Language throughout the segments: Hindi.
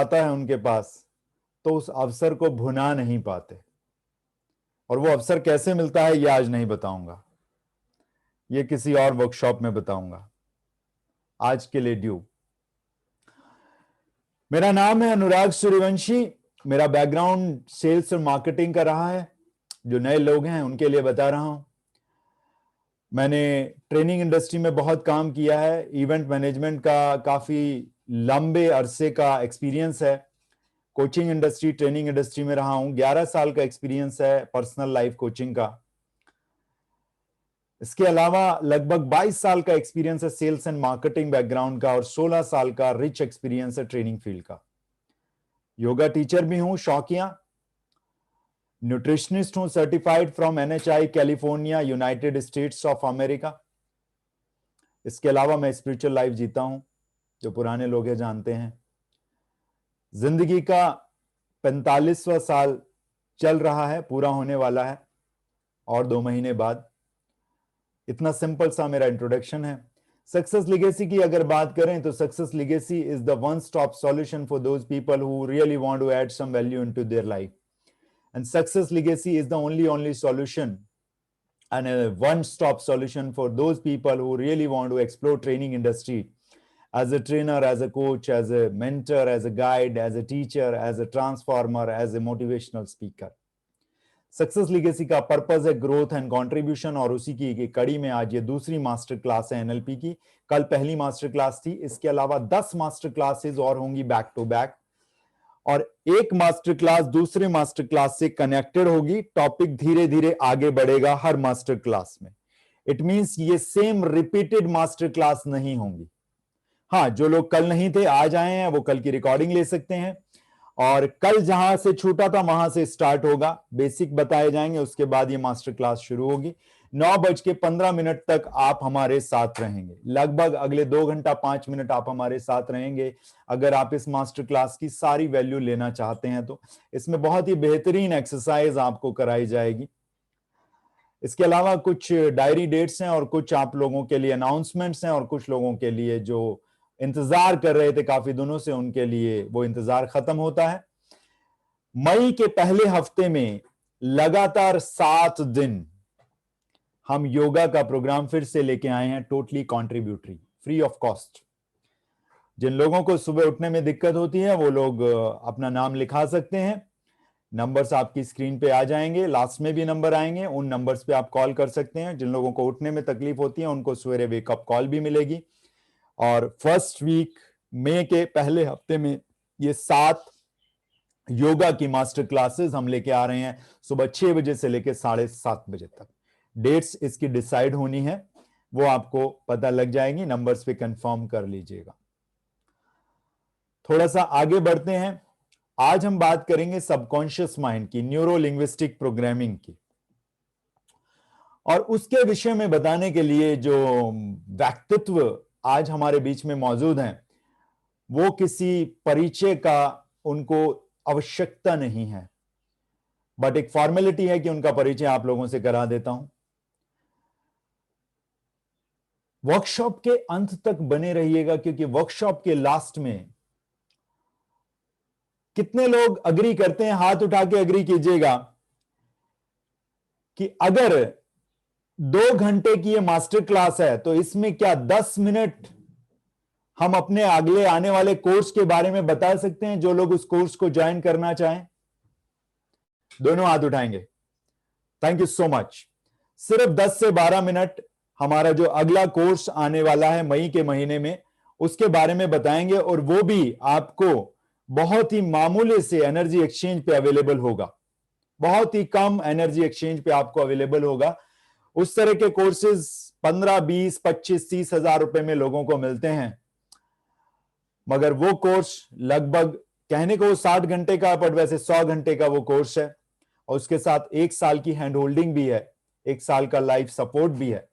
आता है उनके पास तो उस अवसर को भुना नहीं पाते। और वो अवसर कैसे मिलता है ये आज नहीं बताऊंगा, ये किसी और वर्कशॉप में बताऊंगा। आज के लिए ड्यू। मेरा नाम है अनुराग सूर्यवंशी। मेरा बैकग्राउंड सेल्स और मार्केटिंग का रहा है। जो नए लोग हैं उनके लिए बता रहा हूं। मैंने ट्रेनिंग इंडस्ट्री में बहुत काम किया है। इवेंट मैनेजमेंट का काफी लंबे अरसे का एक्सपीरियंस है। कोचिंग इंडस्ट्री, ट्रेनिंग इंडस्ट्री में रहा हूं। 11 साल का एक्सपीरियंस है पर्सनल लाइफ कोचिंग का। इसके अलावा लगभग 22 साल का एक्सपीरियंस है सेल्स एंड मार्केटिंग बैकग्राउंड का, और 16 साल का रिच एक्सपीरियंस है ट्रेनिंग फील्ड का। योगा टीचर भी हूं, शौकिया। न्यूट्रिशनिस्ट हूं, certified from NHI California, United states of America. इसके अलावा मैं स्पिरिचुअल लाइफ जीता हूं, जो पुराने लोग हैं जानते हैं। जिंदगी का 45वां साल चल रहा है, पूरा होने वाला है और 2 महीने बाद। इतना सिंपल सा मेरा इंट्रोडक्शन है। सक्सेस लेगेसी की अगर बात करें तो success legacy is the one stop solution for those people who really want to add some value into their life, and success legacy is the only solution and a one-stop solution for those people who really want to explore training industry as a trainer, as a coach, as a mentor, as a guide, as a teacher, as a transformer, as a motivational speaker. Success legacy का पर्पस है ग्रोथ एंड कंट्रीब्यूशन, और उसी की कड़ी में आज ये दूसरी मास्टर क्लास है NLP की। कल पहली मास्टर क्लास थी। इसके अलावा 10 मास्टर क्लासेस और होंगी बैक टू बैक, और एक मास्टर क्लास दूसरे मास्टर क्लास से कनेक्टेड होगी। टॉपिक धीरे धीरे आगे बढ़ेगा हर मास्टर क्लास में। इट मींस ये सेम रिपीटेड मास्टर क्लास नहीं होंगी। हाँ, जो लोग कल नहीं थे आज आए हैं वो कल की रिकॉर्डिंग ले सकते हैं, और कल जहां से छूटा था वहां से स्टार्ट होगा। बेसिक बताए जाएंगे, उसके बाद ये मास्टर क्लास शुरू होगी। 9:15 तक आप हमारे साथ रहेंगे। लगभग अगले 2 घंटा 5 मिनट आप हमारे साथ रहेंगे अगर आप इस मास्टर क्लास की सारी वैल्यू लेना चाहते हैं तो। इसमें बहुत ही बेहतरीन एक्सरसाइज आपको कराई जाएगी। इसके अलावा कुछ डायरी डेट्स हैं और कुछ आप लोगों के लिए अनाउंसमेंट्स हैं, और कुछ लोगों के लिए जो इंतजार कर रहे थे काफी दिनों से उनके लिए वो इंतजार खत्म होता है। मई के पहले हफ्ते में लगातार 7 दिन हम योगा का प्रोग्राम फिर से लेके आए हैं, totally contributory, free of cost. जिन लोगों को सुबह उठने में दिक्कत होती है वो लोग अपना नाम लिखा सकते हैं। नंबर्स आपकी स्क्रीन पे आ जाएंगे, लास्ट में भी नंबर आएंगे, उन नंबर्स पे आप कॉल कर सकते हैं। जिन लोगों को उठने में तकलीफ होती है उनको सवेरे वेकअप कॉल भी मिलेगी। और फर्स्ट वीक मई के पहले हफ्ते में ये 7 योगा की मास्टर क्लासेस हम लेके आ रहे हैं, सुबह 6 बजे से लेकर 7:30 बजे तक। डेट्स इसकी डिसाइड होनी है, वो आपको पता लग जाएगी, नंबर्स पे कंफर्म कर लीजिएगा। थोड़ा सा आगे बढ़ते हैं। आज हम बात करेंगे सबकॉन्शियस माइंड की, न्यूरो लिंग्विस्टिक प्रोग्रामिंग की। और उसके विषय में बताने के लिए जो व्यक्तित्व आज हमारे बीच में मौजूद हैं, वो किसी परिचय का उनको आवश्यकता नहीं है, बट एक फॉर्मेलिटी है कि उनका परिचय आप लोगों से करा देता हूं। वर्कशॉप के अंत तक बने रहिएगा, क्योंकि वर्कशॉप के लास्ट में कितने लोग अग्री करते हैं, हाथ उठा के अग्री कीजिएगा कि अगर 2 घंटे की ये मास्टर क्लास है तो इसमें क्या 10 मिनट हम अपने अगले आने वाले कोर्स के बारे में बता सकते हैं? जो लोग उस कोर्स को ज्वाइन करना चाहें, दोनों हाथ उठाएंगे। Thank you so much. सिर्फ 10 से 12 मिनट हमारा जो अगला कोर्स आने वाला है मई के महीने में, उसके बारे में बताएंगे, और वो भी आपको बहुत ही मामूली से एनर्जी एक्सचेंज पे अवेलेबल होगा। बहुत ही कम एनर्जी एक्सचेंज पे आपको अवेलेबल होगा। उस तरह के कोर्सेज 15, 20, 25, 30 हजार रुपए में लोगों को मिलते हैं, मगर वो कोर्स लगभग कहने को 60 घंटे का, पर वैसे 100 घंटे का वो कोर्स है, और उसके साथ 1 साल की हैंड होल्डिंग भी है, 1 साल का लाइफ सपोर्ट भी है।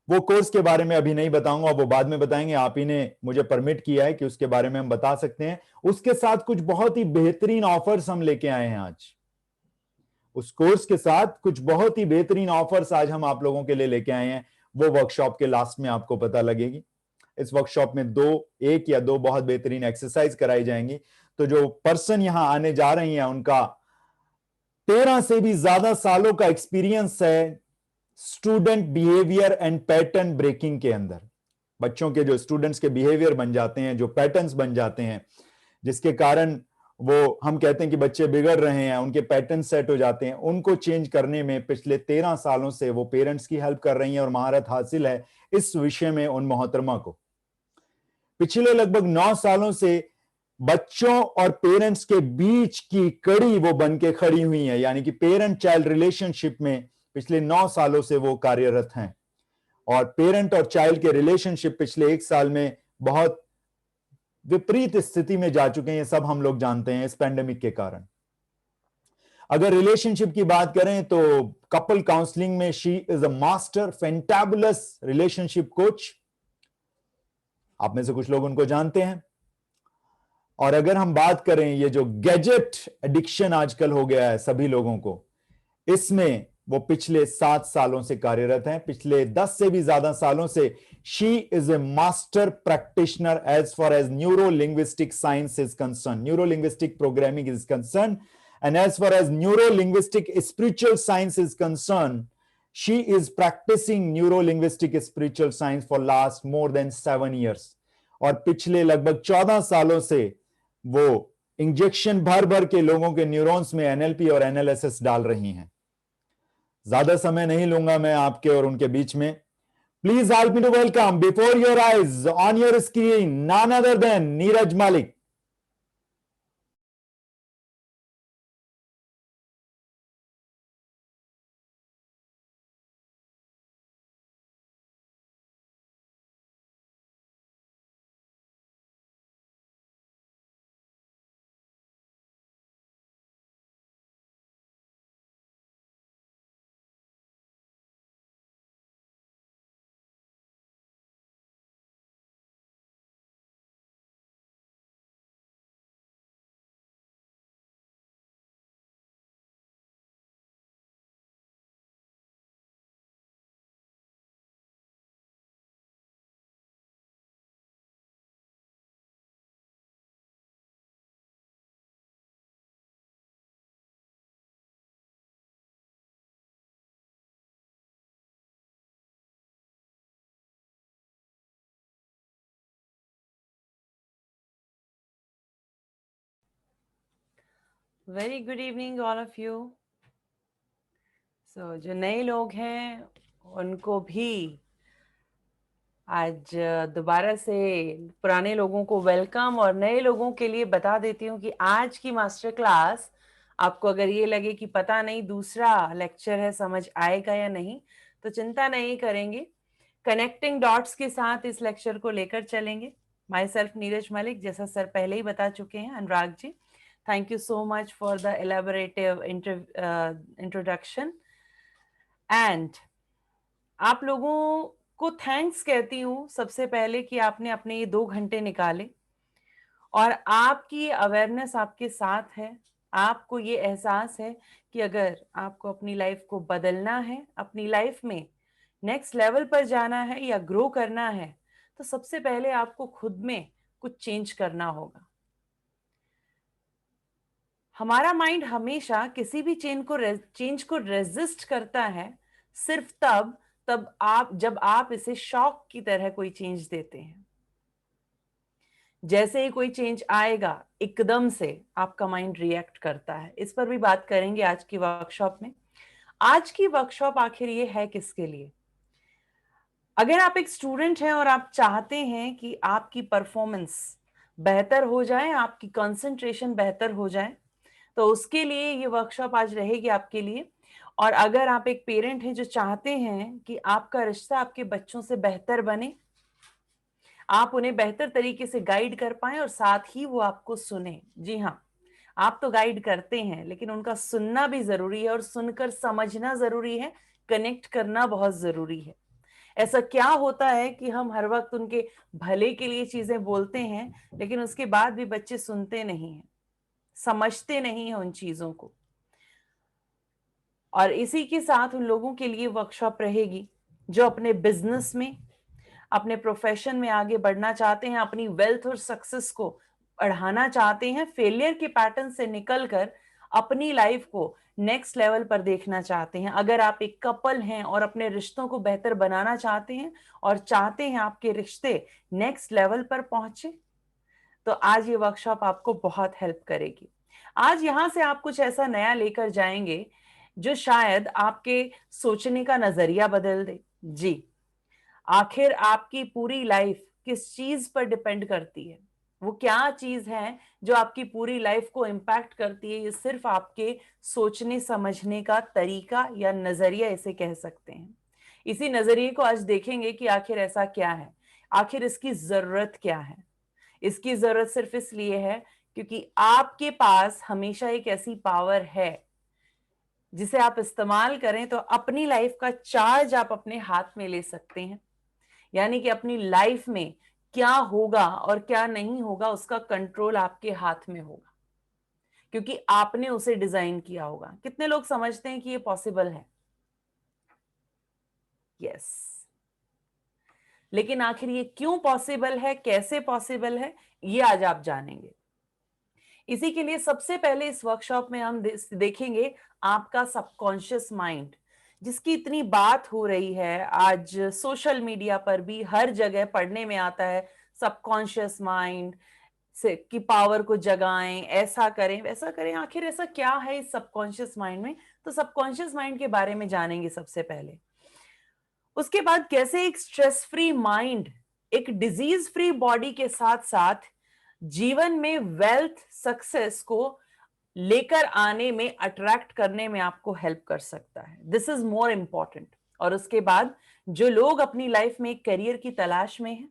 वो कोर्स के बारे में अभी नहीं बताऊंगा, वो बाद में बताएंगे। आप ही ने मुझे परमिट किया है कि उसके बारे में हम बता सकते हैं। उसके साथ कुछ बहुत ही बेहतरीन ऑफर्स हम लेके आए हैं आज। उस कोर्स के साथ कुछ बहुत ही बेहतरीन ऑफर्स आज हम आप लोगों के लिए लेके आए हैं। वो वर्कशॉप के लास्ट में आपको पता लगेगी। इस वर्कशॉप में 1 या 2 बहुत बेहतरीन एक्सरसाइज कराई जाएंगी। तो जो पर्सन यहां आने जा रही हैं उनका 13 से भी ज्यादा सालों का एक्सपीरियंस है student behaviour and pattern breaking के अंदर। बच्चों के जो स्टूडेंट्स के बिहेवियर बन जाते हैं, जो पैटर्न्स बन जाते हैं, जिसके कारण वो हम कहते हैं कि बच्चे बिगड़ रहे हैं, उनके पैटर्न सेट हो जाते हैं, उनको चेंज करने में पिछले 13 सालों से वो पेरेंट्स की हेल्प कर रही हैं और महारत हासिल है इस विषय में उन मोहतरमा को। पिछले लगभग 9 सालों से बच्चों और पेरेंट्स के बीच की कड़ी वो बन के खड़ी हुई है, यानी कि पेरेंट चाइल्ड रिलेशनशिप में पिछले 9 सालों से वो कार्यरत हैं। और पेरेंट और चाइल्ड के रिलेशनशिप पिछले 1 साल में बहुत विपरीत स्थिति में जा चुके हैं, ये सब हम लोग जानते हैं इस पैंडेमिक के कारण। अगर रिलेशनशिप की बात करें तो कपल काउंसलिंग में she is a master fantabulous relationship coach. आप में से कुछ लोग उनको जानते हैं। और अगर हम बात करें ये जो गैजेट एडिक्शन आजकल हो गया है सभी लोगों को, इसमें वो पिछले 7 सालों से कार्यरत हैं। पिछले 10 से भी ज्यादा सालों से she is a master practitioner as far as neuro linguistic science is concern, neuro linguistic programming is concern, and as far as neuro linguistic spiritual science is concern, she is practising neuro linguistic spiritual science for last more than 7 years। और पिछले लगभग 14 सालों से वो इंजेक्शन भर भर के लोगों के न्यूरॉन्स में एनएलपी और एनएलएसएस डाल रही हैं। ज्यादा समय नहीं लूंगा मैं आपके और उनके बीच में। Please help me to welcome before your eyes on your screen none other than Neeraj Malik. Very good evening all of you. So जो नए लोग हैं उनको भी आज दोबारा से पुराने लोगों को वेलकम, और नए लोगों के लिए बता देती हूँ कि आज की मास्टर क्लास आपको अगर ये लगे कि पता नहीं दूसरा लेक्चर है समझ आएगा या नहीं, तो चिंता नहीं करेंगे, कनेक्टिंग डॉट्स के साथ इस लेक्चर को लेकर चलेंगे। माई सेल्फ नीरज मलिक, जैसा सर पहले ही बता चुके हैं। Anurag ji, thank you so much for the elaborative introduction. And आप लोगों को थैंक्स कहती हूँ सबसे पहले कि आपने अपने ये 2 घंटे निकाले और आपकी अवेयरनेस आपके साथ है। आपको ये एहसास है कि अगर आपको अपनी लाइफ को बदलना है, अपनी लाइफ में नेक्स्ट लेवल पर जाना है या ग्रो करना है, तो सबसे पहले आपको खुद में कुछ चेंज करना होगा। हमारा माइंड हमेशा किसी भी चेंज को रेजिस्ट करता है सिर्फ तब जब आप इसे शॉक की तरह कोई चेंज देते हैं। जैसे ही कोई चेंज आएगा एकदम से आपका माइंड रिएक्ट करता है। इस पर भी बात करेंगे आज की वर्कशॉप में। आज की वर्कशॉप आखिर ये है किसके लिए? अगर आप एक स्टूडेंट हैं और आप चाहते हैं कि आपकी परफॉर्मेंस बेहतर हो जाए, आपकी कंसंट्रेशन बेहतर हो जाए, तो उसके लिए ये वर्कशॉप आज रहेगी आपके लिए। और अगर आप एक पेरेंट हैं जो चाहते हैं कि आपका रिश्ता आपके बच्चों से बेहतर बने, आप उन्हें बेहतर तरीके से गाइड कर पाएं और साथ ही वो आपको सुने। जी हाँ, आप तो गाइड करते हैं लेकिन उनका सुनना भी जरूरी है और सुनकर समझना जरूरी है, कनेक्ट करना बहुत जरूरी है। ऐसा क्या होता है कि हम हर वक्त उनके भले के लिए चीजें बोलते हैं लेकिन उसके बाद भी बच्चे सुनते नहीं हैं, समझते नहीं हैं उन चीजों को। और इसी के साथ उन लोगों के लिए वर्कशॉप रहेगी जो अपने बिजनेस में, अपने प्रोफेशन में आगे बढ़ना चाहते हैं, अपनी वेल्थ और सक्सेस को बढ़ाना चाहते हैं, फेलियर के पैटर्न से निकलकर अपनी लाइफ को नेक्स्ट लेवल पर देखना चाहते हैं, अगर आप एक कपल हैं और अपने रिश्तों को बेहतर बनाना चाहते हैं और चाहते हैं आपके रिश्ते नेक्स्ट लेवल पर पहुंचे, तो आज ये वर्कशॉप आपको बहुत हेल्प करेगी। आज यहां से आप कुछ ऐसा नया लेकर जाएंगे जो शायद आपके सोचने का नजरिया बदल दे। जी, आखिर आपकी पूरी लाइफ किस चीज पर डिपेंड करती है, वो क्या चीज है जो आपकी पूरी लाइफ को इम्पैक्ट करती है, ये सिर्फ आपके सोचने समझने का तरीका या नजरिया इसे कह सकते हैं। इसी नजरिए को आज देखेंगे कि आखिर ऐसा क्या है, आखिर इसकी जरूरत क्या है। इसकी जरूरत सिर्फ इसलिए है क्योंकि आपके पास हमेशा एक ऐसी पावर है जिसे आप इस्तेमाल करें तो अपनी लाइफ का चार्ज आप अपने हाथ में ले सकते हैं। यानी कि अपनी लाइफ में क्या होगा और क्या नहीं होगा उसका कंट्रोल आपके हाथ में होगा, क्योंकि आपने उसे डिजाइन किया होगा। कितने लोग समझते हैं कि ये पॉसिबल है? यस। लेकिन आखिर ये क्यों पॉसिबल है, कैसे पॉसिबल है, ये आज आप जानेंगे। इसी के लिए सबसे पहले इस वर्कशॉप में हम देखेंगे आपका सबकॉन्शियस माइंड, जिसकी इतनी बात हो रही है आज सोशल मीडिया पर भी, हर जगह पढ़ने में आता है सबकॉन्शियस माइंड से की पावर को जगाएं, ऐसा करें वैसा करें। आखिर ऐसा क्या है इस सबकॉन्शियस माइंड में? तो सबकॉन्शियस माइंड के बारे में जानेंगे सबसे पहले। उसके बाद कैसे एक स्ट्रेस फ्री माइंड एक डिजीज फ्री बॉडी के साथ साथ जीवन में वेल्थ सक्सेस को लेकर आने में, अट्रैक्ट करने में आपको हेल्प कर सकता है। This is more important. और उसके बाद जो लोग अपनी लाइफ में एक करियर की तलाश में हैं,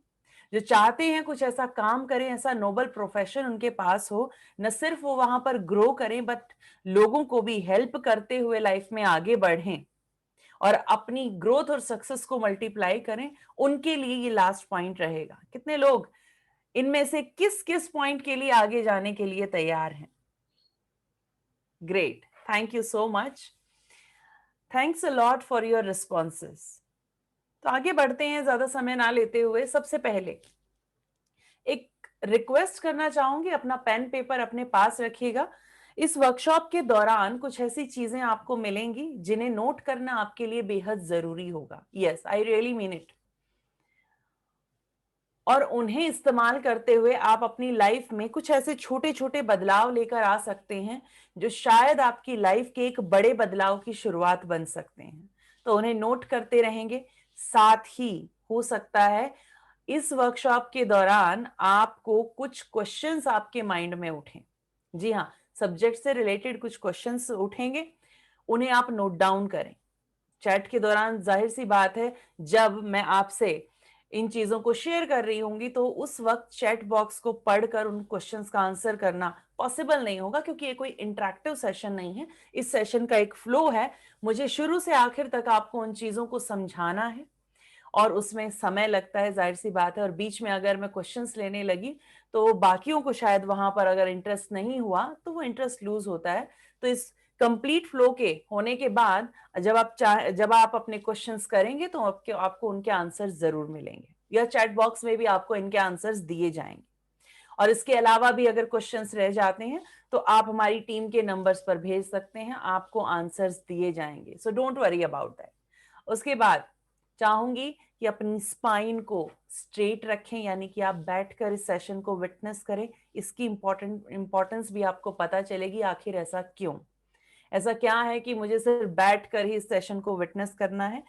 जो चाहते हैं कुछ ऐसा काम करें, ऐसा नोबल प्रोफेशन उनके पास हो, न सिर्फ वो वहां पर ग्रो करें बट लोगों को भी हेल्प करते हुए लाइफ में आगे बढ़ें और अपनी ग्रोथ और सक्सेस को मल्टीप्लाई करें, उनके लिए ये लास्ट पॉइंट रहेगा। कितने लोग इनमें से किस किस पॉइंट के लिए आगे जाने के लिए तैयार हैं? Great, thank you so much, thanks a lot for your responses. तो आगे बढ़ते हैं ज्यादा समय ना लेते हुए। सबसे पहले एक रिक्वेस्ट करना चाहूंगी, अपना पेन पेपर अपने पास रखिएगा। इस वर्कशॉप के दौरान कुछ ऐसी चीजें आपको मिलेंगी जिन्हें नोट करना आपके लिए बेहद जरूरी होगा। Yes, I really mean it. और उन्हें इस्तेमाल करते हुए आप अपनी लाइफ में कुछ ऐसे छोटे छोटे बदलाव लेकर आ सकते हैं जो शायद आपकी लाइफ के एक बड़े बदलाव की शुरुआत बन सकते हैं। तो उन्हें नोट करते रहेंगे। साथ ही हो सकता है इस वर्कशॉप के दौरान आपको कुछ क्वेश्चंस आपके माइंड में उठें। जी हाँ, सब्जेक्ट से रिलेटेड कुछ क्वेश्चंस उठेंगे, उन्हें आप नोट डाउन करें। चैट के दौरान जाहिर सी बात है जब मैं आपसे इन चीजों को शेयर कर रही होंगी तो उस वक्त चैट बॉक्स को पढ़कर उन क्वेश्चंस का आंसर करना पॉसिबल नहीं होगा, क्योंकि ये कोई इंटरेक्टिव सेशन नहीं है। इस सेशन का एक फ्लो है, मुझे शुरू से आखिर तक आपको उन चीजों को समझाना है और उसमें समय लगता है, जाहिर सी बात है। और बीच में अगर मैं क्वेश्चंस लेने लगी तो बाकियों को शायद वहां पर अगर इंटरेस्ट नहीं हुआ तो वो इंटरेस्ट लूज होता है। तो इस कंप्लीट फ्लो के होने के बाद जब आप अपने क्वेश्चंस करेंगे तो आपको उनके आंसर जरूर मिलेंगे, या चैट बॉक्स में भी आपको इनके आंसर्स दिए जाएंगे। और इसके अलावा भी अगर क्वेश्चंस रह जाते हैं तो आप हमारी टीम के नंबर्स पर भेज सकते हैं, आपको आंसर्स दिए जाएंगे। So don't worry about that. उसके बाद चाहूंगी कि अपनी स्पाइन को स्ट्रेट रखें, यानी कि आप बैठकर इस सेशन को विटनेस करें। इसकी इंपॉर्टेंस भी आपको पता चलेगी, आखिर ऐसा क्यों, ऐसा क्या है कि मुझे सिर्फ बैठकर ही इस सेशन को विटनेस करना है।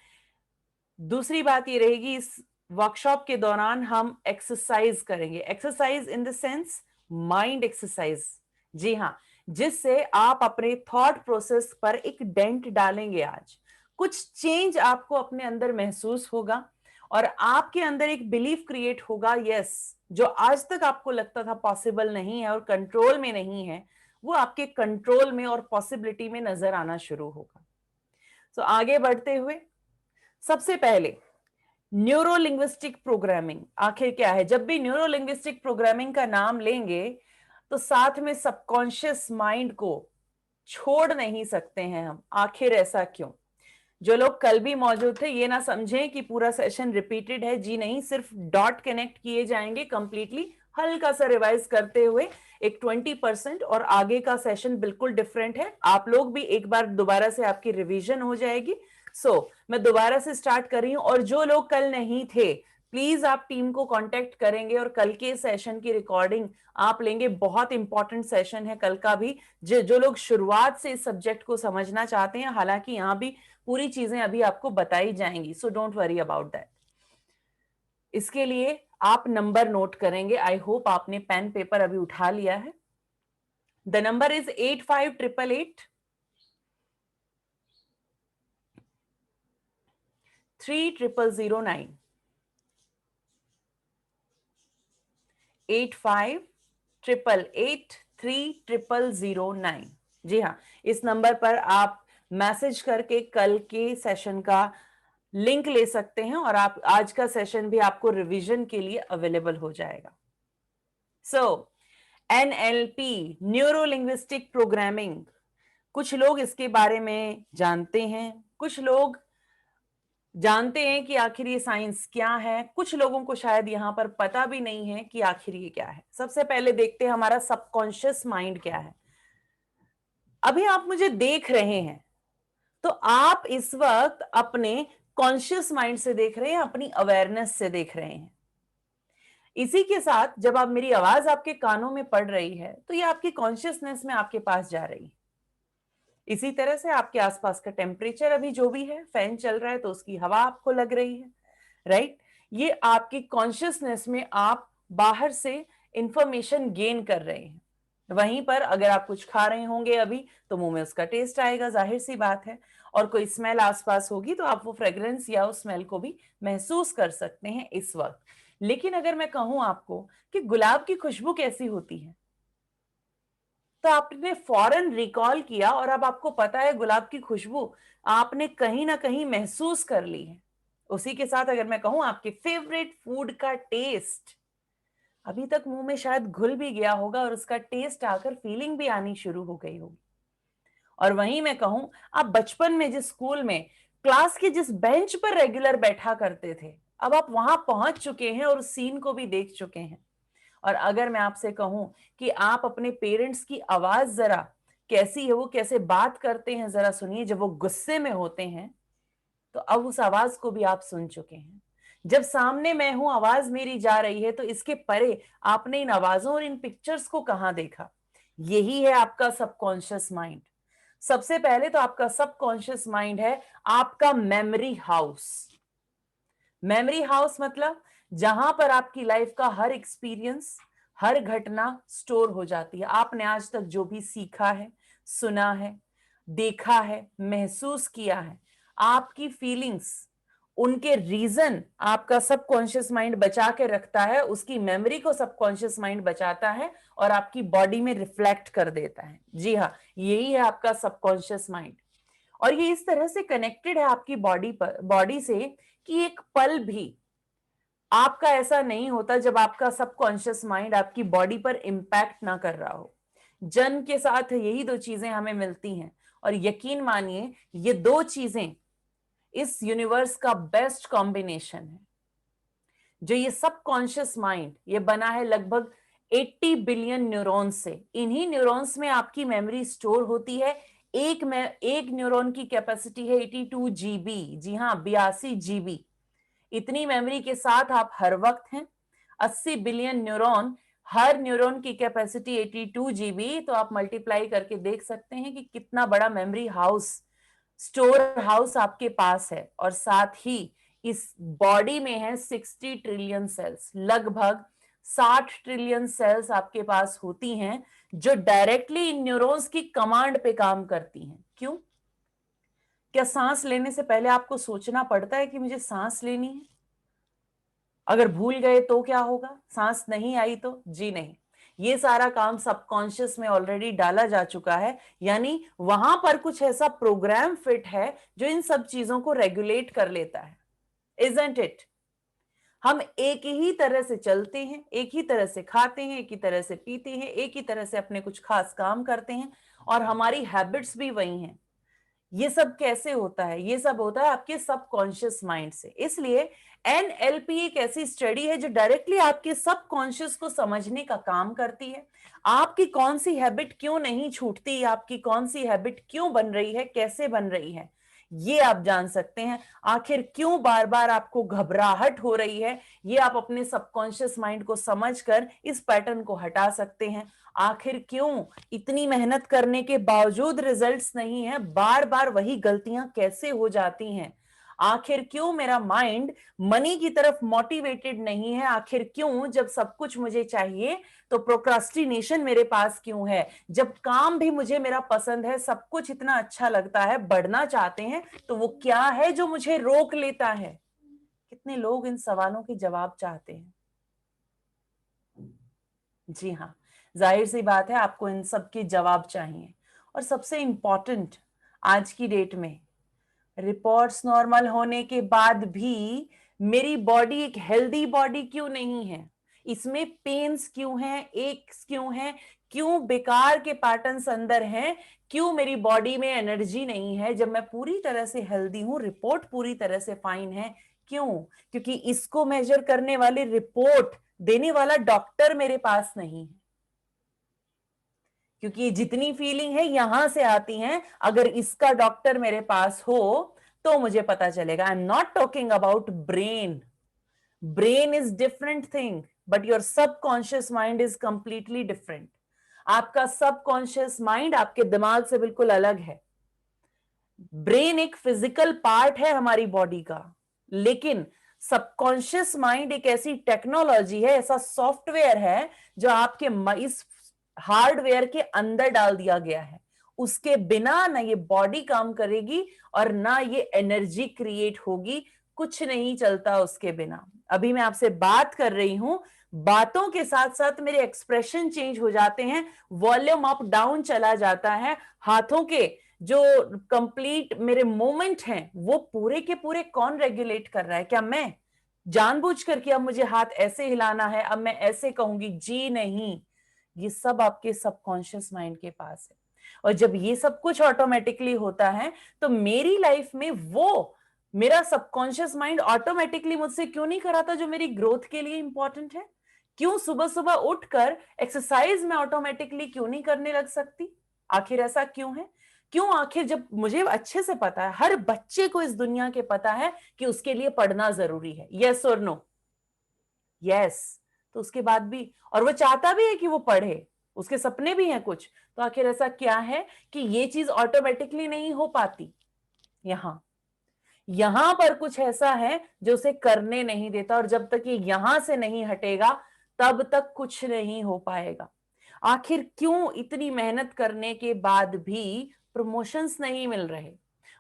दूसरी बात ये रहेगी, इस वर्कशॉप के दौरान हम एक्सरसाइज करेंगे। Exercise in the sense mind exercise. जी हाँ, जिससे आप अपने थॉट प्रोसेस पर एक डेंट डालेंगे। आज कुछ चेंज आपको अपने अंदर महसूस होगा और आपके अंदर एक बिलीफ क्रिएट होगा, यस, जो आज तक आपको लगता था पॉसिबल नहीं है और कंट्रोल में नहीं है, वो आपके कंट्रोल में और पॉसिबिलिटी में नजर आना शुरू होगा। तो आगे बढ़ते हुए सबसे पहले न्यूरो लिंग्विस्टिक प्रोग्रामिंग आखिर क्या है? जब भी न्यूरो लिंग्विस्टिक प्रोग्रामिंग का नाम लेंगे तो साथ में सबकॉन्शियस माइंड को छोड़ नहीं सकते हैं हम। आखिर ऐसा क्यों? जो लोग कल भी मौजूद थे ये ना समझें कि पूरा सेशन रिपीटेड है, जी नहीं, सिर्फ डॉट कनेक्ट किए जाएंगे कंप्लीटली हल्का सा रिवाइज करते हुए एक 20% और आगे का सेशन बिल्कुल डिफरेंट है। आप लोग भी एक बार दोबारा से आपकी रिवीजन हो जाएगी। मैं दोबारा से स्टार्ट कर रही हूं, और जो लोग कल नहीं थे प्लीज आप टीम को कांटेक्ट करेंगे और कल के सेशन की रिकॉर्डिंग आप लेंगे। बहुत इंपॉर्टेंट सेशन है कल का भी। जो लोग शुरुआत से इस सब्जेक्ट को समझना चाहते हैं, हालांकि यहां भी पूरी चीजें अभी आपको बताई जाएंगी, so don't worry about that. इसके लिए आप नंबर नोट करेंगे। आई होप आपने पेन पेपर अभी उठा लिया है। द नंबर इज 8588 3009 8588 जी हाँ, इस नंबर पर आप मैसेज करके कल के सेशन का लिंक ले सकते हैं और आप आज का सेशन भी आपको रिवीजन के लिए अवेलेबल हो जाएगा। NLP, न्यूरो लिंग्विस्टिक प्रोग्रामिंग, कुछ लोग इसके बारे में जानते हैं, कुछ लोग जानते हैं कि आखिर ये साइंस क्या है, कुछ लोगों को शायद यहां पर पता भी नहीं है कि आखिर ये क्या है। सबसे पहले देखते हैं हमारा सबकॉन्शियस माइंड क्या है। अभी आप मुझे देख रहे हैं तो आप इस वक्त अपने कॉन्शियस माइंड से देख रहे हैं, अपनी अवेयरनेस से देख रहे हैं। इसी के साथ जब आप मेरी आवाज आपके कानों में पड़ रही है तो ये आपकी कॉन्शियसनेस में आपके पास जा रही है। इसी तरह से आपके आसपास का टेम्परेचर अभी जो भी है, फैन चल रहा है तो उसकी हवा आपको लग रही है, राइट? ये आपकी कॉन्शियसनेस में आप बाहर से इंफॉर्मेशन गेन कर रहे हैं। वहीं पर अगर आप कुछ खा रहे होंगे अभी तो मुंह में उसका टेस्ट आएगा, जाहिर सी बात है, और कोई स्मेल आसपास होगी तो आप वो फ्रेग्रेंस या उस स्मेल को भी महसूस कर सकते हैं इस वक्त। लेकिन अगर मैं कहूं आपको कि गुलाब की खुशबू कैसी होती है तो आपने फौरन रिकॉल किया और अब आपको पता है गुलाब की खुशबू आपने कहीं ना कहीं महसूस कर ली है। उसी के साथ अगर मैं कहूं आपके फेवरेट फूड का टेस्ट अभी तक मुंह में शायद घुल भी गया होगा और उसका टेस्ट आकर फीलिंग भी आनी शुरू हो गई होगी। और वहीं मैं कहूं आप बचपन में जिस स्कूल में क्लास के जिस बेंच पर रेगुलर बैठा करते थे, अब आप वहां पहुंच चुके हैं और उस सीन को भी देख चुके हैं। और अगर मैं आपसे कहूं कि आप अपने पेरेंट्स की आवाज जरा कैसी है, वो कैसे बात करते हैं, जरा सुनिए। जब वो गुस्से में होते हैं तो अब उस आवाज को भी आप सुन चुके हैं। जब सामने मैं हूं, आवाज मेरी जा रही है, तो इसके परे आपने इन आवाजों और इन पिक्चर्स को कहां देखा? यही है आपका सबकॉन्शियस माइंड। सबसे पहले तो आपका सबकॉन्शियस माइंड है आपका मेमोरी हाउस। मेमोरी हाउस मतलब जहां पर आपकी लाइफ का हर एक्सपीरियंस, हर घटना स्टोर हो जाती है। आपने आज तक जो भी सीखा है, सुना है, देखा है, महसूस किया है, आपकी फीलिंग्स, उनके रीजन आपका सबकॉन्शियस माइंड बचा के रखता है, उसकी मेमोरी को सबकॉन्शियस माइंड बचाता है और आपकी बॉडी में रिफ्लेक्ट कर देता है। जी हाँ, यही है आपका सबकॉन्शियस माइंड। और ये इस तरह से कनेक्टेड है आपकी बॉडी से कि एक पल भी आपका ऐसा नहीं होता जब आपका सबकॉन्शियस माइंड आपकी बॉडी पर इंपैक्ट ना कर रहा हो। जन्म के साथ यही दो चीजें हमें मिलती हैं और यकीन मानिए ये दो चीजें इस यूनिवर्स का बेस्ट कॉम्बिनेशन है। जो ये सबकॉन्शियस माइंड ये बना है लगभग 80 बिलियन न्यूरॉन्स से। इन्हीं न्यूरॉन्स में आपकी मेमोरी स्टोर होती है। एक न्यूरॉन की कैपेसिटी है 82 जीबी। जी हाँ, 82 जीबी। इतनी मेमोरी के साथ आप हर वक्त हैं। 80 बिलियन न्यूरॉन, हर न्यूरॉन की कैपेसिटी 82 जीबी, तो आप मल्टीप्लाई करके देख सकते हैं कि कितना बड़ा मेमोरी हाउस, स्टोर हाउस आपके पास है। और साथ ही इस बॉडी में है 60 ट्रिलियन सेल्स। लगभग 60 ट्रिलियन सेल्स आपके पास होती हैं जो डायरेक्टली इन न्यूरॉन्स की कमांड पे काम करती हैं। क्यों? क्या सांस लेने से पहले आपको सोचना पड़ता है कि मुझे सांस लेनी है? अगर भूल गए तो क्या होगा? सांस नहीं आई तो? जी नहीं, ये सारा काम सबकॉन्शियस में ऑलरेडी डाला जा चुका है। यानी वहां पर कुछ ऐसा प्रोग्राम फिट है जो इन सब चीजों को रेगुलेट कर लेता है। Isn't it? हम एक ही तरह से चलते हैं, एक ही तरह से खाते हैं, एक ही तरह से पीते हैं, एक ही तरह से अपने कुछ खास काम करते हैं और हमारी हैबिट्स भी वही हैं। ये सब कैसे होता है? ये सब होता है आपके सबकॉन्शियस माइंड से। इसलिए एनएलपी एक ऐसी स्टडी है जो डायरेक्टली आपके सबकॉन्शियस को समझने का काम करती है। आपकी कौन सी हैबिट क्यों नहीं छूटती, आपकी कौन सी हैबिट क्यों बन रही है, कैसे बन रही है, ये आप जान सकते हैं। आखिर क्यों बार बार आपको घबराहट हो रही है, ये आप अपने सबकॉन्शियस माइंड को समझकर इस पैटर्न को हटा सकते हैं। आखिर क्यों इतनी मेहनत करने के बावजूद रिजल्ट्स नहीं है, बार बार वही गलतियां कैसे हो जाती हैं, आखिर क्यों मेरा माइंड मनी की तरफ मोटिवेटेड नहीं है, आखिर क्यों जब सब कुछ मुझे चाहिए तो प्रोक्रास्टिनेशन मेरे पास क्यों है, जब काम भी मुझे मेरा पसंद है, सब कुछ इतना अच्छा लगता है, बढ़ना चाहते हैं, तो वो क्या है जो मुझे रोक लेता है? कितने लोग इन सवालों के जवाब चाहते हैं? जी हाँ, जाहिर सी बात है आपको इन सब के जवाब चाहिए। और सबसे इंपॉर्टेंट आज की डेट में, रिपोर्ट्स नॉर्मल होने के बाद भी मेरी बॉडी एक हेल्दी बॉडी क्यों नहीं है, इसमें पेन्स क्यों हैं, एक्स क्यों हैं, क्यों बेकार के पैटर्न्स अंदर हैं, क्यों मेरी बॉडी में एनर्जी नहीं है जब मैं पूरी तरह से हेल्दी हूं, रिपोर्ट पूरी तरह से फाइन है? क्यों? क्योंकि इसको मेजर करने वाली रिपोर्ट देने वाला डॉक्टर मेरे पास नहीं है। क्योंकि जितनी फीलिंग है यहां से आती हैं, अगर इसका डॉक्टर मेरे पास हो तो मुझे पता चलेगा। आई am not talking about brain, brain is different thing, but your subconscious mind is completely different. आपका सबकॉन्शियस माइंड आपके दिमाग से बिल्कुल अलग है। ब्रेन एक फिजिकल पार्ट है हमारी बॉडी का, लेकिन सबकॉन्शियस माइंड एक ऐसी टेक्नोलॉजी है, ऐसा सॉफ्टवेयर है जो आपके इस हार्डवेयर के अंदर डाल दिया गया है। उसके बिना ना ये बॉडी काम करेगी और ना ये एनर्जी क्रिएट होगी, कुछ नहीं चलता उसके बिना। अभी मैं आपसे बात कर रही हूं, बातों के साथ साथ मेरे एक्सप्रेशन चेंज हो जाते हैं, वॉल्यूम अप डाउन चला जाता है, हाथों के जो कंप्लीट मेरे मूवमेंट हैं वो पूरे के पूरे कौन रेगुलेट कर रहा है? क्या मैं जानबूझकर कि अब मुझे हाथ ऐसे हिलाना है, अब मैं ऐसे कहूंगी? जी नहीं, ये सब आपके सबकॉन्शियस माइंड के पास है। और जब ये सब कुछ ऑटोमेटिकली होता है तो मेरी लाइफ में वो मेरा सबकॉन्शियस माइंड ऑटोमेटिकली मुझसे क्यों नहीं कराता जो मेरी ग्रोथ के लिए इंपॉर्टेंट है? क्यों सुबह सुबह उठकर एक्सरसाइज में ऑटोमेटिकली क्यों नहीं करने लग सकती? आखिर ऐसा क्यों है? क्यों? आखिर जब मुझे अच्छे से पता है, हर बच्चे को इस दुनिया के पता है कि उसके लिए पढ़ना जरूरी है, यस और नो? यस। तो उसके बाद भी, और वो चाहता भी है कि वो पढ़े, उसके सपने भी हैं कुछ, तो आखिर ऐसा क्या है कि ये चीज ऑटोमेटिकली नहीं हो पाती? यहां पर कुछ ऐसा है जो उसे करने नहीं देता, और जब तक ये यहां से नहीं हटेगा तब तक कुछ नहीं हो पाएगा। आखिर क्यों इतनी मेहनत करने के बाद भी प्रमोशंस नहीं मिल रहे?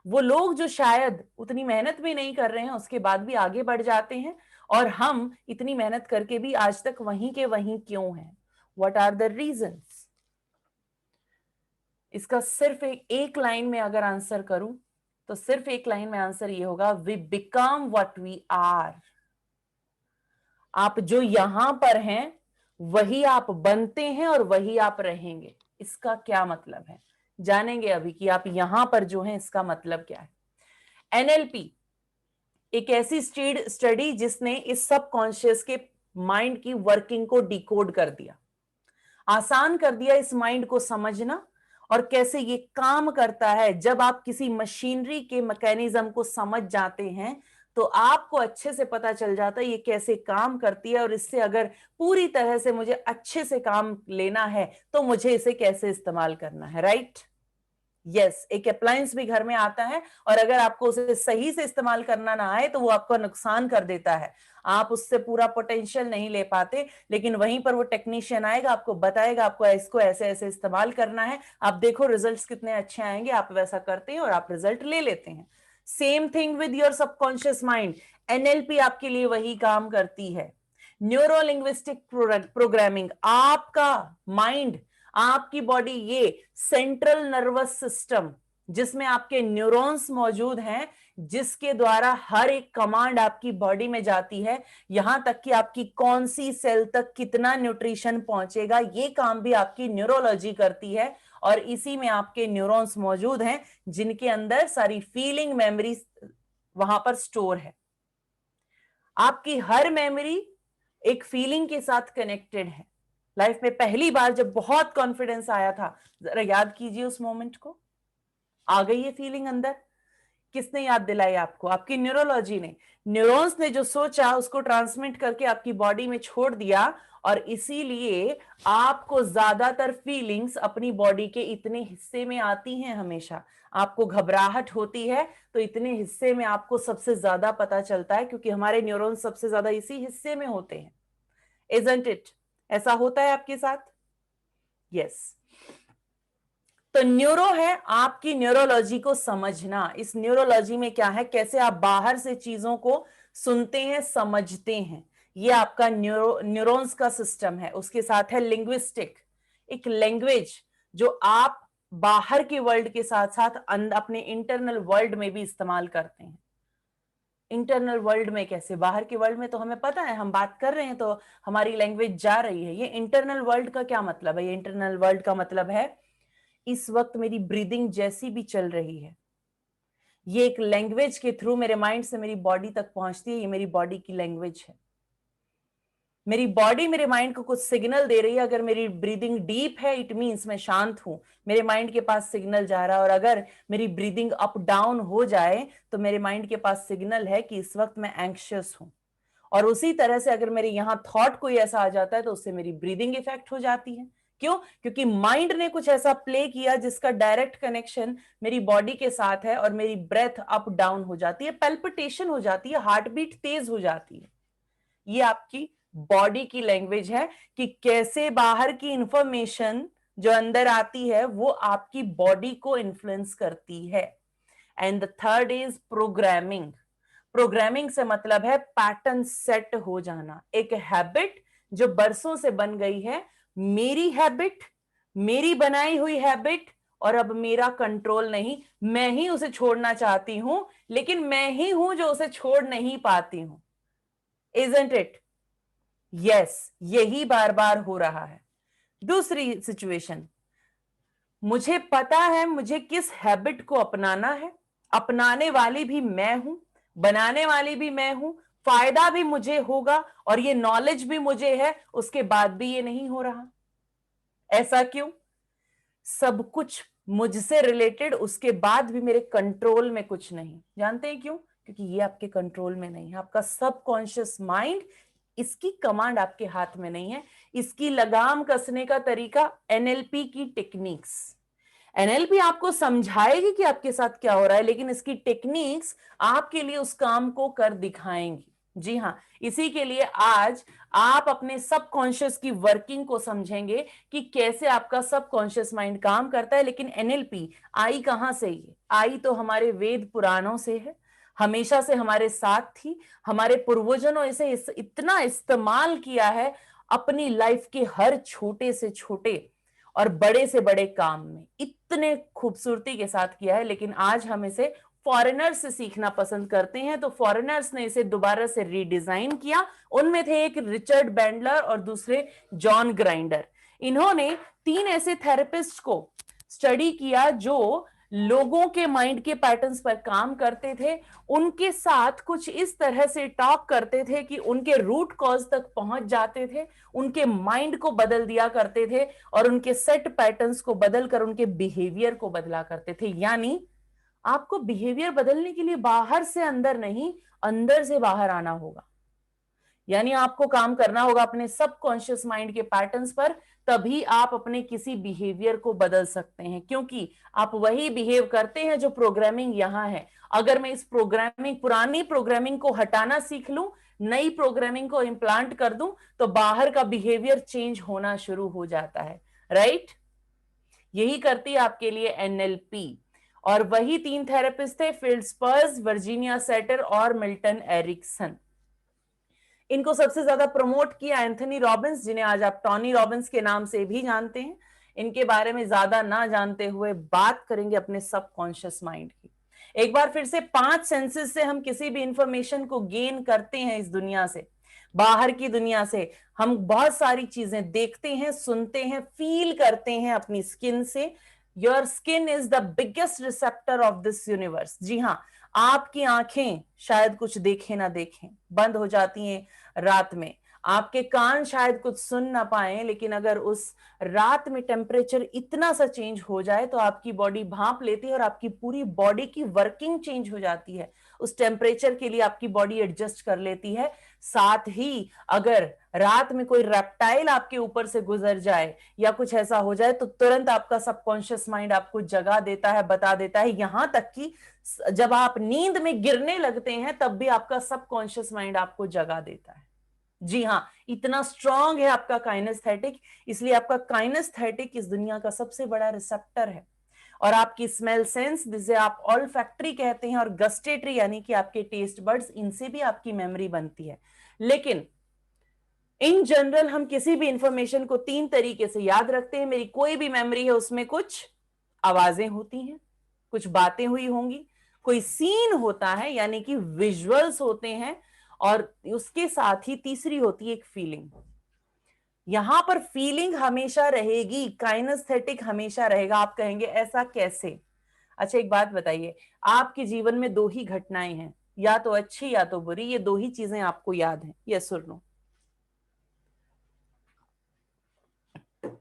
वो लोग जो शायद उतनी मेहनत भी नहीं कर रहे हैं उसके बाद भी आगे बढ़ जाते हैं, और हम इतनी मेहनत करके भी आज तक वहीं के वहीं क्यों हैं? What are the reasons? इसका सिर्फ एक लाइन में अगर आंसर करूं तो सिर्फ एक लाइन में आंसर ये होगा, we become what we are. आप जो यहां पर हैं वही आप बनते हैं और वही आप रहेंगे। इसका क्या मतलब है जानेंगे अभी कि आप यहां पर जो हैं इसका मतलब क्या है। एनएलपी एक ऐसी स्टडी जिसने इस सबकॉन्शियस के माइंड की वर्किंग को डिकोड कर दिया, आसान कर दिया इस माइंड को समझना और कैसे ये काम करता है। जब आप किसी मशीनरी के मैकेनिज्म को समझ जाते हैं तो आपको अच्छे से पता चल जाता है ये कैसे काम करती है, और इससे अगर पूरी तरह से मुझे अच्छे से काम लेना है तो मुझे इसे कैसे इस्तेमाल करना है। राइट? यस, एक अप्लायंस भी घर में आता है और अगर आपको उसे सही से इस्तेमाल करना ना आए तो वो आपका नुकसान कर देता है, आप उससे पूरा पोटेंशियल नहीं ले पाते। लेकिन वहीं पर वो टेक्नीशियन आएगा, आपको बताएगा आपको इसको ऐसे ऐसे इस्तेमाल करना है, आप देखो रिजल्ट्स कितने अच्छे आएंगे, आप वैसा करते हैं और आप रिजल्ट ले लेते हैं। Same thing with your subconscious mind, NLP आपके लिए वही काम करती है। न्यूरो लिंग्विस्टिक प्रोग्रामिंग, आपका माइंड, आपकी बॉडी, ये सेंट्रल नर्वस सिस्टम जिसमें आपके न्यूरॉन्स मौजूद हैं, जिसके द्वारा हर एक कमांड आपकी बॉडी में जाती है, यहां तक कि आपकी कौन सी सेल तक कितना न्यूट्रिशन पहुंचेगा, ये काम भी आपकी न्यूरोलॉजी करती है। और इसी में आपके न्यूरॉन्स मौजूद हैं जिनके अंदर सारी फीलिंग मेमोरी वहां पर स्टोर है। आपकी हर मेमोरी एक फीलिंग के साथ कनेक्टेड है। लाइफ में पहली बार जब बहुत कॉन्फिडेंस आया था, जरा याद कीजिए उस मोमेंट को। आ गई ये फीलिंग अंदर? किसने याद दिलाई आपको? आपकी न्यूरोलॉजी ने। न्यूरॉन्स ने जो सोचा उसको ट्रांसमिट करके आपकी बॉडी में छोड़ दिया, और इसीलिए आपको ज्यादातर फीलिंग्स अपनी बॉडी के इतने हिस्से में आती हैं। हमेशा आपको घबराहट होती है तो इतने हिस्से में आपको सबसे ज्यादा पता चलता है, क्योंकि हमारे न्यूरॉन्स सबसे ज्यादा इसी हिस्से में होते हैं। Isn't it? ऐसा होता है आपके साथ? यस। तो न्यूरो है आपकी न्यूरोलॉजी को समझना। इस न्यूरोलॉजी में क्या है, कैसे आप बाहर से चीजों को सुनते हैं, समझते हैं। ये आपका न्यूरॉन्स का सिस्टम है। उसके साथ है लिंग्विस्टिक, एक लैंग्वेज जो आप बाहर के वर्ल्ड के साथ साथ अपने इंटरनल वर्ल्ड में भी इस्तेमाल करते हैं। इंटरनल वर्ल्ड में कैसे? बाहर के वर्ल्ड में तो हमें पता है, हम बात कर रहे हैं तो हमारी लैंग्वेज जा रही है। ये इंटरनल वर्ल्ड का क्या मतलब है? ये इंटरनल वर्ल्ड का मतलब है इस वक्त मेरी ब्रीदिंग जैसी भी चल रही है, ये एक लैंग्वेज के थ्रू मेरे माइंड से मेरी बॉडी तक पहुंचती है। ये मेरी बॉडी की लैंग्वेज है। मेरी बॉडी मेरे माइंड को कुछ सिग्नल दे रही है। अगर मेरी ब्रीदिंग डीप है, इट मींस मैं शांत हूं, मेरे माइंड के पास सिग्नल जा रहा है। और अगर मेरी ब्रीदिंग अप डाउन हो जाए तो मेरे माइंड के पास सिग्नल है कि इस वक्त मैं एंग्शियस हूं। और उसी तरह से अगर मेरे यहां थॉट कोई ऐसा आ जाता है तो उससे मेरी ब्रीदिंग इफेक्ट हो जाती है। क्यों? क्योंकि माइंड ने कुछ ऐसा प्ले किया जिसका डायरेक्ट कनेक्शन मेरी बॉडी के साथ है, और मेरी ब्रेथ अप डाउन हो जाती है, पैल्पिटेशन हो जाती है, हार्ट बीट तेज हो जाती है। ये आपकी बॉडी की लैंग्वेज है कि कैसे बाहर की इंफॉर्मेशन जो अंदर आती है वो आपकी बॉडी को इन्फ्लुएंस करती है। And the third is programming. Programming से मतलब है पैटर्न सेट हो जाना। एक हैबिट जो बरसों से बन गई है, मेरी हैबिट, मेरी बनाई हुई हैबिट, और अब मेरा कंट्रोल नहीं, मैं ही उसे छोड़ना चाहती हूं, लेकिन मैं ही हूं जो उसे छोड़ नहीं पाती हूं। Isn't it? यस, यही बार बार हो रहा है। दूसरी सिचुएशन, मुझे पता है मुझे किस हैबिट को अपनाना है, अपनाने वाली भी मैं हूं, बनाने वाली भी मैं हूं, फायदा भी मुझे होगा और ये नॉलेज भी मुझे है, उसके बाद भी ये नहीं हो रहा। ऐसा क्यों? सब कुछ मुझसे रिलेटेड, उसके बाद भी मेरे कंट्रोल में कुछ नहीं। जानते हैं क्यों? क्योंकि ये आपके कंट्रोल में नहीं है। आपका सबकॉन्शियस माइंड, इसकी कमांड आपके हाथ में नहीं है। इसकी लगाम कसने का तरीका एनएलपी की टेक्निक्स। एनएलपी आपको समझाएगी कि आपके साथ क्या हो रहा है, लेकिन इसकी टेक्निक्स आपके लिए उस काम को कर दिखाएंगी। जी हाँ, इसी के लिए आज आप अपने सबकॉन्शियस की वर्किंग को समझेंगे कि कैसे आपका सबकॉन्शियस माइंड काम करता है। लेकिन एनएलपी आई कहां से? ये आई तो हमारे वेद पुराणों से है, हमेशा से हमारे साथ थी। हमारे पूर्वजों ने इसे इतना इस्तेमाल किया है अपनी लाइफ के हर छोटे से छोटे और बड़े से बड़े काम में, इतने खूबसूरती के साथ किया है। लेकिन आज हम इसे फॉरेनर्स से सीखना पसंद करते हैं, तो फॉरेनर्स ने इसे दोबारा से रीडिजाइन किया। उनमें थे एक रिचर्ड बैंडलर और दूसरे जॉन ग्राइंडर। इन्होंने 3 ऐसे थेरेपिस्ट को स्टडी किया जो लोगों के माइंड के पैटर्न्स पर काम करते थे, उनके साथ कुछ इस तरह से टॉक करते थे कि उनके रूट कॉज तक पहुंच जाते थे, उनके माइंड को बदल दिया करते थे और उनके सेट पैटर्न्स को बदलकर उनके बिहेवियर को बदला करते थे। यानी आपको बिहेवियर बदलने के लिए बाहर से अंदर नहीं, अंदर से बाहर आना होगा। यानी आपको काम करना होगा अपने सबकॉन्शियस माइंड के पैटर्न्स पर, तभी आप अपने किसी बिहेवियर को बदल सकते हैं, क्योंकि आप वही बिहेव करते हैं जो प्रोग्रामिंग यहां है। अगर मैं इस पुरानी प्रोग्रामिंग को हटाना सीख लूं, नई प्रोग्रामिंग को इम्प्लांट कर दूं, तो बाहर का बिहेवियर चेंज होना शुरू हो जाता है। राइट? यही करती है आपके लिए एनएलपी। और वही 3 थेरेपिस्ट थे, फिल्डस्पर्स, वर्जीनिया सेटर और मिल्टन एरिक्सन। इनको सबसे ज्यादा प्रमोट किया एंथनी रॉबिन्स, जिन्हें आज आप टॉनी रॉबिन्स के नाम से भी जानते हैं। इनके बारे में ज्यादा ना जानते हुए बात करेंगे अपने सबकॉन्शियस माइंड की। एक बार फिर से 5 सेंसेस से हम किसी भी इंफॉर्मेशन को गेन करते हैं इस दुनिया से। बाहर की दुनिया से हम बहुत सारी चीजें देखते हैं, सुनते हैं, फील करते हैं अपनी स्किन से। Your skin is the biggest receptor of this universe. जी हाँ, आपकी आंखें शायद कुछ देखें ना देखें, बंद हो जाती हैं रात में, आपके कान शायद कुछ सुन ना पाए, लेकिन अगर उस रात में टेम्परेचर इतना सा चेंज हो जाए तो आपकी बॉडी भांप लेती है और आपकी पूरी बॉडी की वर्किंग चेंज हो जाती है। उस टेम्परेचर के लिए आपकी बॉडी एडजस्ट कर लेती है। साथ ही अगर रात में कोई रेप्टाइल आपके ऊपर से गुजर जाए या कुछ ऐसा हो जाए तो तुरंत आपका सबकॉन्शियस माइंड आपको जगा देता है, बता देता है। यहां तक कि जब आप नींद में गिरने लगते हैं तब भी आपका सबकॉन्शियस माइंड आपको जगा देता है। जी हाँ, इतना स्ट्रांग है आपका काइनेस्थेटिक, इसलिए आपका काइनेस्थेटिक इस दुनिया का सबसे बड़ा रिसेप्टर है। और आपकी स्मेल सेंस, जिसे आप ऑल्फैक्टरी कहते हैं, और गस्टेटरी यानी कि आपके टेस्ट बर्ड्स, इनसे भी आपकी मेमोरी बनती है। लेकिन इन जनरल हम किसी भी इंफॉर्मेशन को 3 तरीके से याद रखते हैं। मेरी कोई भी मेमोरी है उसमें कुछ आवाजें होती हैं, कुछ बातें हुई होंगी, कोई सीन होता है यानी कि विजुअल्स होते हैं, और उसके साथ ही तीसरी होती है एक फीलिंग। यहां पर फीलिंग हमेशा रहेगी, काइनेस्थेटिक हमेशा रहेगा। आप कहेंगे ऐसा कैसे? अच्छा एक बात बताइए, आपके जीवन में 2 ही घटनाएं हैं, या तो अच्छी या तो बुरी, ये 2 ही चीजें आपको याद हैं, यस और नो?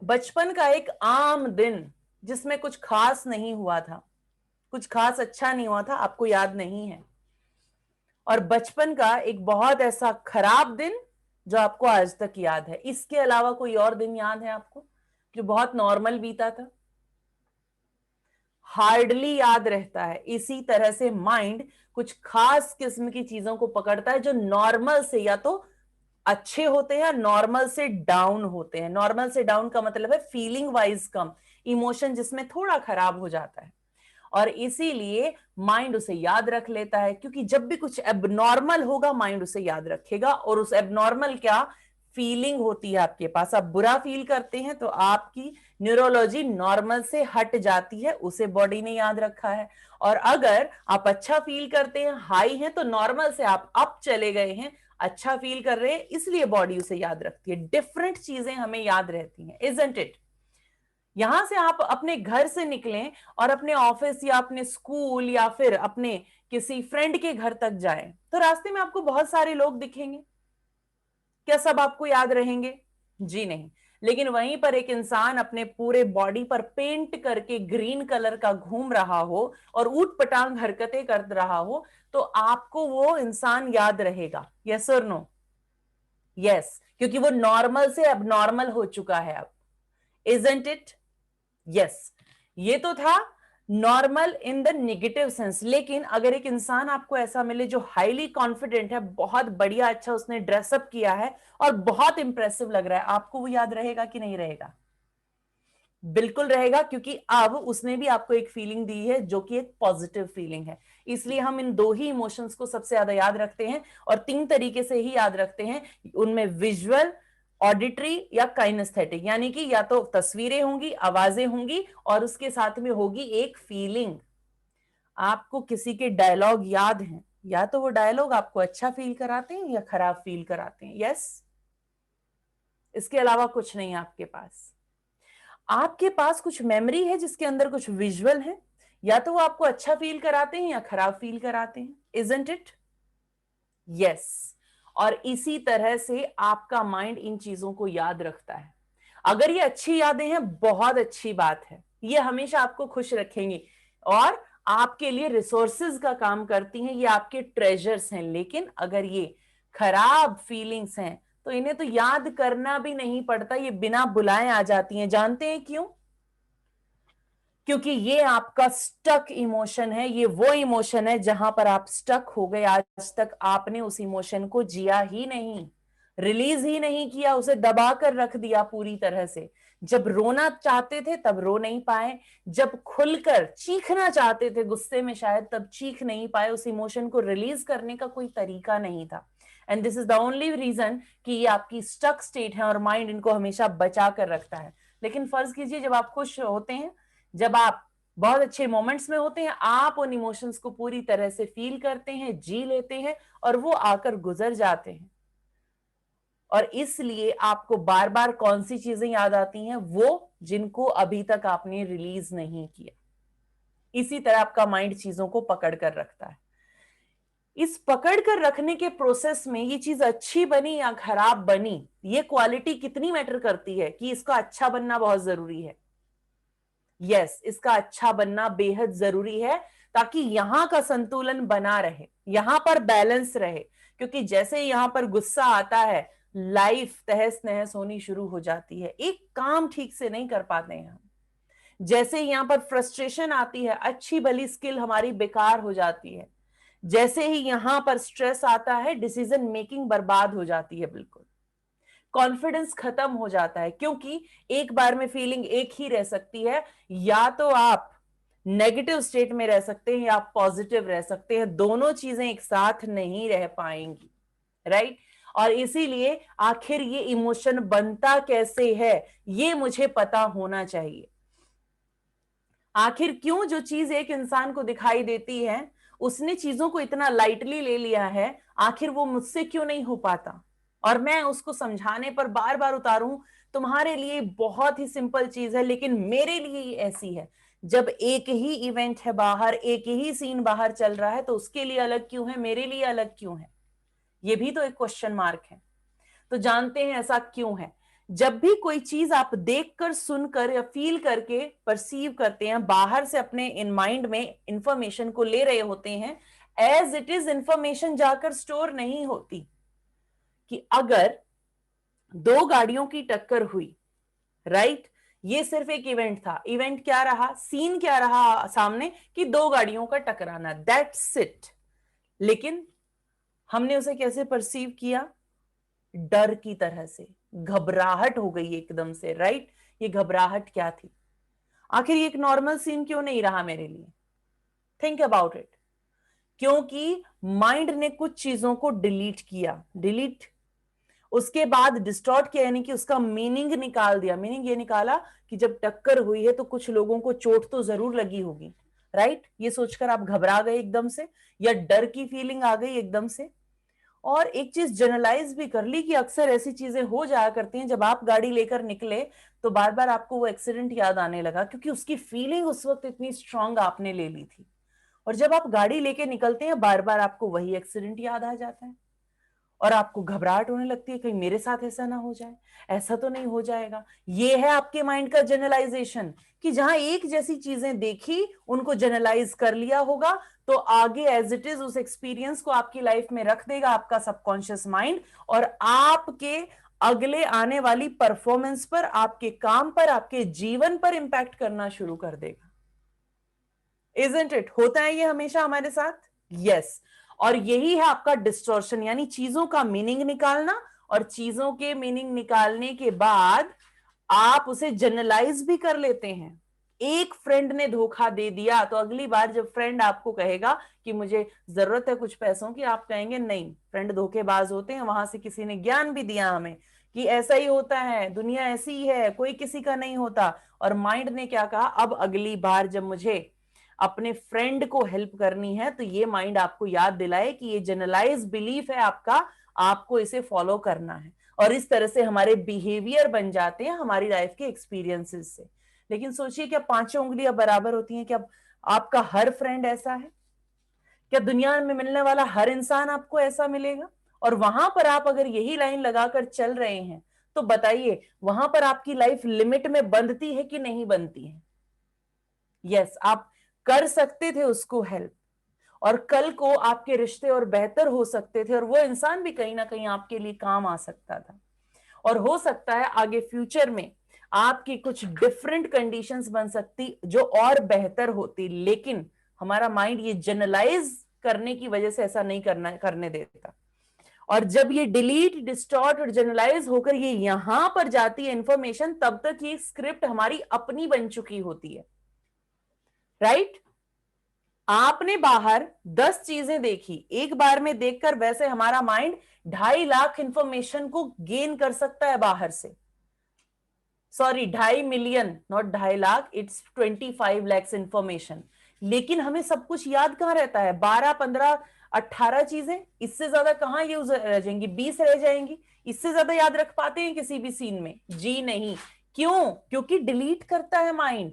बचपन का एक आम दिन जिसमें कुछ खास नहीं हुआ था, कुछ खास अच्छा नहीं हुआ था, आपको याद नहीं है। और बचपन का एक बहुत ऐसा खराब दिन जो आपको आज तक याद है। इसके अलावा कोई और दिन याद है आपको जो बहुत नॉर्मल बीता था? हार्डली याद रहता है। इसी तरह से माइंड कुछ खास किस्म की चीजों को पकड़ता है जो नॉर्मल से या तो अच्छे होते हैं, नॉर्मल से डाउन होते हैं। नॉर्मल से डाउन का मतलब है फीलिंग वाइज कम, इमोशन जिसमें थोड़ा खराब हो जाता है, और इसीलिए माइंड उसे याद रख लेता है। क्योंकि जब भी कुछ एबनॉर्मल होगा माइंड उसे याद रखेगा, और उस एबनॉर्मल क्या फीलिंग होती है आपके पास, आप बुरा फील करते हैं तो आपकी न्यूरोलॉजी नॉर्मल से हट जाती है, उसे बॉडी ने याद रखा है। और अगर आप अच्छा फील करते हैं, हाई हैं, तो नॉर्मल से आप अप चले गए हैं, अच्छा फील कर रहे हैं, इसलिए बॉडी उसे याद रखती है। डिफरेंट चीजें हमें याद रहती हैं, इजंट इट? यहां से आप अपने घर से निकलें और अपने ऑफिस या अपने स्कूल या फिर अपने किसी फ्रेंड के घर तक जाएं, तो रास्ते में आपको बहुत सारे लोग दिखेंगे। क्या सब आपको याद रहेंगे? जी नहीं। लेकिन वहीं पर एक इंसान अपने पूरे बॉडी पर पेंट करके ग्रीन कलर का घूम रहा हो और ऊट पटांग हरकतें कर रहा हो, तो आपको वो इंसान याद रहेगा, यस और नो? यस, क्योंकि वो नॉर्मल से अब नॉर्मल हो चुका है अब, इजंट इट? यस। ये तो था normal in the negative sense. लेकिन अगर एक इंसान आपको ऐसा मिले जो हाईली कॉन्फिडेंट है, बहुत बढ़िया अच्छा उसने ड्रेसअप किया है और बहुत इंप्रेसिव लग रहा है, आपको वो याद रहेगा कि नहीं रहेगा? बिल्कुल रहेगा, क्योंकि अब उसने भी आपको एक फीलिंग दी है जो कि एक पॉजिटिव फीलिंग है। इसलिए हम इन 2 ही इमोशंस को सबसे ज्यादा याद रखते हैं, और 3 तरीके से ही याद रखते हैं। उनमें विजुअल, ऑडिटरी या काइनेस्थेटिक, यानी कि या तो तस्वीरें होंगी, आवाजें होंगी, और उसके साथ में होगी एक फीलिंग। आपको किसी के डायलॉग याद हैं, या तो वो डायलॉग आपको अच्छा फील कराते हैं या खराब फील कराते हैं, यस? इसके अलावा कुछ नहीं आपके पास। आपके पास कुछ मेमोरी है जिसके अंदर कुछ विजुअल है, या तो वो आपको अच्छा फील कराते हैं या खराब फील कराते हैं, इजंट इट? यस। और इसी तरह से आपका माइंड इन चीजों को याद रखता है। अगर ये अच्छी यादें हैं, बहुत अच्छी बात है, ये हमेशा आपको खुश रखेंगी और आपके लिए रिसोर्सेज का काम करती हैं, ये आपके ट्रेजर्स हैं। लेकिन अगर ये खराब फीलिंग्स हैं तो इन्हें तो याद करना भी नहीं पड़ता, ये बिना बुलाए आ जाती हैं। जानते हैं क्यों? क्योंकि ये आपका स्टक इमोशन है। ये वो इमोशन है जहां पर आप स्टक हो गए। आज तक आपने उस इमोशन को जिया ही नहीं, रिलीज ही नहीं किया, उसे दबा कर रख दिया पूरी तरह से। जब रोना चाहते थे तब रो नहीं पाए, जब खुलकर चीखना चाहते थे गुस्से में शायद, तब चीख नहीं पाए। उस इमोशन को रिलीज करने का कोई तरीका नहीं था। And this is the only reason कि ये आपकी स्टक स्टेट है और माइंड इनको हमेशा बचा कर रखता है। लेकिन फर्ज कीजिए जब आप खुश होते हैं, जब आप बहुत अच्छे मोमेंट्स में होते हैं, आप उन इमोशंस को पूरी तरह से फील करते हैं, जी लेते हैं, और वो आकर गुजर जाते हैं। और इसलिए आपको बार बार कौन सी चीजें याद आती हैं, वो जिनको अभी तक आपने रिलीज नहीं किया। इसी तरह आपका माइंड चीजों को पकड़ कर रखता है। इस पकड़ कर रखने के प्रोसेस में ये चीज अच्छी बनी या खराब बनी, ये क्वालिटी कितनी मैटर करती है कि इसका अच्छा बनना बहुत जरूरी है। यस, इसका अच्छा बनना बेहद जरूरी है, ताकि यहां का संतुलन बना रहे, यहां पर बैलेंस रहे। क्योंकि जैसे यहां पर गुस्सा आता है, लाइफ तहस नहस होनी शुरू हो जाती है, एक काम ठीक से नहीं कर पाते हैं हम। जैसे यहां पर फ्रस्ट्रेशन आती है, अच्छी भली स्किल हमारी बेकार हो जाती है। जैसे ही यहां पर स्ट्रेस आता है, डिसीजन मेकिंग बर्बाद हो जाती है, बिल्कुल कॉन्फिडेंस खत्म हो जाता है। क्योंकि एक बार में फीलिंग एक ही रह सकती है, या तो आप नेगेटिव स्टेट में रह सकते हैं या आप पॉजिटिव रह सकते हैं, दोनों चीजें एक साथ नहीं रह पाएंगी, राइट। और इसीलिए आखिर ये इमोशन बनता कैसे है, ये मुझे पता होना चाहिए। आखिर क्यों जो चीज एक इंसान को दिखाई देती है, उसने चीजों को इतना लाइटली ले लिया है, आखिर वो मुझसे क्यों नहीं हो पाता। और मैं उसको समझाने पर बार बार उतारूं, तुम्हारे लिए बहुत ही सिंपल चीज है, लेकिन मेरे लिए ये ऐसी है। जब एक ही इवेंट है बाहर, एक ही सीन बाहर चल रहा है, तो उसके लिए अलग क्यों है, मेरे लिए अलग क्यों है? ये भी तो एक क्वेश्चन मार्क है। तो जानते हैं ऐसा क्यों है। जब भी कोई चीज आप देखकर, सुनकर या फील करके परसीव करते हैं, बाहर से अपने इन माइंड में इंफॉर्मेशन को ले रहे होते हैं, एज इट इज इंफॉर्मेशन जाकर स्टोर नहीं होती। कि अगर दो गाड़ियों की टक्कर हुई, राइट, ये सिर्फ एक इवेंट था। इवेंट क्या रहा, सीन क्या रहा सामने, कि दो गाड़ियों का टकराना, दैट्स इट। लेकिन हमने उसे कैसे परसीव किया? डर की तरह से, घबराहट हो गई एकदम से, राइट। ये घबराहट क्या थी? आखिर ये एक नॉर्मल सीन क्यों नहीं रहा मेरे लिए? Think about it. क्योंकि माइंड ने कुछ चीजों को डिलीट किया, डिलीट उसके बाद डिस्टॉर्ट किया, यानी कि उसका मीनिंग निकाल दिया। मीनिंग ये निकाला कि जब टक्कर हुई है तो कुछ लोगों को चोट तो जरूर लगी होगी, राइट। ये सोचकर आप घबरा गए एकदम से, या डर की फीलिंग आ गई एकदम से। और एक चीज जनरलाइज भी कर ली कि अक्सर ऐसी चीजें हो जाया करती हैं, जब आप गाड़ी लेकर निकले तो बार बार आपको वो एक्सीडेंट याद आने लगा, क्योंकि उसकी फीलिंग उस वक्त इतनी स्ट्रांग आपने ले ली थी। और जब आप गाड़ी लेके निकलते हैं, बार बार आपको वही एक्सीडेंट याद आ जाता है, और आपको घबराहट होने लगती है, कहीं मेरे साथ ऐसा ना हो जाए, ऐसा तो नहीं हो जाएगा। ये है आपके माइंड का जनरलाइजेशन, कि जहां एक जैसी चीजें देखी, उनको जनरलाइज कर लिया होगा, तो आगे एज इट इज उस एक्सपीरियंस को आपकी लाइफ में रख देगा आपका सबकॉन्शियस माइंड, और आपके अगले आने वाली परफॉर्मेंस पर, आपके काम पर, आपके जीवन पर इंपैक्ट करना शुरू कर देगा। Isn't it? होता है ये हमेशा हमारे साथ। यस। और यही है आपका डिस्टॉर्शन, यानी चीजों का मीनिंग निकालना, और चीजों के मीनिंग निकालने के बाद आप उसे जनरलाइज भी कर लेते हैं। एक फ्रेंड ने धोखा दे दिया, तो अगली बार जब फ्रेंड आपको कहेगा कि मुझे जरूरत है कुछ पैसों की, आप कहेंगे नहीं, फ्रेंड धोखेबाज होते हैं, वहां से किसी ने ज्ञान भी दिया हमें कि ऐसा ही होता है, दुनिया ऐसी ही है, कोई किसी का नहीं होता। और माइंड ने क्या कहा, अब अगली बार जब मुझे अपने फ्रेंड को हेल्प करनी है, तो ये माइंड आपको याद दिलाए कि ये जनरलाइज बिलीफ है आपका, आपको इसे फॉलो करना है। और इस तरह से हमारे बिहेवियर बन जाते हैं हमारी लाइफ के एक्सपीरियंसेस से। लेकिन सोचिए, क्या पांचों उंगलियां बराबर होती हैं? क्या आपका हर फ्रेंड ऐसा है? क्या दुनिया में मिलने वाला हर इंसान आपको ऐसा मिलेगा? और वहां पर आप अगर यही लाइन लगाकर चल रहे हैं, तो बताइए वहां पर आपकी लाइफ लिमिट में बंधती है कि नहीं बनती है? यस, आप कर सकते थे उसको हेल्प, और कल को आपके रिश्ते और बेहतर हो सकते थे, और वो इंसान भी कहीं ना कहीं आपके लिए काम आ सकता था। और हो सकता है आगे फ्यूचर में आपकी कुछ डिफरेंट कंडीशंस बन सकती जो और बेहतर होती, लेकिन हमारा माइंड ये जनरलाइज करने की वजह से ऐसा नहीं करने देता। और जब ये डिलीट, डिस्टॉर्ट और जनरलाइज होकर ये यहां पर जाती है इंफॉर्मेशन, तब तक ये स्क्रिप्ट हमारी अपनी बन चुकी होती है, राइट। आपने बाहर 10 चीजें देखी एक बार में देखकर, वैसे हमारा माइंड 2.5 लाख इंफॉर्मेशन को गेन कर सकता है बाहर से। Sorry, 2.5 million, not 2.5 lakh, it's 25 lakhs information. लेकिन हमें सब कुछ याद कहां रहता है? 12, 15 18 चीजें, इससे ज्यादा कहां यूज रह जाएंगी, 20 रह जाएंगी। इससे ज्यादा याद रख पाते हैं किसी भी सीन में? जी नहीं। क्यों? क्योंकि डिलीट करता है माइंड।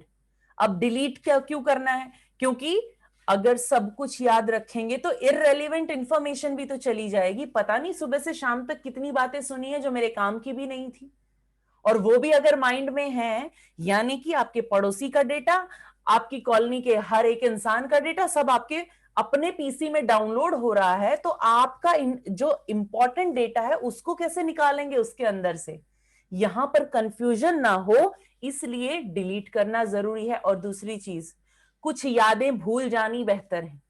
अब डिलीट क्या क्यों करना है? क्योंकि अगर सब कुछ याद रखेंगे तो इररेलेवेंट इंफॉर्मेशन भी तो चली जाएगी। पता नहीं सुबह से शाम तक कितनी बातें सुनी है जो मेरे काम की भी नहीं थी, और वो भी अगर माइंड में है, यानी कि आपके पड़ोसी का डेटा, आपकी कॉलोनी के हर एक इंसान का डेटा सब आपके अपने पीसी में डाउनलोड हो रहा है। तो आपका जो इंपॉर्टेंट डेटा है उसको कैसे निकालेंगे उसके अंदर से? यहां पर कंफ्यूजन ना हो, इसलिए डिलीट करना जरूरी है। और दूसरी चीज, कुछ यादें भूल जानी बेहतर है,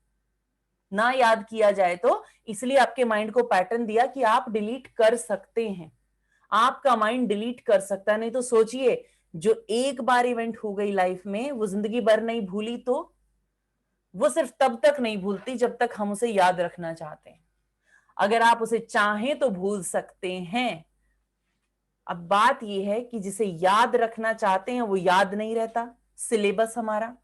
ना याद किया जाए तो। इसलिए आपके माइंड को पैटर्न दिया कि आप डिलीट कर सकते हैं, आपका माइंड डिलीट कर सकता है। नहीं तो सोचिए, जो एक बार इवेंट हो गई लाइफ में वो जिंदगी भर नहीं भूली, तो वो सिर्फ तब तक नहीं भूलती जब तक हम उसे याद रखना चाहते हैं। अगर आप उसे चाहें तो भूल सकते हैं। अब बात यह है कि जिसे याद रखना चाहते हैं वो याद नहीं रहता। सिलेबस हमारा,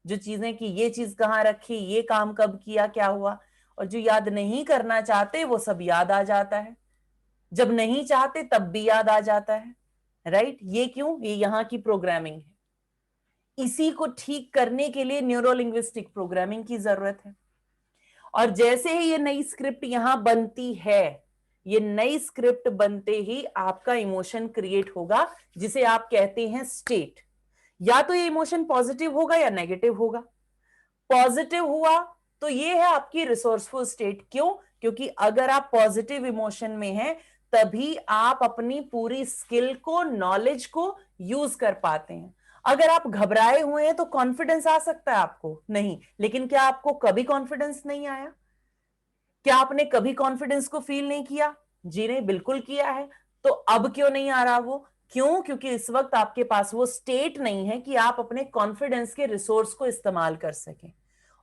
जो चीजें कि ये चीज कहाँ रखी, ये काम कब किया, क्या हुआ, और जो याद नहीं करना चाहते वो सब याद आ जाता है। जब नहीं चाहते तब भी याद आ जाता है, राइट? ये क्यों? ये यहाँ की प्रोग्रामिंग है। इसी को ठीक करने के लिए न्यूरो लिंग्विस्टिक प्रोग्रामिंग की जरूरत है। और जैसे ही ये नई स्क्रिप्ट यहां बनती है, ये नई स्क्रिप्ट बनते ही आपका इमोशन क्रिएट होगा, जिसे आप कहते हैं स्टेट। या तो ये इमोशन पॉजिटिव होगा या नेगेटिव होगा। पॉजिटिव हुआ तो ये है आपकी रिसोर्सफुल स्टेट। क्यों? क्योंकि अगर आप पॉजिटिव इमोशन में हैं तभी आप अपनी पूरी स्किल को, नॉलेज को यूज कर पाते हैं। अगर आप घबराए हुए हैं तो कॉन्फिडेंस आ सकता है आपको? नहीं। लेकिन क्या आपको कभी कॉन्फिडेंस नहीं आया? क्या आपने कभी कॉन्फिडेंस को फील नहीं किया? जी नहीं, बिल्कुल किया है। तो अब क्यों नहीं आ रहा वो? क्यों? क्योंकि इस वक्त आपके पास वो स्टेट नहीं है कि आप अपने कॉन्फिडेंस के रिसोर्स को इस्तेमाल कर सकें।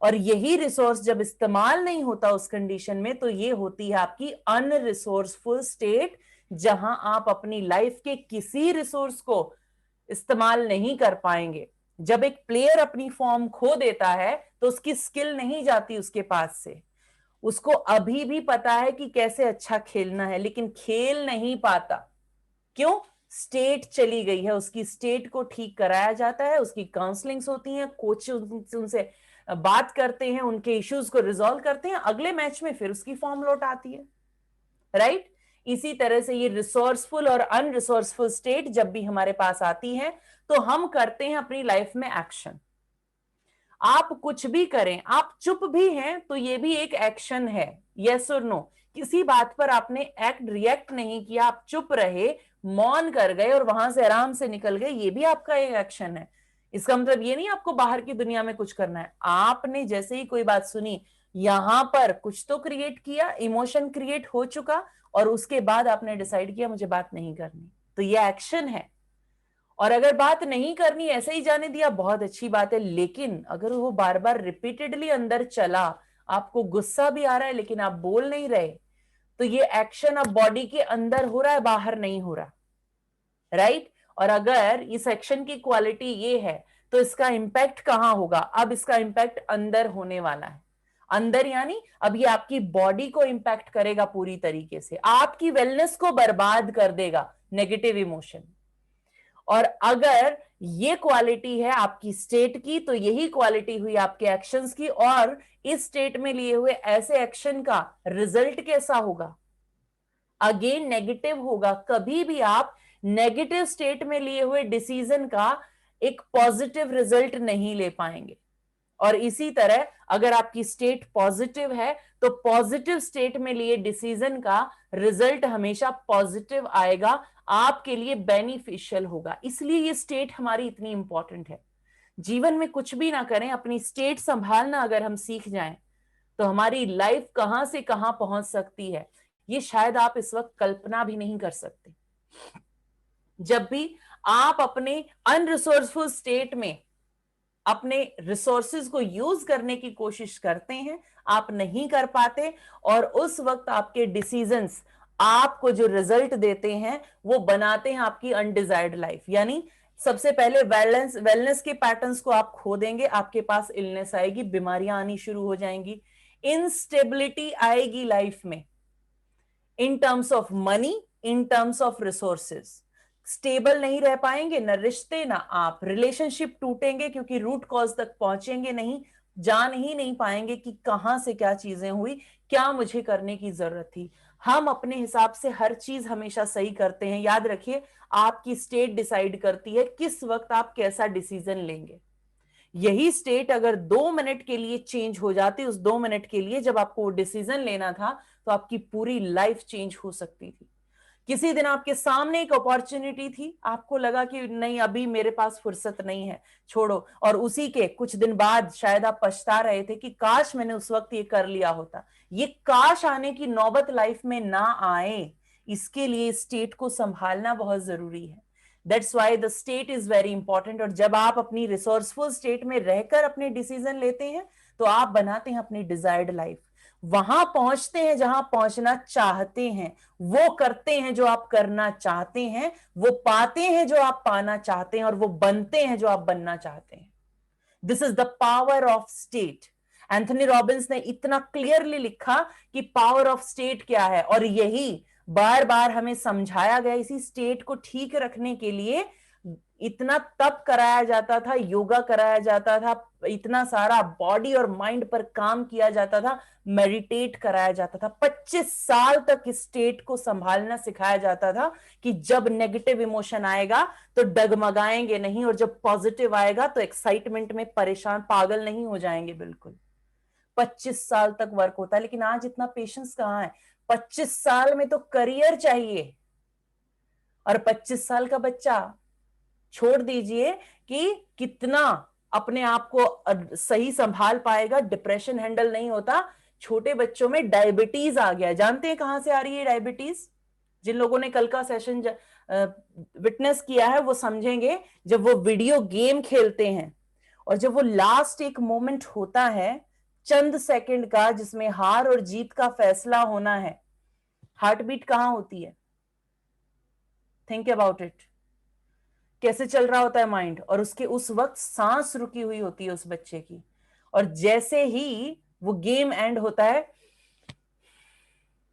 और यही रिसोर्स जब इस्तेमाल नहीं होता उस कंडीशन में, तो ये होती है आपकी अनरिसोर्सफुल स्टेट, जहां आप अपनी लाइफ के किसी रिसोर्स को इस्तेमाल नहीं कर पाएंगे। जब एक प्लेयर अपनी फॉर्म खो देता है तो उसकी स्किल नहीं जाती उसके पास से। उसको अभी भी पता है कि कैसे अच्छा खेलना है, लेकिन खेल नहीं पाता। क्यों? स्टेट चली गई है। उसकी स्टेट को ठीक कराया जाता है, उसकी काउंसलिंग्स होती हैं, कोच उनसे बात करते हैं, उनके इश्यूज को रिजॉल्व करते हैं, अगले मैच में फिर उसकी फॉर्म लौट आती है, राइट? इसी तरह से ये रिसोर्सफुल और अनरिसोर्सफुल स्टेट जब भी हमारे पास आती है तो हम करते हैं अपनी लाइफ में एक्शन। आप कुछ भी करें, आप चुप भी हैं तो ये भी एक एक्शन है। यस और नो? किसी बात पर आपने रिएक्ट नहीं किया, आप चुप रहे, मौन कर गए और वहां से आराम से निकल गए, ये भी आपका एक एक्शन है। इसका मतलब ये नहीं आपको बाहर की दुनिया में कुछ करना है। आपने जैसे ही कोई बात सुनी, यहां पर कुछ तो क्रिएट किया, इमोशन क्रिएट हो चुका, और उसके बाद आपने डिसाइड किया मुझे बात नहीं करनी, तो ये एक्शन है। और अगर बात नहीं करनी, ऐसे ही जाने दिया, बहुत अच्छी बात है। लेकिन अगर वो बार बार रिपीटेडली अंदर चला, आपको गुस्सा भी आ रहा है लेकिन आप बोल नहीं रहे, तो ये एक्शन अब बॉडी के अंदर हो रहा है, बाहर नहीं हो रहा, राइट? और अगर इस एक्शन की क्वालिटी ये है तो इसका इंपैक्ट कहां होगा? अब इसका इंपैक्ट अंदर होने वाला है। अंदर यानी अब ये आपकी बॉडी को इंपैक्ट करेगा पूरी तरीके से, आपकी वेलनेस को बर्बाद कर देगा नेगेटिव इमोशन। और अगर ये क्वालिटी है आपकी स्टेट की, तो यही क्वालिटी हुई आपके एक्शंस की। और इस स्टेट में लिए हुए ऐसे एक्शन का रिजल्ट कैसा होगा? अगेन नेगेटिव होगा। कभी भी आप नेगेटिव स्टेट में लिए हुए डिसीजन का एक पॉजिटिव रिजल्ट नहीं ले पाएंगे। और इसी तरह अगर आपकी स्टेट पॉजिटिव है तो पॉजिटिव स्टेट में लिए डिसीजन का रिजल्ट हमेशा पॉजिटिव आएगा, आपके लिए बेनिफिशियल होगा। इसलिए ये स्टेट हमारी इतनी इंपॉर्टेंट है। जीवन में कुछ भी ना करें, अपनी स्टेट संभालना अगर हम सीख जाएं तो हमारी लाइफ कहां से कहां पहुंच सकती है, ये शायद आप इस वक्त कल्पना भी नहीं कर सकते। जब भी आप अपने अनरिसोर्सफुल स्टेट में अपने रिसोर्सेज को यूज करने की कोशिश करते हैं, आप नहीं कर पाते, और उस वक्त आपके डिसीजंस आपको जो रिजल्ट देते हैं वो बनाते हैं आपकी अनडिजायर्ड लाइफ। यानी सबसे पहले वेलनेस के पैटर्न्स को आप खो देंगे, आपके पास इलनेस आएगी, बीमारियां आनी शुरू हो जाएंगी। इंस्टेबिलिटी आएगी लाइफ में, in terms of money, in terms of resources. Stable नहीं रह पाएंगे, ना रिश्ते ना आप, रिलेशनशिप टूटेंगे क्योंकि रूट कॉज तक पहुंचेंगे नहीं, जान ही नहीं पाएंगे कि कहां से क्या चीजें हुई, क्या मुझे करने की जरूरत थी। हम अपने हिसाब से हर चीज हमेशा सही करते हैं। याद रखिए, आपकी स्टेट डिसाइड करती है किस वक्त आप कैसा डिसीजन लेंगे। यही स्टेट अगर 2 मिनट के लिए चेंज हो जाती, उस 2 मिनट के लिए जब आपको वो डिसीजन लेना था, तो आपकी पूरी लाइफ चेंज हो सकती थी। किसी दिन आपके सामने एक अपॉर्चुनिटी थी, आपको लगा कि नहीं अभी मेरे पास फुर्सत नहीं है, छोड़ो, और उसी के कुछ दिन बाद शायद आप पछता रहे थे कि काश मैंने उस वक्त ये कर लिया होता। ये काश आने की नौबत लाइफ में ना आए, इसके लिए स्टेट को संभालना बहुत जरूरी है। That's why the state is very important. और जब आप अपनी रिसोर्सफुल स्टेट में रहकर अपने डिसीजन लेते हैं, तो आप बनाते हैं अपनी डिजायर्ड लाइफ। वहां पहुंचते हैं जहां पहुंचना चाहते हैं, वो करते हैं जो आप करना चाहते हैं, वो पाते हैं जो आप पाना चाहते हैं, और वो बनते हैं जो आप बनना चाहते हैं। This is the power of state. Anthony Robbins ने इतना क्लियरली लिखा कि पावर ऑफ स्टेट क्या है, और यही बार बार हमें समझाया गया। इसी स्टेट को ठीक रखने के लिए इतना तप कराया जाता था, योगा कराया जाता था, इतना सारा बॉडी और माइंड पर काम किया जाता था, मेडिटेट कराया जाता था। 25 साल तक इस स्टेट को संभालना सिखाया जाता था कि जब नेगेटिव इमोशन आएगा तो डगमगाएंगे नहीं, और जब पॉजिटिव आएगा तो एक्साइटमेंट में परेशान पागल नहीं हो जाएंगे। बिल्कुल 25 साल तक वर्क होता है, लेकिन आज इतना पेशेंस कहां है। 25 साल में तो करियर चाहिए, और 25 साल का बच्चा छोड़ दीजिए कि कितना अपने आप को सही संभाल पाएगा, डिप्रेशन हैंडल नहीं होता। छोटे बच्चों में डायबिटीज आ गया। जानते हैं कहां से आ रही है डायबिटीज? जिन लोगों ने कल का सेशन विटनेस किया है वो समझेंगे। जब वो वीडियो गेम खेलते हैं, और जब वो लास्ट एक मोमेंट होता है चंद सेकंड का, जिसमें हार और जीत का फैसला होना है, हार्ट बीट कहां होती है? Think about it. कैसे चल रहा होता है माइंड, और उसके उस वक्त सांस रुकी हुई होती है उस बच्चे की। और जैसे ही वो गेम एंड होता है,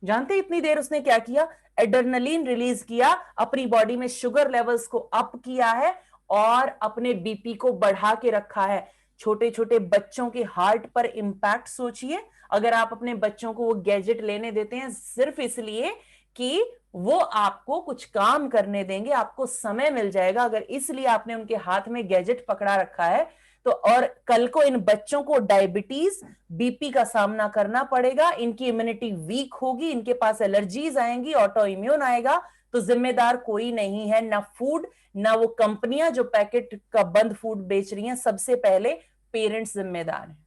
जानते इतनी देर उसने क्या किया? एड्रेनलिन रिलीज किया, अपनी बॉडी में शुगर लेवल्स को अप किया है, और अपने बीपी को बढ़ा के रखा है। छोटे छोटे बच्चों के हार्ट पर इंपैक्ट सोचिए। अगर आप अपने बच्चों को वो गैजेट लेने देते हैं सिर्फ इसलिए कि वो आपको कुछ काम करने देंगे, आपको समय मिल जाएगा, अगर इसलिए आपने उनके हाथ में गैजेट पकड़ा रखा है, तो और कल को इन बच्चों को डायबिटीज, बीपी का सामना करना पड़ेगा, इनकी इम्यूनिटी वीक होगी, इनके पास एलर्जीज आएंगी, ऑटो इम्यून आएगा, तो जिम्मेदार कोई नहीं है, ना फूड, ना वो कंपनियां जो पैकेट का बंद फूड बेच रही हैं। सबसे पहले पेरेंट्स जिम्मेदार हैं।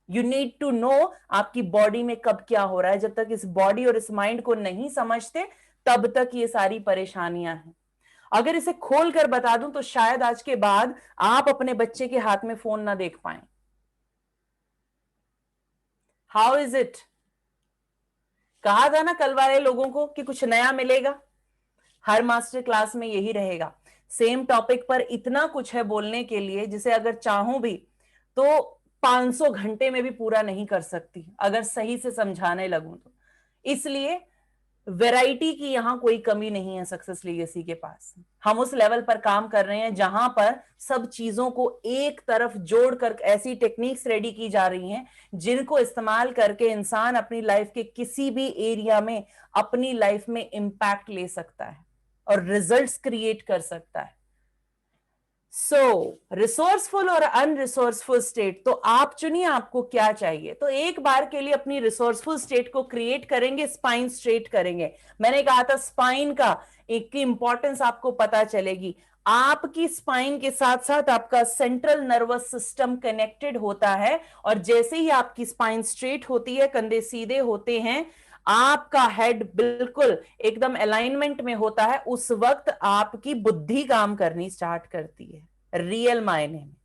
यू नीड टू नो आपकी बॉडी में कब क्या हो रहा है। जब तक इस बॉडी और इस माइंड को नहीं समझते, तब तक ये सारी परेशानियां हैं। अगर इसे खोल कर बता दूं तो शायद आज के बाद आप अपने बच्चे के हाथ में फोन ना देख पाए। How is it? कहा था ना कल वाले लोगों को कि कुछ नया मिलेगा। हर मास्टर क्लास में यही रहेगा। सेम टॉपिक पर इतना कुछ है बोलने के लिए, जिसे अगर चाहूं भी तो 500 घंटे में भी पूरा नहीं कर सकती, अगर सही से समझाने लगूं तो। इसलिए वैरायटी की यहां कोई कमी नहीं है सक्सेस लीगेसी के पास। हम उस लेवल पर काम कर रहे हैं जहां पर सब चीजों को एक तरफ जोड़कर ऐसी टेक्निक्स रेडी की जा रही हैं जिनको इस्तेमाल करके इंसान अपनी लाइफ के किसी भी एरिया में अपनी लाइफ में इंपैक्ट ले सकता है और रिजल्ट्स क्रिएट कर सकता है। रिसोर्सफुल और अनरिसोर्सफुल स्टेट, तो आप चुनिए आपको क्या चाहिए। तो एक बार के लिए अपनी रिसोर्सफुल स्टेट को क्रिएट करेंगे, स्पाइन स्ट्रेट करेंगे। मैंने कहा था स्पाइन का एक की इंपॉर्टेंस आपको पता चलेगी। आपकी स्पाइन के साथ साथ आपका सेंट्रल नर्वस सिस्टम कनेक्टेड होता है, और जैसे ही आपकी स्पाइन स्ट्रेट होती है, कंधे सीधे होते हैं, आपका हेड बिल्कुल एकदम अलाइनमेंट में होता है, उस वक्त आपकी बुद्धि काम करनी स्टार्ट करती है रियल मायने में।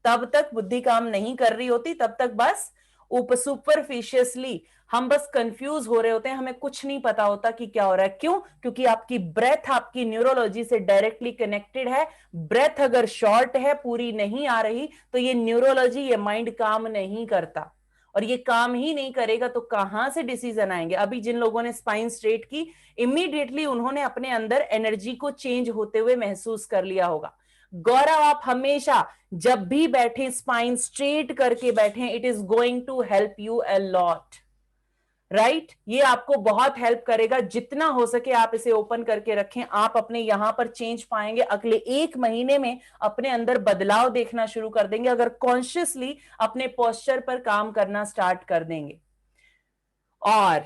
तब तक बुद्धि काम नहीं कर रही होती, तब तक बस सुपरफिशियसली हम बस कंफ्यूज हो रहे होते हैं, हमें कुछ नहीं पता होता कि क्या हो रहा है। क्यों? क्योंकि आपकी ब्रेथ आपकी न्यूरोलॉजी से डायरेक्टली कनेक्टेड है। ब्रेथ अगर शॉर्ट है, पूरी नहीं आ रही, तो ये न्यूरोलॉजी, ये माइंड काम नहीं करता। और ये काम ही नहीं करेगा तो कहां से डिसीजन आएंगे? अभी जिन लोगों ने स्पाइन स्ट्रेट की, इमीडिएटली उन्होंने अपने अंदर एनर्जी को चेंज होते हुए महसूस कर लिया होगा। गौरव, आप हमेशा जब भी बैठे स्पाइन स्ट्रेट करके बैठे, it is going to help you a lot, right? ये आपको बहुत हेल्प करेगा। जितना हो सके आप इसे ओपन करके रखें, आप अपने यहां पर चेंज पाएंगे। अगले 1 महीने में अपने अंदर बदलाव देखना शुरू कर देंगे अगर कॉन्शियसली अपने पोस्चर पर काम करना स्टार्ट कर देंगे। और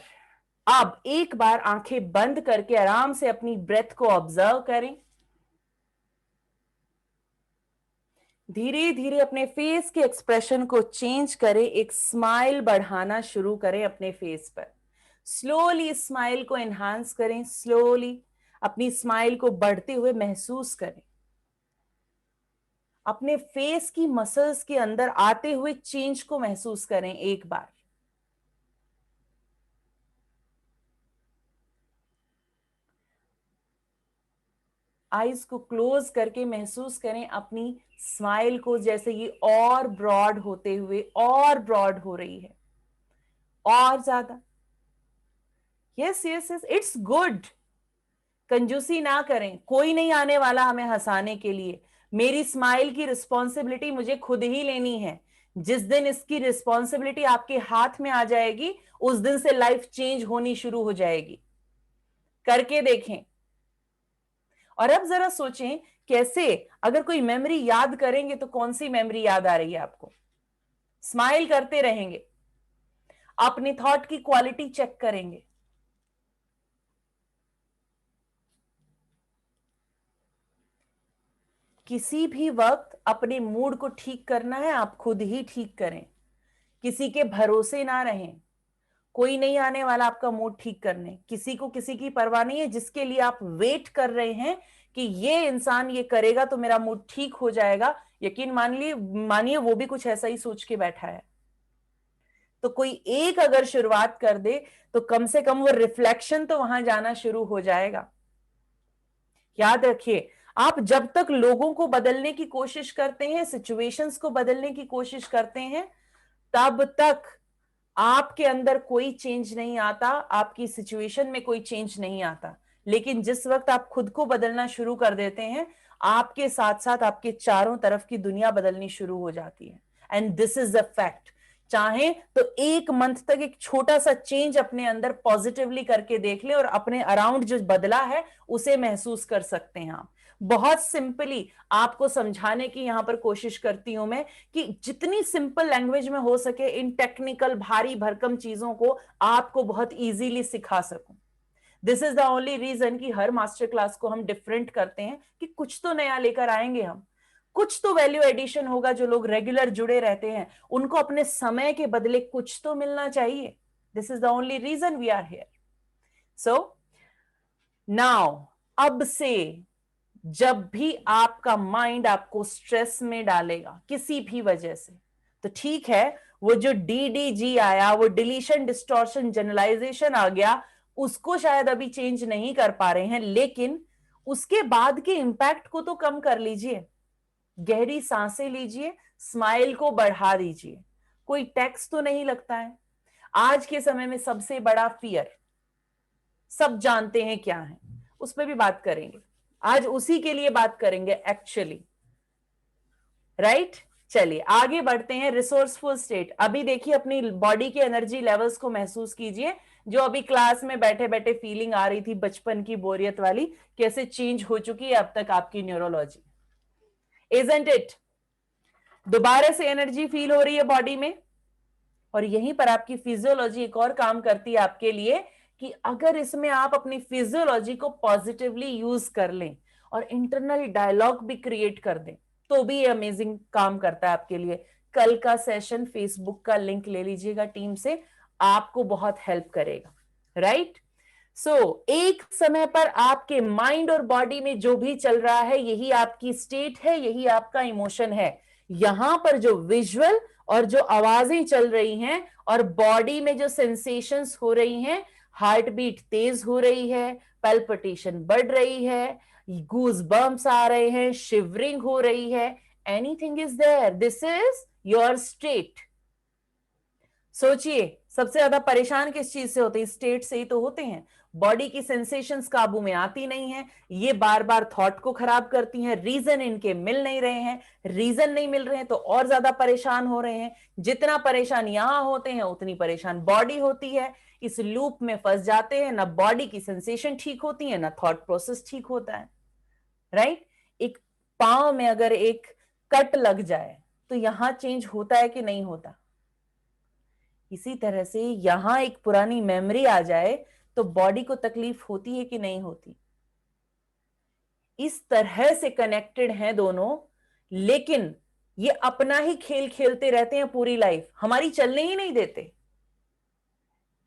अब एक बार आंखें बंद करके आराम से अपनी ब्रेथ को ऑब्जर्व करें। धीरे धीरे अपने फेस के एक्सप्रेशन को चेंज करें, एक स्माइल बढ़ाना शुरू करें अपने फेस पर। स्लोली स्माइल को एनहांस करें, स्लोली अपनी स्माइल को बढ़ते हुए महसूस करें। अपने फेस की मसल्स के अंदर आते हुए चेंज को महसूस करें एक बार। आईज को क्लोज करके महसूस करें अपनी स्माइल को, जैसे ये और ब्रॉड होते हुए और ब्रॉड हो रही है, और ज्यादा। Yes yes yes, it's good. कंजूसी ना करें, कोई नहीं आने वाला हमें हंसाने के लिए। मेरी स्माइल की रिस्पॉन्सिबिलिटी मुझे खुद ही लेनी है। जिस दिन इसकी रिस्पॉन्सिबिलिटी आपके हाथ में आ जाएगी, उस दिन से लाइफ चेंज होनी शुरू हो जाएगी। करके देखें। और अब जरा सोचें, कैसे अगर कोई मेमोरी याद करेंगे तो कौन सी मेमोरी याद आ रही है आपको? स्माइल करते रहेंगे, अपनी थॉट की क्वालिटी चेक करेंगे। किसी भी वक्त अपने मूड को ठीक करना है, आप खुद ही ठीक करें। किसी के भरोसे ना रहें। कोई नहीं आने वाला आपका मूड ठीक करने। किसी को किसी की परवाह नहीं है। जिसके लिए आप वेट कर रहे हैं कि ये इंसान ये करेगा तो मेरा मूड ठीक हो जाएगा, यकीन मानिए वो भी कुछ ऐसा ही सोच के बैठा है। तो कोई एक अगर शुरुआत कर दे तो कम से कम वो रिफ्लेक्शन तो वहां जाना शुरू हो जाएगा। याद रखिए, आप जब तक लोगों को बदलने की कोशिश करते हैं, सिचुएशंस को बदलने की कोशिश करते हैं, तब तक आपके अंदर कोई चेंज नहीं आता, आपकी सिचुएशन में कोई चेंज नहीं आता। लेकिन जिस वक्त आप खुद को बदलना शुरू कर देते हैं, आपके साथ साथ आपके चारों तरफ की दुनिया बदलनी शुरू हो जाती है। And this is the fact. चाहे तो 1 मंथ तक एक छोटा सा चेंज अपने अंदर पॉजिटिवली करके देख ले और अपने अराउंड जो बदला है उसे महसूस कर सकते हैं आप। बहुत सिंपली आपको समझाने की यहां पर कोशिश करती हूं मैं, कि जितनी सिंपल लैंग्वेज में हो सके इन टेक्निकल भारी भरकम चीजों को आपको बहुत इजीली सिखा सकूं। This is the only reason कि हर मास्टर क्लास को हम डिफरेंट करते हैं, कि कुछ तो नया लेकर आएंगे हम, कुछ तो वैल्यू एडिशन होगा। जो लोग रेगुलर जुड़े रहते हैं उनको अपने समय के बदले कुछ तो मिलना चाहिए। This is the only reason we are here. So now, अब से जब भी आपका माइंड आपको स्ट्रेस में डालेगा किसी भी वजह से, तो ठीक है, वो जो DDG आया, वो डिलीशन डिस्टॉर्शन जनरलाइजेशन आ गया, उसको शायद अभी चेंज नहीं कर पा रहे हैं, लेकिन उसके बाद के इंपैक्ट को तो कम कर लीजिए। गहरी सांसें लीजिए, स्माइल को बढ़ा दीजिए। कोई टैक्स तो नहीं लगता है। आज के समय में सबसे बड़ा फियर सब जानते हैं क्या है, उस पर भी बात करेंगे आज, उसी के लिए बात करेंगे एक्चुअली, राइट? चलिए आगे बढ़ते हैं। Resourceful state. अभी देखिए, अपनी बॉडी के एनर्जी लेवल्स को महसूस कीजिए। जो अभी क्लास में बैठे बैठे फीलिंग आ रही थी बचपन की बोरियत वाली, कैसे चेंज हो चुकी है अब तक आपकी न्यूरोलॉजी, इजंट इट? दोबारा से एनर्जी फील हो रही है बॉडी में। और यहीं पर आपकी फिजियोलॉजी एक और काम करती है आपके लिए, कि अगर इसमें आप अपनी फिजियोलॉजी को पॉजिटिवली यूज कर लें और इंटरनल डायलॉग भी क्रिएट कर दें, तो भी ये अमेजिंग काम करता है आपके लिए। कल का सेशन फेसबुक का लिंक ले लीजिएगा टीम से, आपको बहुत हेल्प करेगा, राइट? सो एक समय पर आपके माइंड और बॉडी में जो भी चल रहा है, यही आपकी स्टेट है, यही आपका इमोशन है। यहां पर जो विजुअल और जो आवाजें चल रही हैं और बॉडी में जो सेंसेशंस हो रही हैं, हार्ट बीट तेज हो रही है, पैल्पिटेशन बढ़ रही है, गूज बम्प्स आ रहे हैं, शिवरिंग हो रही है, anything is there, this is your state. सोचिए सबसे ज्यादा परेशान किस चीज से होते हैं? स्टेट से ही तो होते हैं। बॉडी की सेंसेशंस काबू में आती नहीं है, ये बार बार थॉट को खराब करती हैं, रीजन इनके मिल नहीं रहे हैं, रीजन नहीं मिल रहे हैं तो और ज्यादा परेशान हो रहे हैं। जितना परेशान यहां होते हैं उतनी परेशान बॉडी होती है। इस लूप में फंस जाते हैं, ना बॉडी की सेंसेशन ठीक होती है, ना थॉट प्रोसेस ठीक होता है। राइट? एक पांव में अगर एक कट लग जाए तो यहां चेंज होता है कि नहीं होता? इसी तरह से यहां एक पुरानी मेमोरी आ जाए तो बॉडी को तकलीफ होती है कि नहीं होती? इस तरह से कनेक्टेड हैं दोनों, लेकिन ये अपना ही खेल खेलते रहते हैं पूरी लाइफ, हमारी चलने ही नहीं देते।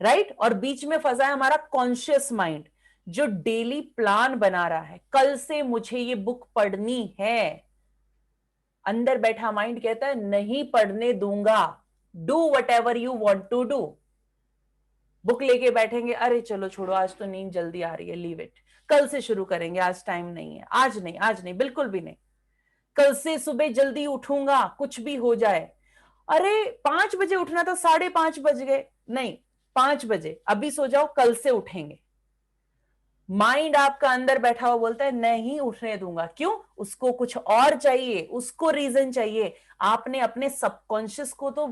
राइट? और बीच में फंसा है हमारा कॉन्शियस माइंड, जो डेली प्लान बना रहा है, कल से मुझे ये बुक पढ़नी है। अंदर बैठा माइंड कहता है नहीं पढ़ने दूंगा, do whatever you want to do. Book लेके बैठेंगे, अरे चलो छोड़ो, आज तो नींद जल्दी आ रही है, लीव इट, कल से शुरू करेंगे, आज टाइम नहीं है, आज नहीं, आज नहीं, बिल्कुल भी नहीं, कल से सुबह जल्दी उठूंगा कुछ भी हो जाए। अरे 5 बजे उठना था, 5:30 बज गए, नहीं 5 बजे, अभी सो जाओ, कल से उठेंगे। माइंड आपका अंदर बैठा हुआ बोलता है नहीं उठने दूंगा। क्यों? उसको कुछ और चाहिए, उसको रीजन चाहिए। आपने अपने सबकॉन्शियस को तो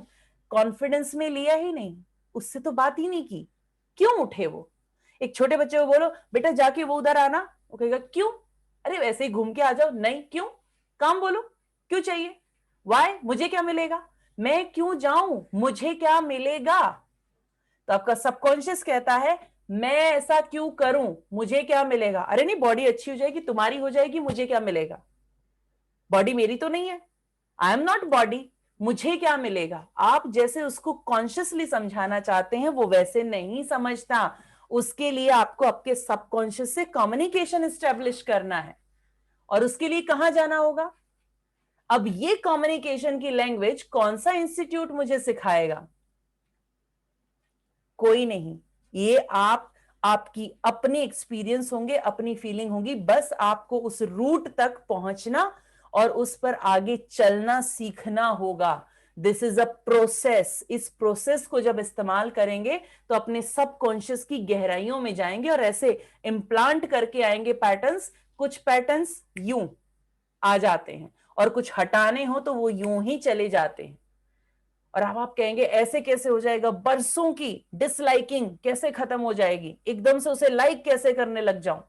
कॉन्फिडेंस में लिया ही नहीं, उससे तो बात ही नहीं की, क्यों उठे वो? एक छोटे बच्चे को बोलो बेटा जाके वो उधर आना, वो कहेगा क्यों? अरे वैसे ही घूम के आ जाओ। नहीं, क्यों? काम बोलो, क्यों चाहिए? वाई? मुझे क्या मिलेगा? मैं क्यों जाऊं, मुझे क्या मिलेगा? तो आपका सबकॉन्शियस कहता है मैं ऐसा क्यों करूं, मुझे क्या मिलेगा? अरे नहीं, बॉडी अच्छी हो जाएगी, तुम्हारी हो जाएगी, मुझे क्या मिलेगा? बॉडी मेरी तो नहीं है, आई एम नॉट बॉडी, मुझे क्या मिलेगा? आप जैसे उसको कॉन्शियसली समझाना चाहते हैं वो वैसे नहीं समझता। उसके लिए आपको आपके सबकॉन्शियस से कम्युनिकेशन एस्टेब्लिश करना है, और उसके लिए कहां जाना होगा? अब ये कम्युनिकेशन की लैंग्वेज कौन सा इंस्टीट्यूट मुझे सिखाएगा? कोई नहीं। ये आपकी अपनी एक्सपीरियंस होंगे, अपनी फीलिंग होगी, बस आपको उस रूट तक पहुंचना और उस पर आगे चलना सीखना होगा। This is a process. इस प्रोसेस को जब इस्तेमाल करेंगे तो अपने सबकॉन्शियस की गहराइयों में जाएंगे और ऐसे इम्प्लांट करके आएंगे पैटर्न्स। कुछ पैटर्न्स यूं आ जाते हैं और कुछ हटाने हो तो वो यूं ही चले जाते हैं। और अब आप कहेंगे ऐसे कैसे हो जाएगा? बरसों की डिसलाइकिंग कैसे खत्म हो जाएगी? एकदम से उसे लाइक कैसे करने लग जाऊं?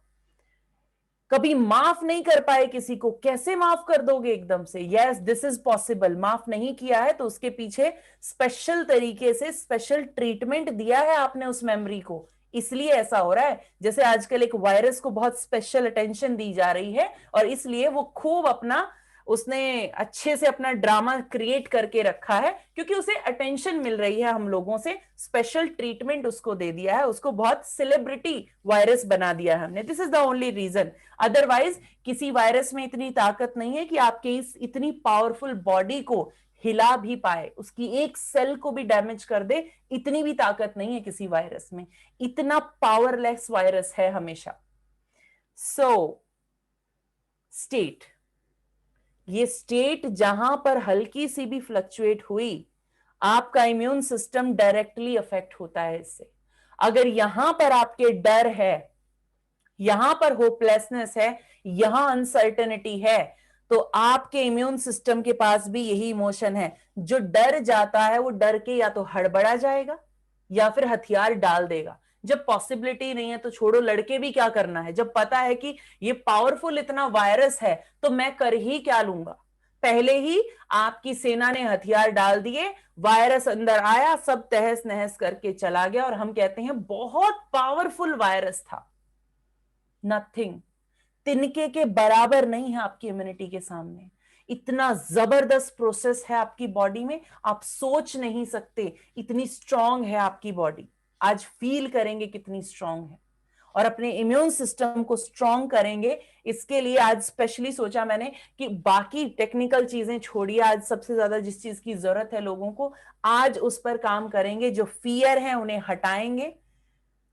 कभी माफ नहीं कर पाए किसी को, कैसे माफ कर दोगे एकदम से? Yes, this is possible. माफ नहीं किया है तो उसके पीछे स्पेशल तरीके से स्पेशल ट्रीटमेंट दिया है आपने उस मेमोरी को, इसलिए ऐसा हो रहा है। जैसे आजकल एक वायरस को बहुत स्पेशल अटेंशन दी जा रही है और इसलिए वो खूब अपना, उसने अच्छे से अपना ड्रामा क्रिएट करके रखा है, क्योंकि उसे अटेंशन मिल रही है हम लोगों से, स्पेशल ट्रीटमेंट उसको दे दिया है, उसको बहुत सेलिब्रिटी वायरस बना दिया है हमने। This is the only reason. Otherwise किसी वायरस में इतनी ताकत नहीं है कि आपके इस इतनी पावरफुल बॉडी को हिला भी पाए, उसकी एक सेल को भी डैमेज कर दे, इतनी भी ताकत नहीं है किसी वायरस में। इतना पावरलेस वायरस है हमेशा। सो स्टेट, ये स्टेट जहां पर हल्की सी भी फ्लक्चुएट हुई, आपका इम्यून सिस्टम डायरेक्टली अफेक्ट होता है इससे। अगर यहां पर आपके डर है, यहां पर होपलेसनेस है, यहां अनसर्टेनिटी है, तो आपके इम्यून सिस्टम के पास भी यही इमोशन है। जो डर जाता है वो डर के या तो हड़बड़ा जाएगा या फिर हथियार डाल देगा। जब पॉसिबिलिटी नहीं है तो छोड़ो, लड़के भी क्या करना है? जब पता है कि ये पावरफुल इतना वायरस है तो मैं कर ही क्या लूंगा? पहले ही आपकी सेना ने हथियार डाल दिए, वायरस अंदर आया, सब तहस नहस करके चला गया, और हम कहते हैं बहुत पावरफुल वायरस था। नथिंग, तिनके के बराबर नहीं है आपकी इम्यूनिटी के सामने। इतना जबरदस्त प्रोसेस है आपकी बॉडी में, आप सोच नहीं सकते, इतनी स्ट्रांग है आपकी बॉडी। आज फील करेंगे कितनी स्ट्रांग है, और अपने इम्यून सिस्टम को स्ट्रांग करेंगे। इसके लिए आज स्पेशली सोचा मैंने कि बाकी टेक्निकल चीजें छोड़िए, आज सबसे ज्यादा जिस चीज की जरूरत है लोगों को, आज उस पर काम करेंगे। जो फियर है उन्हें हटाएंगे,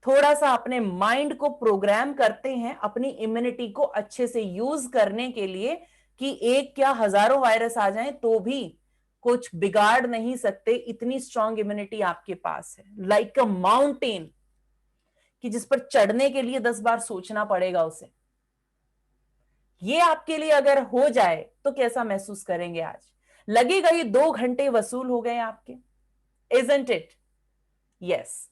थोड़ा सा अपने माइंड को प्रोग्राम करते हैं अपनी इम्यूनिटी को अच्छे से यूज करने के लिए, कि एक क्या हजारों वायरस आ जाएं तो भी कुछ बिगाड़ नहीं सकते, इतनी स्ट्रांग इम्यूनिटी आपके पास है, लाइक अ माउंटेन, कि जिस पर चढ़ने के लिए 10 बार सोचना पड़ेगा उसे। ये आपके लिए अगर हो जाए तो कैसा महसूस करेंगे? आज लगेगा ये 2 घंटे वसूल हो गए आपके, इजंट इट? यस।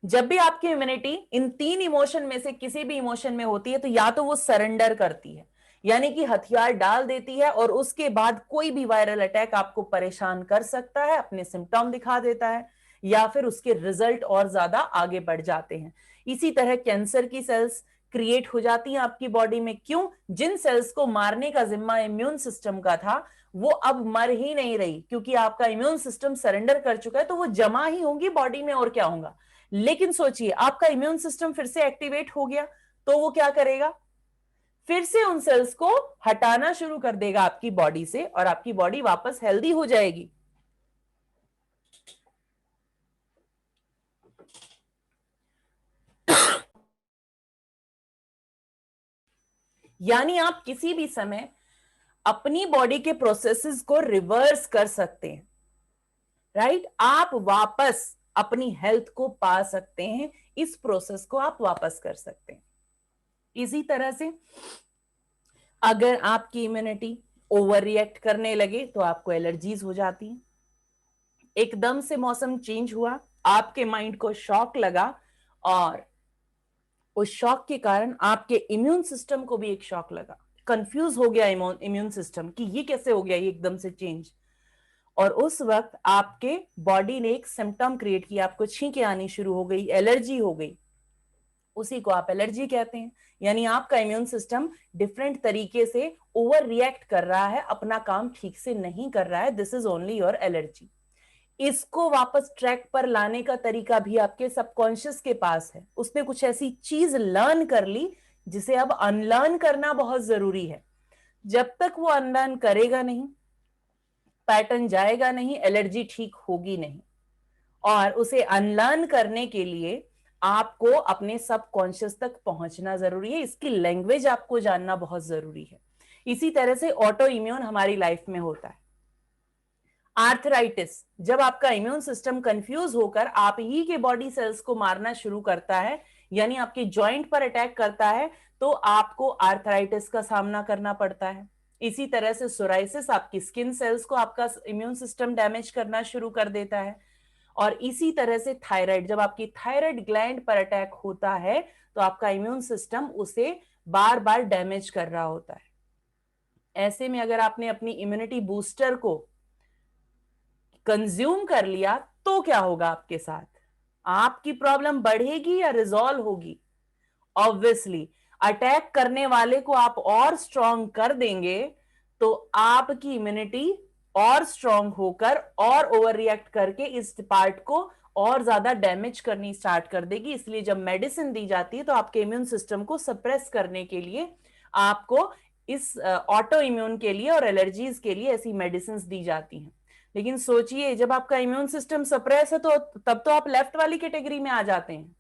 जब भी आपकी इम्यूनिटी इन 3 इमोशन में से किसी भी इमोशन में होती है, तो या तो वो सरेंडर करती है, यानी कि हथियार डाल देती है, और उसके बाद कोई भी वायरल अटैक आपको परेशान कर सकता है, अपने सिम्टम दिखा देता है, या फिर उसके रिजल्ट और ज्यादा आगे बढ़ जाते हैं। इसी तरह कैंसर की सेल्स क्रिएट हो जाती हैं आपकी बॉडी में। क्यों? जिन सेल्स को मारने का जिम्मा इम्यून सिस्टम का था, वो अब मर ही नहीं रही, क्योंकि आपका इम्यून सिस्टम सरेंडर कर चुका है, तो वो जमा ही होंगी बॉडी में, और क्या होगा। लेकिन सोचिए, आपका इम्यून सिस्टम फिर से एक्टिवेट हो गया, तो वो क्या करेगा? फिर से उन सेल्स को हटाना शुरू कर देगा आपकी बॉडी से, और आपकी बॉडी वापस हेल्दी हो जाएगी। यानी आप किसी भी समय अपनी बॉडी के प्रोसेसेस को रिवर्स कर सकते हैं, राइट? आप वापस अपनी हेल्थ को पा सकते हैं, इस प्रोसेस को आप वापस कर सकते हैं। इसी तरह से अगर आपकी इम्यूनिटी ओवर रिएक्ट करने लगे तो आपको एलर्जीज हो जाती हैं। एकदम से मौसम चेंज हुआ, आपके माइंड को शॉक लगा, और उस शॉक के कारण आपके इम्यून सिस्टम को भी एक शॉक लगा, कंफ्यूज हो गया इम्यून सिस्टम कि ये कैसे हो गया, ये एकदम से चेंज। और उस वक्त आपके बॉडी ने एक सिम्टम क्रिएट किया, आपको छींकें आनी शुरू हो गई, एलर्जी हो गई, उसी को आप एलर्जी कहते हैं। यानी आपका इम्यून सिस्टम डिफरेंट तरीके से ओवर रिएक्ट कर रहा है, अपना काम ठीक से नहीं कर रहा है, this is only your allergy. इसको वापस ट्रैक पर लाने का तरीका भी आपके सबकॉन्शियस के पास है, उसने कुछ ऐसी चीज लर्न कर ली जिसे अब अनलर्न करना बहुत जरूरी है। जब तक वो अनलर्न करेगा नहीं, पैटर्न जाएगा नहीं, एलर्जी ठीक होगी नहीं। और उसे अनलर्न करने के लिए आपको अपने सबकॉन्शियस तक पहुंचना जरूरी है, इसकी लैंग्वेज आपको जानना बहुत जरूरी है। इसी तरह से ऑटो इम्यून हमारी लाइफ में होता है। आर्थराइटिस, जब आपका इम्यून सिस्टम कंफ्यूज होकर आप ही के बॉडी सेल्स को मारना शुरू करता है, यानी आपके जॉइंट पर अटैक करता है, तो आपको आर्थराइटिस का सामना करना पड़ता है। इसी तरह से सोराइसिस, आपकी स्किन सेल्स को आपका इम्यून सिस्टम डैमेज करना शुरू कर देता है। और इसी तरह से थायराइड, जब आपकी थायराइड ग्लैंड पर अटैक होता है, तो आपका इम्यून सिस्टम उसे बार बार डैमेज कर रहा होता है। ऐसे में अगर आपने अपनी इम्यूनिटी बूस्टर को कंज्यूम कर लिया, तो क्या होगा आपके साथ? आपकी प्रॉब्लम बढ़ेगी या रिजॉल्व होगी? ऑब्वियसली अटैक करने वाले को आप और स्ट्रांग कर देंगे, तो आपकी इम्यूनिटी और स्ट्रांग होकर और ओवर रिएक्ट करके इस पार्ट को और ज्यादा डैमेज करनी स्टार्ट कर देगी। इसलिए जब मेडिसिन दी जाती है, तो आपके इम्यून सिस्टम को सप्रेस करने के लिए आपको इस ऑटो इम्यून के लिए और एलर्जीज के लिए ऐसी मेडिसिन दी जाती हैं। लेकिन सोचिए, जब आपका इम्यून सिस्टम सप्रेस है, तो तब तो आप लेफ्ट वाली कैटेगरी में आ जाते हैं।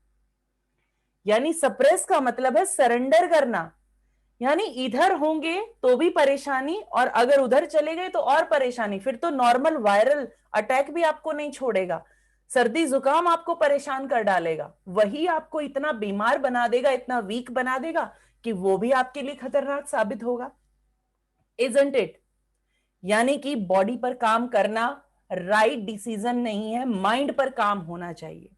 यानी सप्रेस का मतलब है सरेंडर करना, यानी इधर होंगे तो भी परेशानी, और अगर उधर चले गए तो और परेशानी। फिर तो नॉर्मल वायरल अटैक भी आपको नहीं छोड़ेगा, सर्दी जुकाम आपको परेशान कर डालेगा, वही आपको इतना बीमार बना देगा, इतना वीक बना देगा कि वो भी आपके लिए खतरनाक साबित होगा, इजंट इट? यानी कि बॉडी पर काम करना राइट डिसीजन नहीं है, माइंड पर काम होना चाहिए।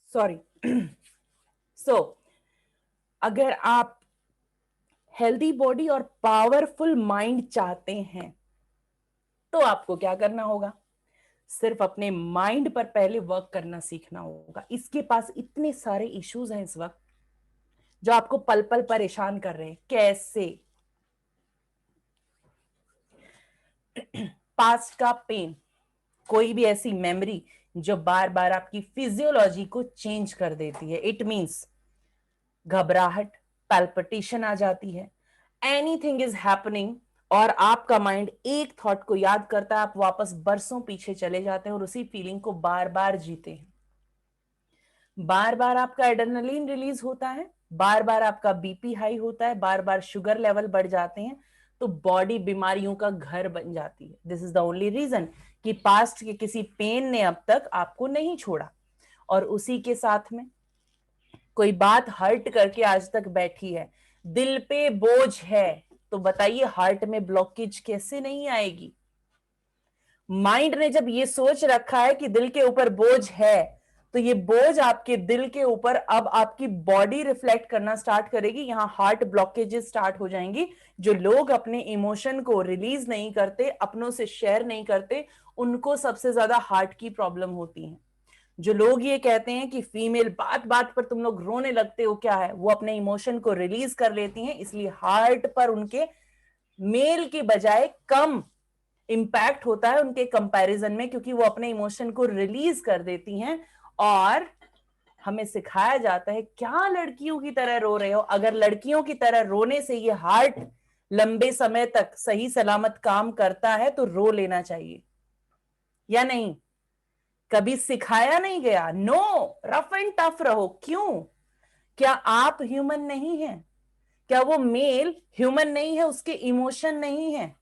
सॉरी। सो अगर आप हेल्दी बॉडी और पावरफुल माइंड चाहते हैं, तो आपको क्या करना होगा? सिर्फ अपने माइंड पर पहले वर्क करना सीखना होगा। इसके पास इतने सारे इश्यूज हैं इस वक्त जो आपको पल पल परेशान कर रहे हैं। कैसे? पास्ट का पेन, कोई भी ऐसी मेमोरी जो बार बार आपकी फिजियोलॉजी को चेंज कर देती है, इट मींस घबराहट, पैल्पिटेशन आ जाती है, एनीथिंग इज हैपनिंग और आपका माइंड एक थॉट को याद करता है, आप वापस बरसों पीछे चले जाते हैं और उसी फीलिंग को बार बार जीते हैं। बार बार आपका एड्रेनलिन रिलीज होता है, बार बार आपका बीपी हाई होता है, बार बार शुगर लेवल बढ़ जाते हैं, तो बॉडी बीमारियों का घर बन जाती है। This is the only reason कि पास्ट के किसी पेन ने अब तक आपको नहीं छोड़ा, और उसी के साथ में कोई बात हर्ट करके आज तक बैठी है, दिल पे बोझ है, तो बताइए हार्ट में ब्लॉकेज कैसे नहीं आएगी? माइंड ने जब ये सोच रखा है कि दिल के ऊपर बोझ है, तो ये बोझ आपके दिल के ऊपर अब आपकी बॉडी रिफ्लेक्ट करना स्टार्ट करेगी। यहां हार्ट ब्लॉकेजेस स्टार्ट हो जाएंगी। जो लोग अपने इमोशन को रिलीज नहीं करते, अपनों से शेयर नहीं करते, उनको सबसे ज्यादा हार्ट की प्रॉब्लम होती है। जो लोग ये कहते हैं कि फीमेल बात बात पर तुम लोग रोने लगते हो, क्या है, वो अपने इमोशन को रिलीज कर लेती हैं, इसलिए हार्ट पर उनके मेल की बजाय कम इंपैक्ट होता है उनके कंपैरिजन में, क्योंकि वो अपने इमोशन को रिलीज कर देती हैं। और हमें सिखाया जाता है क्या लड़कियों की तरह रो रहे हो? अगर लड़कियों की तरह रोने से ये हार्ट लंबे समय तक सही सलामत काम करता है तो रो लेना चाहिए, या नहीं? कभी सिखाया नहीं गया? नो, रफ एंड टफ रहो। क्यों? क्या आप ह्यूमन नहीं हैं? क्या वो मेल ह्यूमन नहीं है? उसके इमोशन नहीं है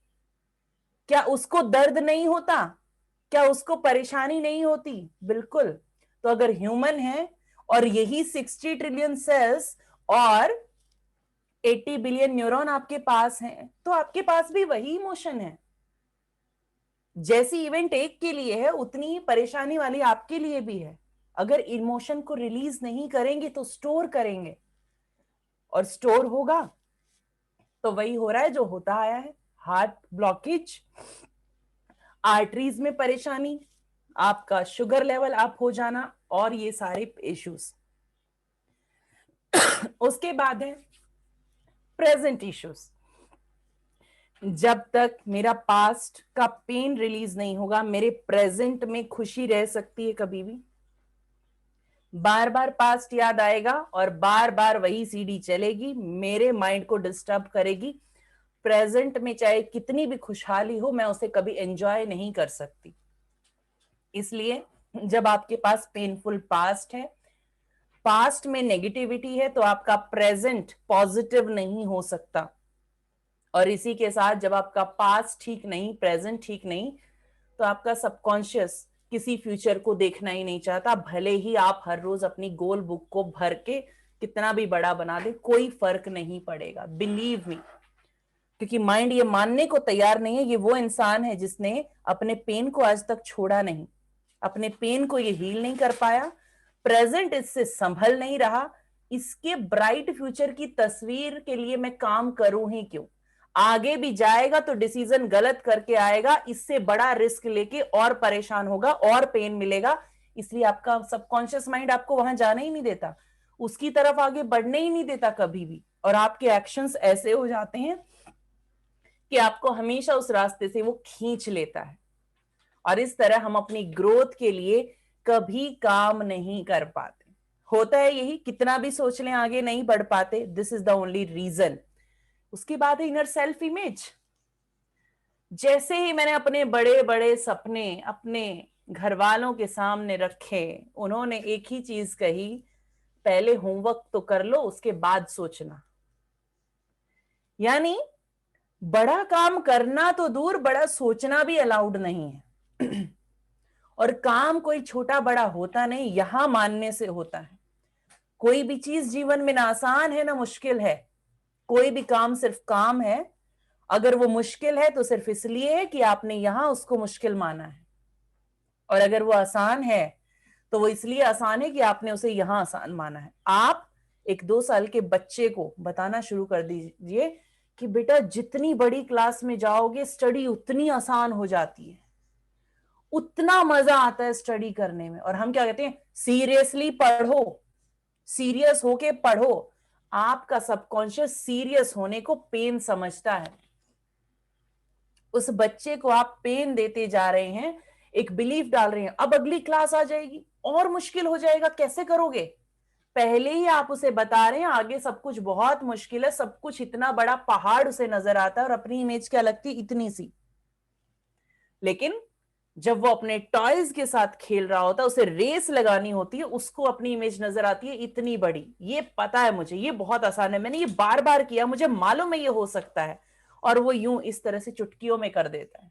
क्या? उसको दर्द नहीं होता क्या? उसको परेशानी नहीं होती? बिल्कुल। तो अगर ह्यूमन है और यही 60 ट्रिलियन सेल्स और 80 बिलियन न्यूरॉन आपके पास हैं, तो आपके पास भी वही इमोशन है। जैसी इवेंट एक के लिए है, उतनी ही परेशानी वाली आपके लिए भी है। अगर इमोशन को रिलीज नहीं करेंगे तो स्टोर करेंगे, और स्टोर होगा तो वही हो रहा है जो होता आया है। हार्ट ब्लॉकेज, आर्टरीज में परेशानी, आपका शुगर लेवल अप हो जाना, और ये सारे इश्यूज। उसके बाद है प्रेजेंट इश्यूज। जब तक मेरा पास्ट का पेन रिलीज नहीं होगा, मेरे प्रेजेंट में खुशी रह सकती है कभी भी? बार बार पास्ट याद आएगा और बार बार वही सीडी चलेगी, मेरे माइंड को डिस्टर्ब करेगी। प्रेजेंट में चाहे कितनी भी खुशहाली हो, मैं उसे कभी एंजॉय नहीं कर सकती। इसलिए जब आपके पास पेनफुल पास्ट है, पास्ट में नेगेटिविटी है, तो आपका प्रेजेंट पॉजिटिव नहीं हो सकता। और इसी के साथ जब आपका पास्ट ठीक नहीं, प्रेजेंट ठीक नहीं, तो आपका सबकॉन्शियस किसी फ्यूचर को देखना ही नहीं चाहता। भले ही आप हर रोज अपनी गोल बुक को भर के कितना भी बड़ा बना दे, कोई फर्क नहीं पड़ेगा, बिलीव मी। क्योंकि माइंड ये मानने को तैयार नहीं है, ये वो इंसान है जिसने अपने पेन को आज तक छोड़ा नहीं, अपने पेन को ये हील नहीं कर पाया, प्रेजेंट इससे संभल नहीं रहा। इसके ब्राइट फ्यूचर की तस्वीर के लिए मैं काम करूं ही क्यों? आगे भी जाएगा तो डिसीजन गलत करके आएगा, इससे बड़ा रिस्क लेके और परेशान होगा और पेन मिलेगा। इसलिए आपका सबकॉन्शियस माइंड आपको वहां जाने ही नहीं देता, उसकी तरफ आगे बढ़ने ही नहीं देता कभी भी। और आपके एक्शंस ऐसे हो जाते हैं कि आपको हमेशा उस रास्ते से वो खींच लेता है, और इस तरह हम अपनी ग्रोथ के लिए कभी काम नहीं कर पाते। होता है यही, कितना भी सोच लें आगे नहीं बढ़ पाते। This is the only reason. उसके बाद है इनर सेल्फ इमेज। जैसे ही मैंने अपने बड़े बड़े सपने अपने घर वालों के सामने रखे, उन्होंने एक ही चीज कही, पहले होमवर्क तो कर लो, उसके बाद सोचना। यानी बड़ा काम करना तो दूर, बड़ा सोचना भी अलाउड नहीं है। और काम कोई छोटा बड़ा होता नहीं, यहां मानने से होता है। कोई भी चीज जीवन में ना आसान है ना मुश्किल है, कोई भी काम सिर्फ काम है। अगर वो मुश्किल है तो सिर्फ इसलिए है कि आपने यहां उसको मुश्किल माना है, और अगर वो आसान है तो वो इसलिए आसान है कि आपने उसे यहां आसान माना है। आप एक 2 साल के बच्चे को बताना शुरू कर दीजिए कि बेटा जितनी बड़ी क्लास में जाओगे स्टडी उतनी आसान हो जाती है, उतना मजा आता है स्टडी करने में। और हम क्या कहते हैं, सीरियसली पढ़ो, सीरियस होके पढ़ो। आपका सबकॉन्शियस सीरियस होने को पेन समझता है। उस बच्चे को आप पेन देते जा रहे हैं, एक बिलीफ डाल रहे हैं, अब अगली क्लास आ जाएगी और मुश्किल हो जाएगा, कैसे करोगे? पहले ही आप उसे बता रहे हैं आगे सब कुछ बहुत मुश्किल है, सब कुछ इतना बड़ा पहाड़ उसे नजर आता है और अपनी इमेज क्या लगती इतनी सी। लेकिन जब वो अपने टॉयज के साथ खेल रहा होता है, उसे रेस लगानी होती है, उसको अपनी इमेज नजर आती है इतनी बड़ी। ये पता है मुझे, ये बहुत आसान है, मैंने ये बार बार किया, मुझे मालूम है ये हो सकता है। और वो यूं इस तरह से चुटकियों में कर देता है।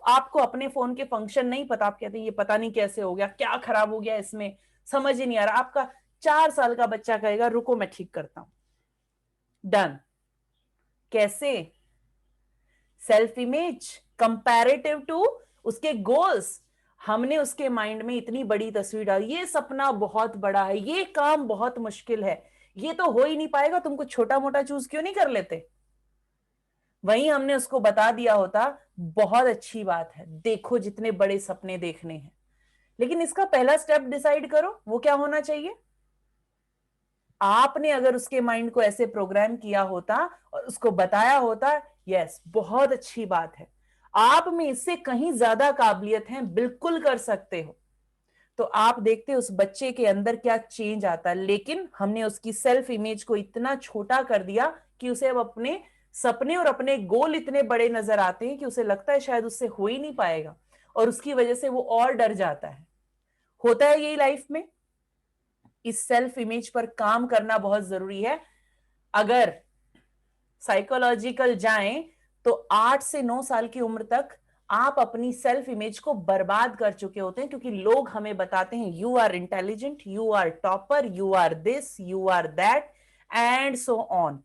आपको अपने फोन के फंक्शन नहीं पता, आप कहते हैं ये पता नहीं कैसे हो गया, क्या खराब हो गया इसमें, समझ ही नहीं आ रहा। आपका 4 साल का बच्चा कहेगा रुको मैं ठीक करता हूं। डन। कैसे? सेल्फ इमेज कंपैरेटिव टू उसके गोल्स। हमने उसके माइंड में इतनी बड़ी तस्वीर डाली, ये सपना बहुत बड़ा है, ये काम बहुत मुश्किल है, ये तो हो ही नहीं पाएगा, तुम कुछ छोटा मोटा चूज क्यों नहीं कर लेते? वहीं हमने उसको बता दिया होता बहुत अच्छी बात है, देखो जितने बड़े सपने देखने हैं। लेकिन इसका पहला स्टेप डिसाइड करो, वो क्या होना चाहिए। आपने अगर उसके माइंड को ऐसे प्रोग्राम किया होता और उसको बताया होता, यस बहुत अच्छी बात है, आप में इससे कहीं ज्यादा काबिलियत है, बिल्कुल कर सकते हो, तो आप देखते उस बच्चे के अंदर क्या चेंज आता है। लेकिन हमने उसकी सेल्फ इमेज को इतना छोटा कर दिया कि उसे अब अपने सपने और अपने गोल इतने बड़े नजर आते हैं कि उसे लगता है शायद उससे हो ही नहीं पाएगा, और उसकी वजह से वो और डर जाता है। होता है यही लाइफ में। इस सेल्फ इमेज पर काम करना बहुत जरूरी है। अगर साइकोलॉजिकल जाएं तो 8 से 9 साल की उम्र तक आप अपनी सेल्फ इमेज को बर्बाद कर चुके होते हैं, क्योंकि लोग हमें बताते हैं you are intelligent, you are topper, you are this, you are that and so on,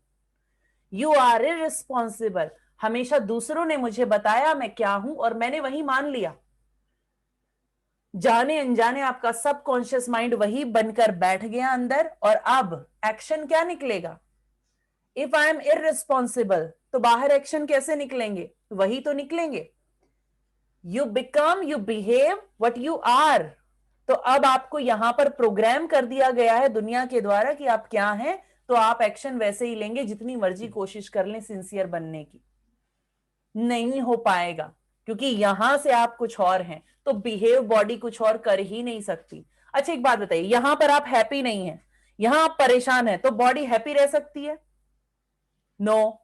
you are irresponsible. हमेशा दूसरों ने मुझे बताया मैं क्या हूं और मैंने वही मान लिया। जाने अनजाने आपका सबकॉन्शियस माइंड वही बनकर बैठ गया अंदर, और अब एक्शन क्या निकलेगा। इफ आई एम इररिस्पॉन्सिबल तो बाहर एक्शन कैसे निकलेंगे, वही तो निकलेंगे। You become, you behave what you are. तो अब आपको यहां पर प्रोग्राम कर दिया गया है दुनिया के द्वारा कि आप क्या हैं, तो आप एक्शन वैसे ही लेंगे, जितनी मर्जी कोशिश कर लें सिंसियर बनने की, नहीं हो पाएगा, क्योंकि यहां से आप कुछ और हैं, तो बिहेव बॉडी कुछ और कर ही नहीं सकती। अच्छा एक बात बताइए, यहां पर आप हैप्पी नहीं है, यहां आप परेशान है, तो बॉडी हैप्पी रह सकती है? नो।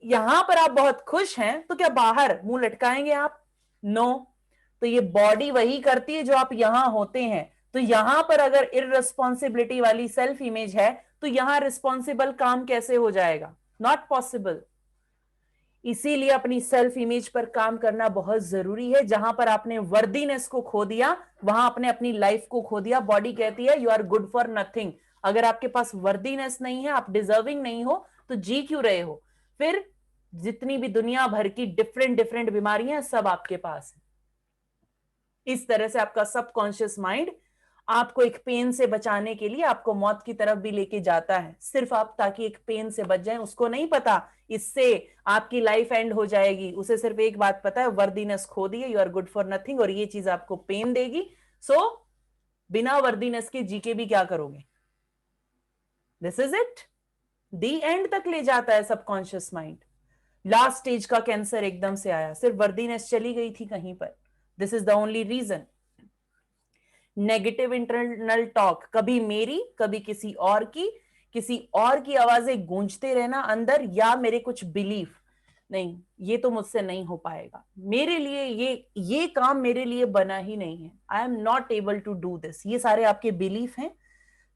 यहां पर आप बहुत खुश हैं, तो क्या बाहर मुंह लटकाएंगे आप? नो। तो ये बॉडी वही करती है जो आप यहां होते हैं। तो यहां पर अगर इररिस्पॉन्सिबिलिटी वाली सेल्फ इमेज है, तो यहां रिस्पॉन्सिबल काम कैसे हो जाएगा? Not possible. इसीलिए अपनी सेल्फ इमेज पर काम करना बहुत जरूरी है। जहां पर आपने वर्दीनेस को खो दिया, वहां आपने अपनी लाइफ को खो दिया। बॉडी कहती है you are good for nothing. अगर आपके पास वर्दीनेस नहीं है, आप डिजर्विंग नहीं हो, तो जी क्यों रहे हो? फिर जितनी भी दुनिया भर की डिफरेंट डिफरेंट बीमारियां सब आपके पास है। इस तरह से आपका सबकॉन्शियस माइंड आपको एक पेन से बचाने के लिए आपको मौत की तरफ भी लेके जाता है, सिर्फ आप ताकि एक पेन से बच जाएं। उसको नहीं पता इससे आपकी लाइफ एंड हो जाएगी, उसे सिर्फ एक बात पता है, वर्दीनेस खो दी है, you are good for nothing, और ये चीज आपको पेन देगी। सो बिना वर्दीनेस के जी के भी क्या करोगे? This is it. The and तक ले जाता है सबकॉन्शियस माइंड। लास्ट स्टेज का कैंसर एकदम से आया, सिर्फ वर्दीनेस चली गई थी कहीं पर। This is the only reason. Negative internal talk, कभी मेरी कभी किसी और की आवाजें गूंजते रहना अंदर, या मेरे कुछ बिलीफ, नहीं ये तो मुझसे नहीं हो पाएगा, मेरे लिए ये काम मेरे लिए बना ही नहीं है, I am not able to do this. ये सारे आपके बिलीफ हैं।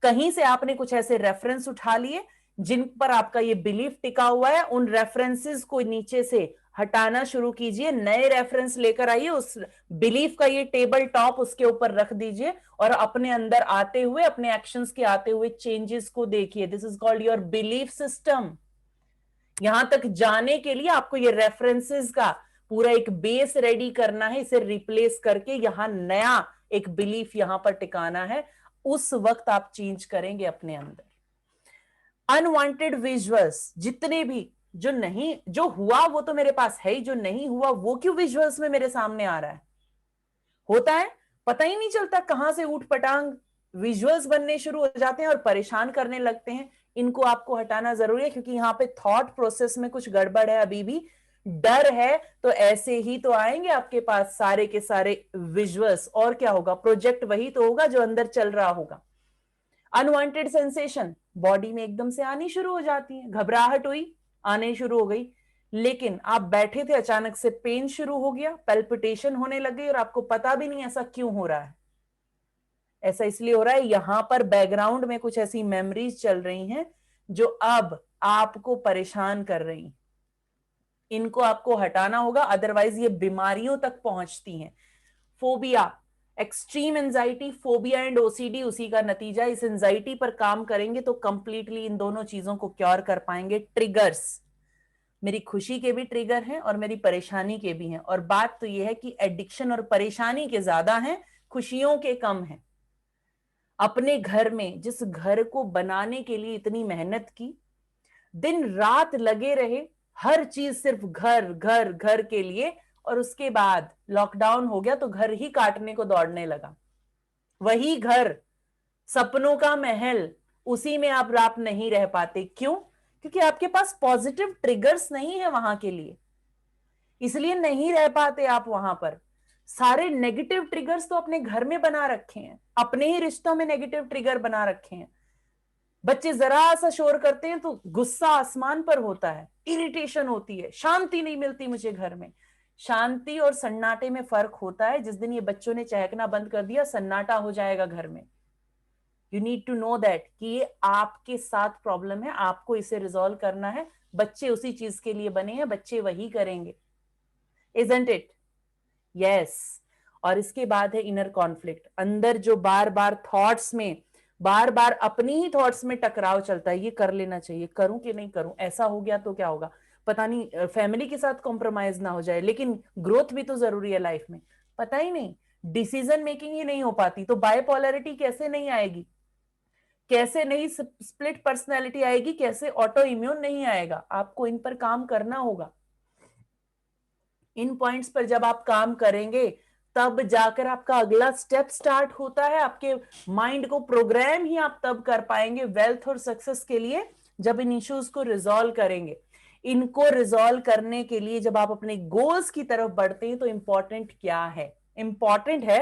कहीं से आपने कुछ ऐसे रेफरेंस उठा लिए जिन पर आपका ये बिलीफ टिका हुआ है, उन रेफरेंसेस को नीचे से हटाना शुरू कीजिए, नए रेफरेंस लेकर आइए, उस बिलीफ का ये टेबल टॉप उसके ऊपर रख दीजिए, और अपने अंदर आते हुए, अपने एक्शंस के आते हुए चेंजेस को देखिए। This is called your belief system. यहां तक जाने के लिए आपको ये रेफरेंसेस का पूरा एक बेस रेडी करना है, इसे रिप्लेस करके यहां नया एक बिलीफ यहां पर टिकाना है। उस वक्त आप चेंज करेंगे अपने अंदर। अनवांटेड विजुअल्स जितने भी, जो हुआ वो तो मेरे पास है ही, जो नहीं हुआ वो क्यों विजुअल्स में मेरे सामने आ रहा है? होता है, पता ही नहीं चलता कहां से ऊट पटांग विजुअल्स बनने शुरू हो जाते हैं और परेशान करने लगते हैं। इनको आपको हटाना जरूरी है, क्योंकि यहाँ पे थॉट प्रोसेस में कुछ गड़बड़ है, अभी भी डर है। तो ऐसे ही तो आएंगे आपके पास सारे के सारे विजुअल्स, और क्या होगा? प्रोजेक्ट वही तो होगा जो अंदर चल रहा होगा। अनवांटेड सेंसेशन बॉडी में एकदम से आनी शुरू हो जाती है, घबराहट हुई, आने शुरू हो गई। लेकिन आप बैठे थे, अचानक से पेन शुरू हो गया, पैल्पिटेशन होने लग गई और आपको पता भी नहीं ऐसा क्यों हो रहा है। ऐसा इसलिए हो रहा है, यहां पर बैकग्राउंड में कुछ ऐसी मेमोरीज चल रही हैं जो अब आपको परेशान कर रही हैं। इनको आपको हटाना होगा, अदरवाइज ये बीमारियों तक पहुंचती हैं। Phobia, extreme anxiety, phobia and OCD उसी का नतीजा। इस एंजाइटी पर काम करेंगे तो कंप्लीटली इन दोनों चीजों को क्योर कर पाएंगे। ट्रिगर्स, मेरी खुशी के भी ट्रिगर हैं और मेरी परेशानी के भी हैं, और बात तो यह है कि एडिक्शन और परेशानी के ज्यादा हैं, खुशियों के कम हैं। अपने घर में जिस घर को बनाने के लिए इतनी मेहनत की, दिन रात लगे रहे, हर चीज सिर्फ घर घर घर के लिए, और उसके बाद लॉकडाउन हो गया तो घर ही काटने को दौड़ने लगा। वही घर, सपनों का महल, उसी में आप रात नहीं रह पाते। क्यों? क्योंकि आपके पास पॉजिटिव ट्रिगर्स नहीं है वहां के लिए, इसलिए नहीं रह पाते आप वहां पर। सारे नेगेटिव ट्रिगर्स तो अपने घर में बना रखे हैं, अपने ही रिश्तों में नेगेटिव ट्रिगर बना रखे हैं। बच्चे जरा सा शोर करते हैं तो गुस्सा आसमान पर होता है, इरिटेशन होती है, शांति नहीं मिलती मुझे घर में। शांति और सन्नाटे में फर्क होता है। जिस दिन ये बच्चों ने चहकना बंद कर दिया, सन्नाटा हो जाएगा घर में। You need to know that कि ये आपके साथ प्रॉब्लम है, आपको इसे रिजॉल्व करना है। बच्चे उसी चीज के लिए बने हैं, बच्चे वही करेंगे। Isn't it? यस। और इसके बाद है इनर कॉन्फ्लिक्ट, अंदर जो बार बार थॉट्स में, बार बार अपनी ही थॉट्स में टकराव चलता है। ये कर लेना चाहिए, करूं कि नहीं करूं, ऐसा हो गया तो क्या होगा, पता नहीं, फैमिली के साथ कॉम्प्रोमाइज ना हो जाए, लेकिन ग्रोथ भी तो जरूरी है लाइफ में। पता ही नहीं, डिसीजन मेकिंग ही नहीं हो पाती तो बायपोलैरिटी कैसे नहीं आएगी, कैसे नहीं स्प्लिट पर्सनैलिटी आएगी, कैसे ऑटो इम्यून नहीं आएगा। आपको इन पर काम करना होगा। इन पॉइंट्स पर जब आप काम करेंगे तब जाकर आपका अगला स्टेप स्टार्ट होता है। आपके माइंड को प्रोग्राम ही आप तब कर पाएंगे वेल्थ और सक्सेस के लिए, जब इन इश्यूज को रिजॉल्व करेंगे। इनको रिजॉल्व करने के लिए जब आप अपने गोल्स की तरफ बढ़ते हैं तो इंपॉर्टेंट क्या है? इंपॉर्टेंट है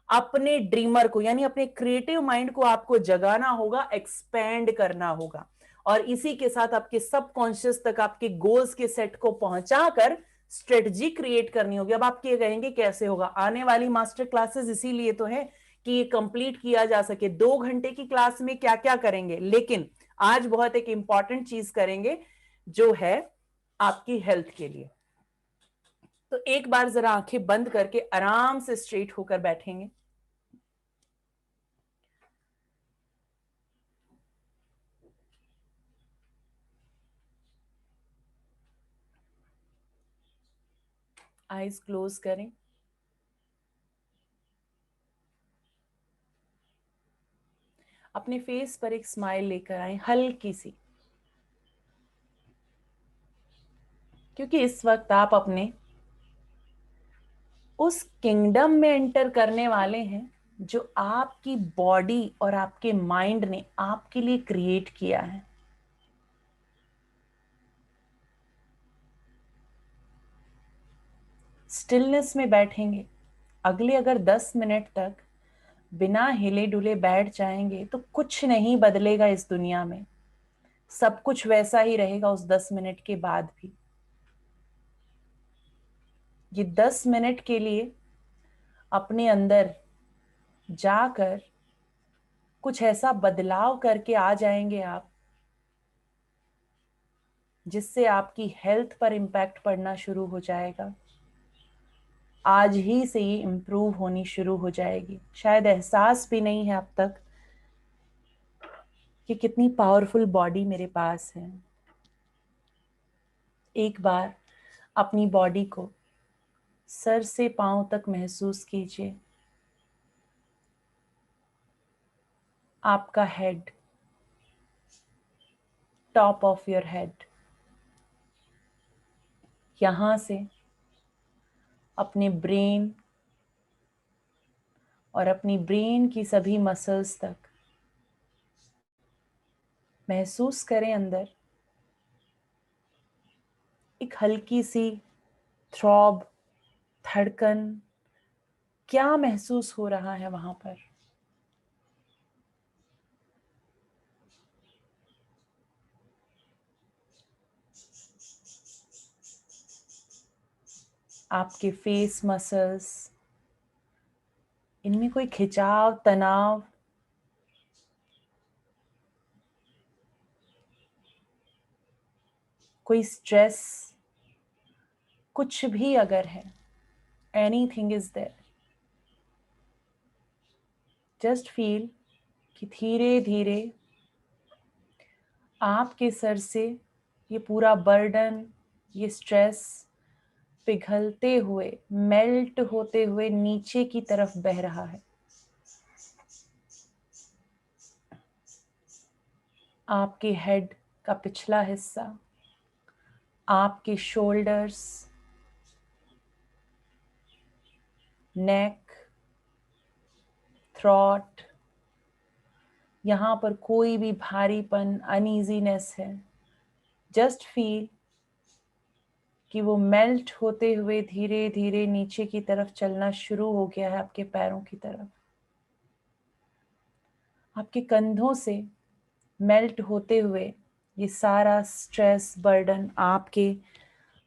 अपने ड्रीमर को, यानी अपने क्रिएटिव माइंड को आपको जगाना होगा, एक्सपैंड करना होगा, और इसी के साथ आपके सबकॉन्शियस तक आपके गोल्स के सेट को पहुंचाकर स्ट्रेटजी क्रिएट करनी होगी। अब आप ये कहेंगे कैसे होगा? आने वाली मास्टर क्लासेस इसीलिए तो है कि ये कंप्लीट किया जा सके। 2 घंटे की क्लास में क्या क्या करेंगे, लेकिन आज बहुत एक इंपॉर्टेंट चीज करेंगे जो है आपकी हेल्थ के लिए। तो एक बार जरा आंखें बंद करके आराम से स्ट्रेट होकर बैठेंगे। आईज क्लोज करें। अपने फेस पर एक स्माइल लेकर आए, हल्की सी, क्योंकि इस वक्त आप अपने उस किंगडम में एंटर करने वाले हैं जो आपकी बॉडी और आपके माइंड ने आपके लिए क्रिएट किया है। स्टिलनेस में बैठेंगे। अगले अगर 10 मिनट तक बिना हिले डुले बैठ जाएंगे तो कुछ नहीं बदलेगा इस दुनिया में, सब कुछ वैसा ही रहेगा उस 10 मिनट के बाद भी। ये 10 मिनट के लिए अपने अंदर जाकर कुछ ऐसा बदलाव करके आ जाएंगे आप, जिससे आपकी हेल्थ पर इम्पैक्ट पड़ना शुरू हो जाएगा। आज ही से ये इम्प्रूव होनी शुरू हो जाएगी। शायद एहसास भी नहीं है अब तक कि कितनी पावरफुल बॉडी मेरे पास है। एक बार अपनी बॉडी को सर से पांव तक महसूस कीजिए। आपका head, top of your head, यहां से अपने ब्रेन और अपनी ब्रेन की सभी मसल्स तक महसूस करें अंदर एक हल्की सी थ्रॉब, धड़कन। क्या महसूस हो रहा है वहां पर? आपके फेस मसल्स, इनमें कोई खिंचाव, तनाव, कोई स्ट्रेस, कुछ भी अगर है, anything is there, just feel कि धीरे धीरे आपके सर से ये पूरा बर्डन, ये स्ट्रेस पिघलते हुए, मेल्ट होते हुए नीचे की तरफ बह रहा है। आपके हेड का पिछला हिस्सा, आपके शोल्डर्स, नेक, थ्रॉट, यहाँ पर कोई भी भारीपन, अनईजीनेस है, जस्ट फील कि वो मेल्ट होते हुए धीरे धीरे नीचे की तरफ चलना शुरू हो गया है, आपके पैरों की तरफ। आपके कंधों से मेल्ट होते हुए ये सारा स्ट्रेस, बर्डन आपके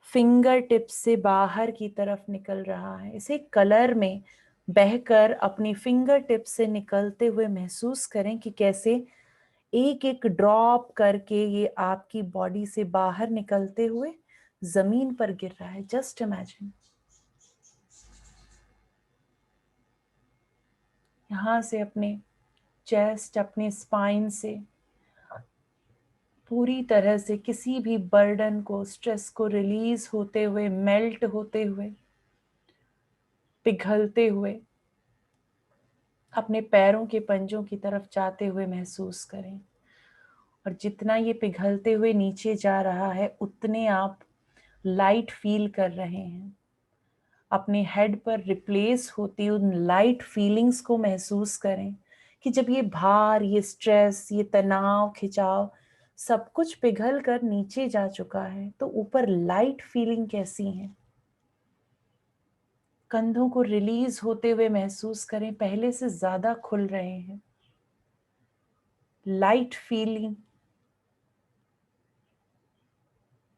फिंगर टिप से बाहर की तरफ निकल रहा है। इसे कलर में बहकर अपनी फिंगर टिप से निकलते हुए महसूस करें कि कैसे एक एक ड्रॉप करके ये आपकी बॉडी से बाहर निकलते हुए जमीन पर गिर रहा है। Just imagine. यहां से अपने चेस्ट, अपने स्पाइन से पूरी तरह से किसी भी बर्डन को, स्ट्रेस को रिलीज होते हुए, मेल्ट होते हुए, पिघलते हुए अपने पैरों के पंजों की तरफ जाते हुए महसूस करें। और जितना ये पिघलते हुए नीचे जा रहा है, उतने आप लाइट फील कर रहे हैं। अपने हेड पर रिप्लेस होती उन लाइट फीलिंग्स को महसूस करें कि जब ये भार, ये स्ट्रेस, ये तनाव, खिंचाव सब कुछ पिघल कर नीचे जा चुका है, तो ऊपर लाइट फीलिंग कैसी है। कंधों को रिलीज होते हुए महसूस करें, पहले से ज्यादा खुल रहे हैं। लाइट फीलिंग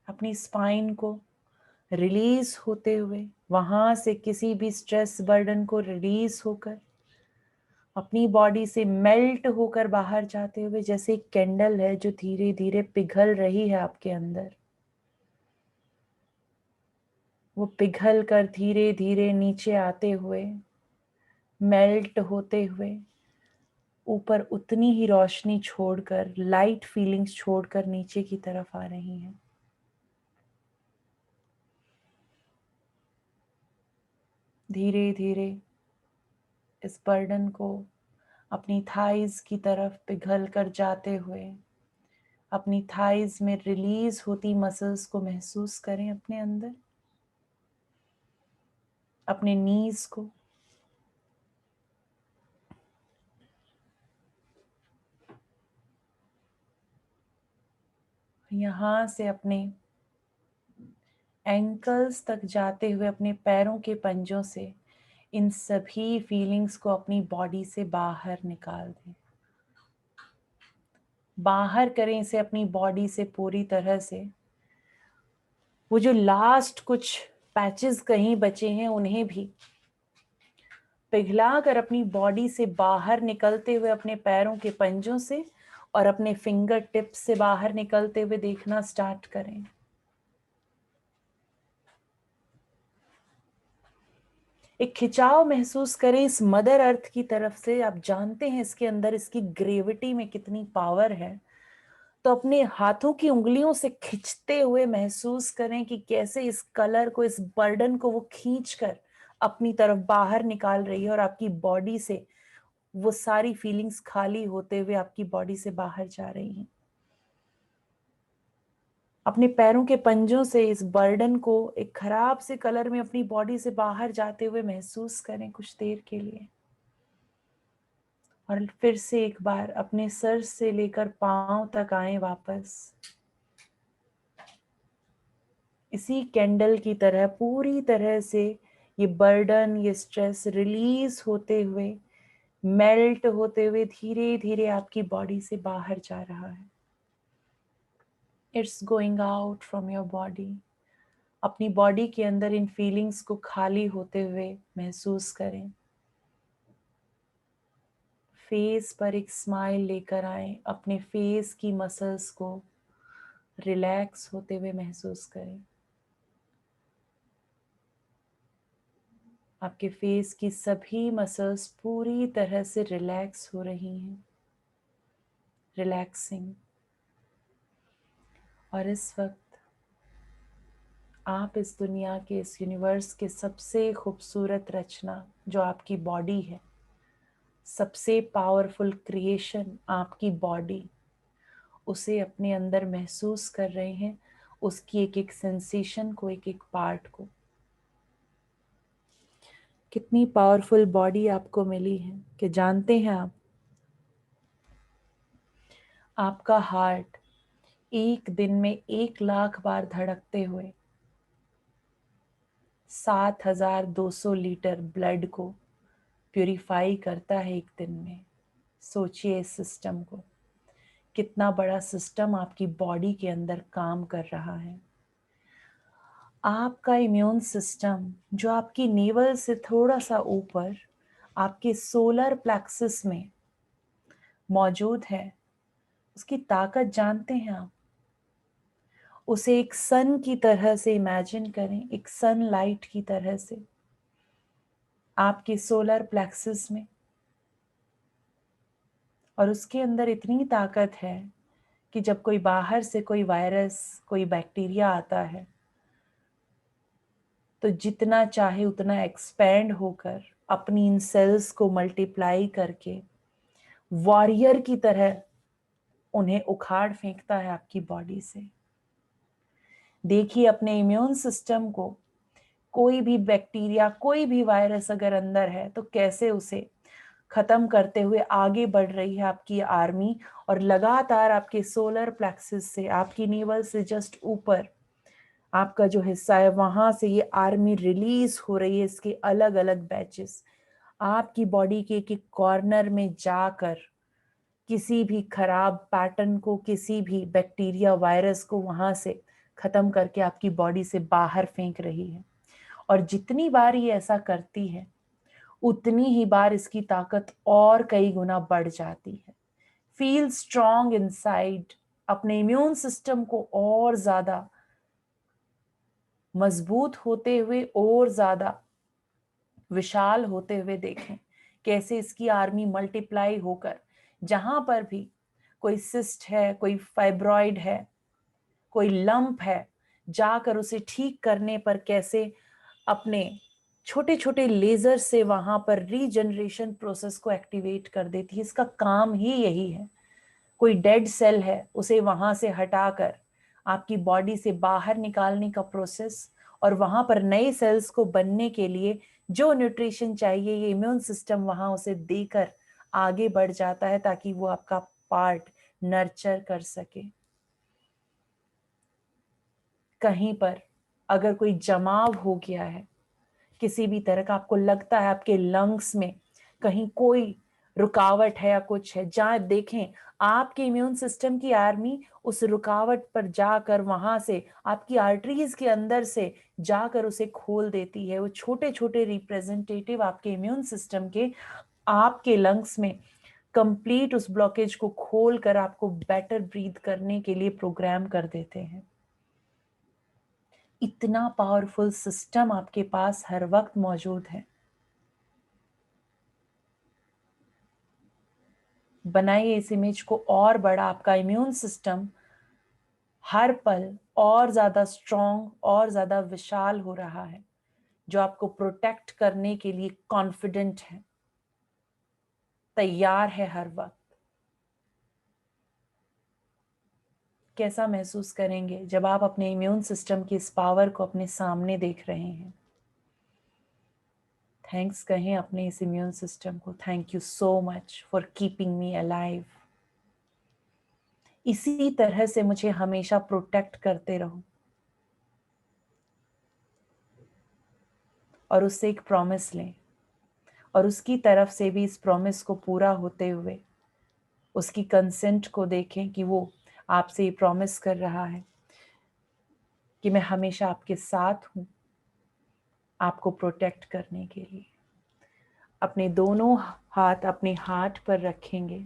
अपनी स्पाइन को रिलीज होते हुए, वहां से किसी भी स्ट्रेस, बर्डन को रिलीज होकर अपनी बॉडी से मेल्ट होकर बाहर जाते हुए, जैसे एक कैंडल है जो धीरे धीरे पिघल रही है आपके अंदर। वो पिघल कर धीरे धीरे नीचे आते हुए, मेल्ट होते हुए ऊपर उतनी ही रोशनी छोड़कर, लाइट फीलिंग्स छोड़कर नीचे की तरफ आ रही हैं। धीरे धीरे इस बर्डन को अपनी थाइज की तरफ पिघल कर जाते हुए अपनी थाइज में रिलीज होती मसल्स को महसूस करें अपने अंदर, अपने नीज को, यहां से अपने एंकल्स तक जाते हुए अपने पैरों के पंजों से इन सभी फीलिंग्स को अपनी बॉडी से बाहर निकाल दें। बाहर करें इसे अपनी बॉडी से पूरी तरह से। वो जो लास्ट कुछ पैचेस कहीं बचे हैं, उन्हें भी पिघला कर अपनी बॉडी से बाहर निकलते हुए अपने पैरों के पंजों से और अपने फिंगर टिप्स से बाहर निकलते हुए देखना स्टार्ट करें। एक खिंचाव महसूस करें इस मदर अर्थ की तरफ से। आप जानते हैं इसके अंदर, इसकी ग्रेविटी में कितनी पावर है। तो अपने हाथों की उंगलियों से खींचते हुए महसूस करें कि कैसे इस कलर को, इस बर्डन को वो खींच कर अपनी तरफ बाहर निकाल रही है और आपकी बॉडी से वो सारी फीलिंग्स खाली होते हुए आपकी बॉडी से बाहर जा रही हैं। अपने पैरों के पंजों से इस बर्डन को एक खराब से कलर में अपनी बॉडी से बाहर जाते हुए महसूस करें कुछ देर के लिए। और फिर से एक बार अपने सर से लेकर पांव तक आए वापस। इसी कैंडल की तरह पूरी तरह से ये बर्डन, ये स्ट्रेस रिलीज होते हुए, मेल्ट होते हुए धीरे धीरे आपकी बॉडी से बाहर जा रहा है। It's going out from your body, अपनी बॉडी के अंदर इन फीलिंग्स को खाली होते हुए महसूस करें। फेस पर एक स्माइल लेकर आए, अपने फेस की मसल्स को रिलैक्स होते हुए महसूस करें। आपके फेस की सभी मसल्स पूरी तरह से रिलैक्स हो रही हैं, रिलैक्सिंग। और इस वक्त आप इस दुनिया के, इस यूनिवर्स के सबसे खूबसूरत रचना जो आपकी बॉडी है, सबसे पावरफुल क्रिएशन आपकी बॉडी, उसे अपने अंदर महसूस कर रहे हैं, उसकी एक एक सेंसेशन को, एक एक पार्ट को। कितनी पावरफुल बॉडी आपको मिली है कि जानते हैं आप, आपका हार्ट एक दिन में 1,00,000 बार धड़कते हुए 7,200 लीटर ब्लड को प्यूरिफाई करता है एक दिन में। सोचिए इस सिस्टम को, कितना बड़ा सिस्टम आपकी बॉडी के अंदर काम कर रहा है। आपका इम्यून सिस्टम जो आपकी नेवल से थोड़ा सा ऊपर आपके सोलर प्लेक्सस में मौजूद है, उसकी ताकत जानते हैं आप? उसे एक सन की तरह से इमेजिन करें, एक सन लाइट की तरह से आपके सोलर प्लेक्सस में। और उसके अंदर इतनी ताकत है कि जब कोई बाहर से कोई वायरस, कोई बैक्टीरिया आता है, तो जितना चाहे उतना एक्सपैंड होकर अपनी इन सेल्स को मल्टीप्लाई करके वॉरियर की तरह उन्हें उखाड़ फेंकता है आपकी बॉडी से। देखिए अपने इम्यून सिस्टम को, कोई भी बैक्टीरिया, कोई भी वायरस अगर अंदर है तो कैसे उसे खत्म करते हुए आगे बढ़ रही है आपकी आर्मी। और लगातार आपके सोलर प्लेक्सस से, आपकी नेवल से जस्ट ऊपर आपका जो हिस्सा है, वहां से ये आर्मी रिलीज हो रही है, इसके अलग अलग बैचेस आपकी बॉडी के एक एक कॉर्नर में जाकर किसी भी खराब पैटर्न को, किसी भी बैक्टीरिया, वायरस को वहां से खत्म करके आपकी बॉडी से बाहर फेंक रही है। और जितनी बार ये ऐसा करती है, उतनी ही बार इसकी ताकत और कई गुना बढ़ जाती है। Feel strong inside. अपने इम्यून सिस्टम को और ज्यादा मजबूत होते हुए, और ज्यादा विशाल होते हुए देखें कैसे इसकी आर्मी मल्टीप्लाई होकर जहां पर भी कोई सिस्ट है, कोई फाइब्रॉइड है, कोई लंप है, जाकर उसे ठीक करने पर कैसे अपने छोटे छोटे लेजर से वहां पर रीजनरेशन प्रोसेस को एक्टिवेट कर देती है। इसका काम ही यही है। कोई डेड सेल है, उसे वहां से हटाकर आपकी बॉडी से बाहर निकालने का प्रोसेस, और वहां पर नए सेल्स को बनने के लिए जो न्यूट्रिशन चाहिए, ये इम्यून सिस्टम वहां उसे देकर आगे बढ़ जाता है ताकि वो आपका पार्ट नर्चर कर सके। कहीं पर अगर कोई जमाव हो गया है किसी भी तरह का, आपको लगता है आपके लंग्स में कहीं कोई रुकावट है या कुछ है, जहां देखें आपके इम्यून सिस्टम की आर्मी उस रुकावट पर जाकर वहां से आपकी आर्टरीज के अंदर से जाकर उसे खोल देती है। वो छोटे छोटे रिप्रेजेंटेटिव आपके इम्यून सिस्टम के आपके लंग्स में कंप्लीट उस ब्लॉकेज को खोल कर आपको बेटर ब्रीथ करने के लिए प्रोग्राम कर देते हैं। इतना पावरफुल सिस्टम आपके पास हर वक्त मौजूद है। बनाइए इस इमेज को और बड़ा। आपका इम्यून सिस्टम हर पल और ज्यादा स्ट्रॉन्ग और ज्यादा विशाल हो रहा है, जो आपको प्रोटेक्ट करने के लिए कॉन्फिडेंट है, तैयार है हर वक्त। कैसा महसूस करेंगे जब आप अपने इम्यून सिस्टम की इस पावर को अपने सामने देख रहे हैं? थैंक्स कहें अपने इस इम्यून सिस्टम को। Thank you so much for keeping me alive. इसी तरह से मुझे हमेशा प्रोटेक्ट करते रहो। और उससे एक प्रॉमिस लें, और उसकी तरफ से भी इस प्रॉमिस को पूरा होते हुए उसकी कंसेंट को देखें कि वो आपसे ये प्रॉमिस कर रहा है कि मैं हमेशा आपके साथ हूं, आपको प्रोटेक्ट करने के लिए। अपने दोनों हाथ अपने हार्ट पर रखेंगे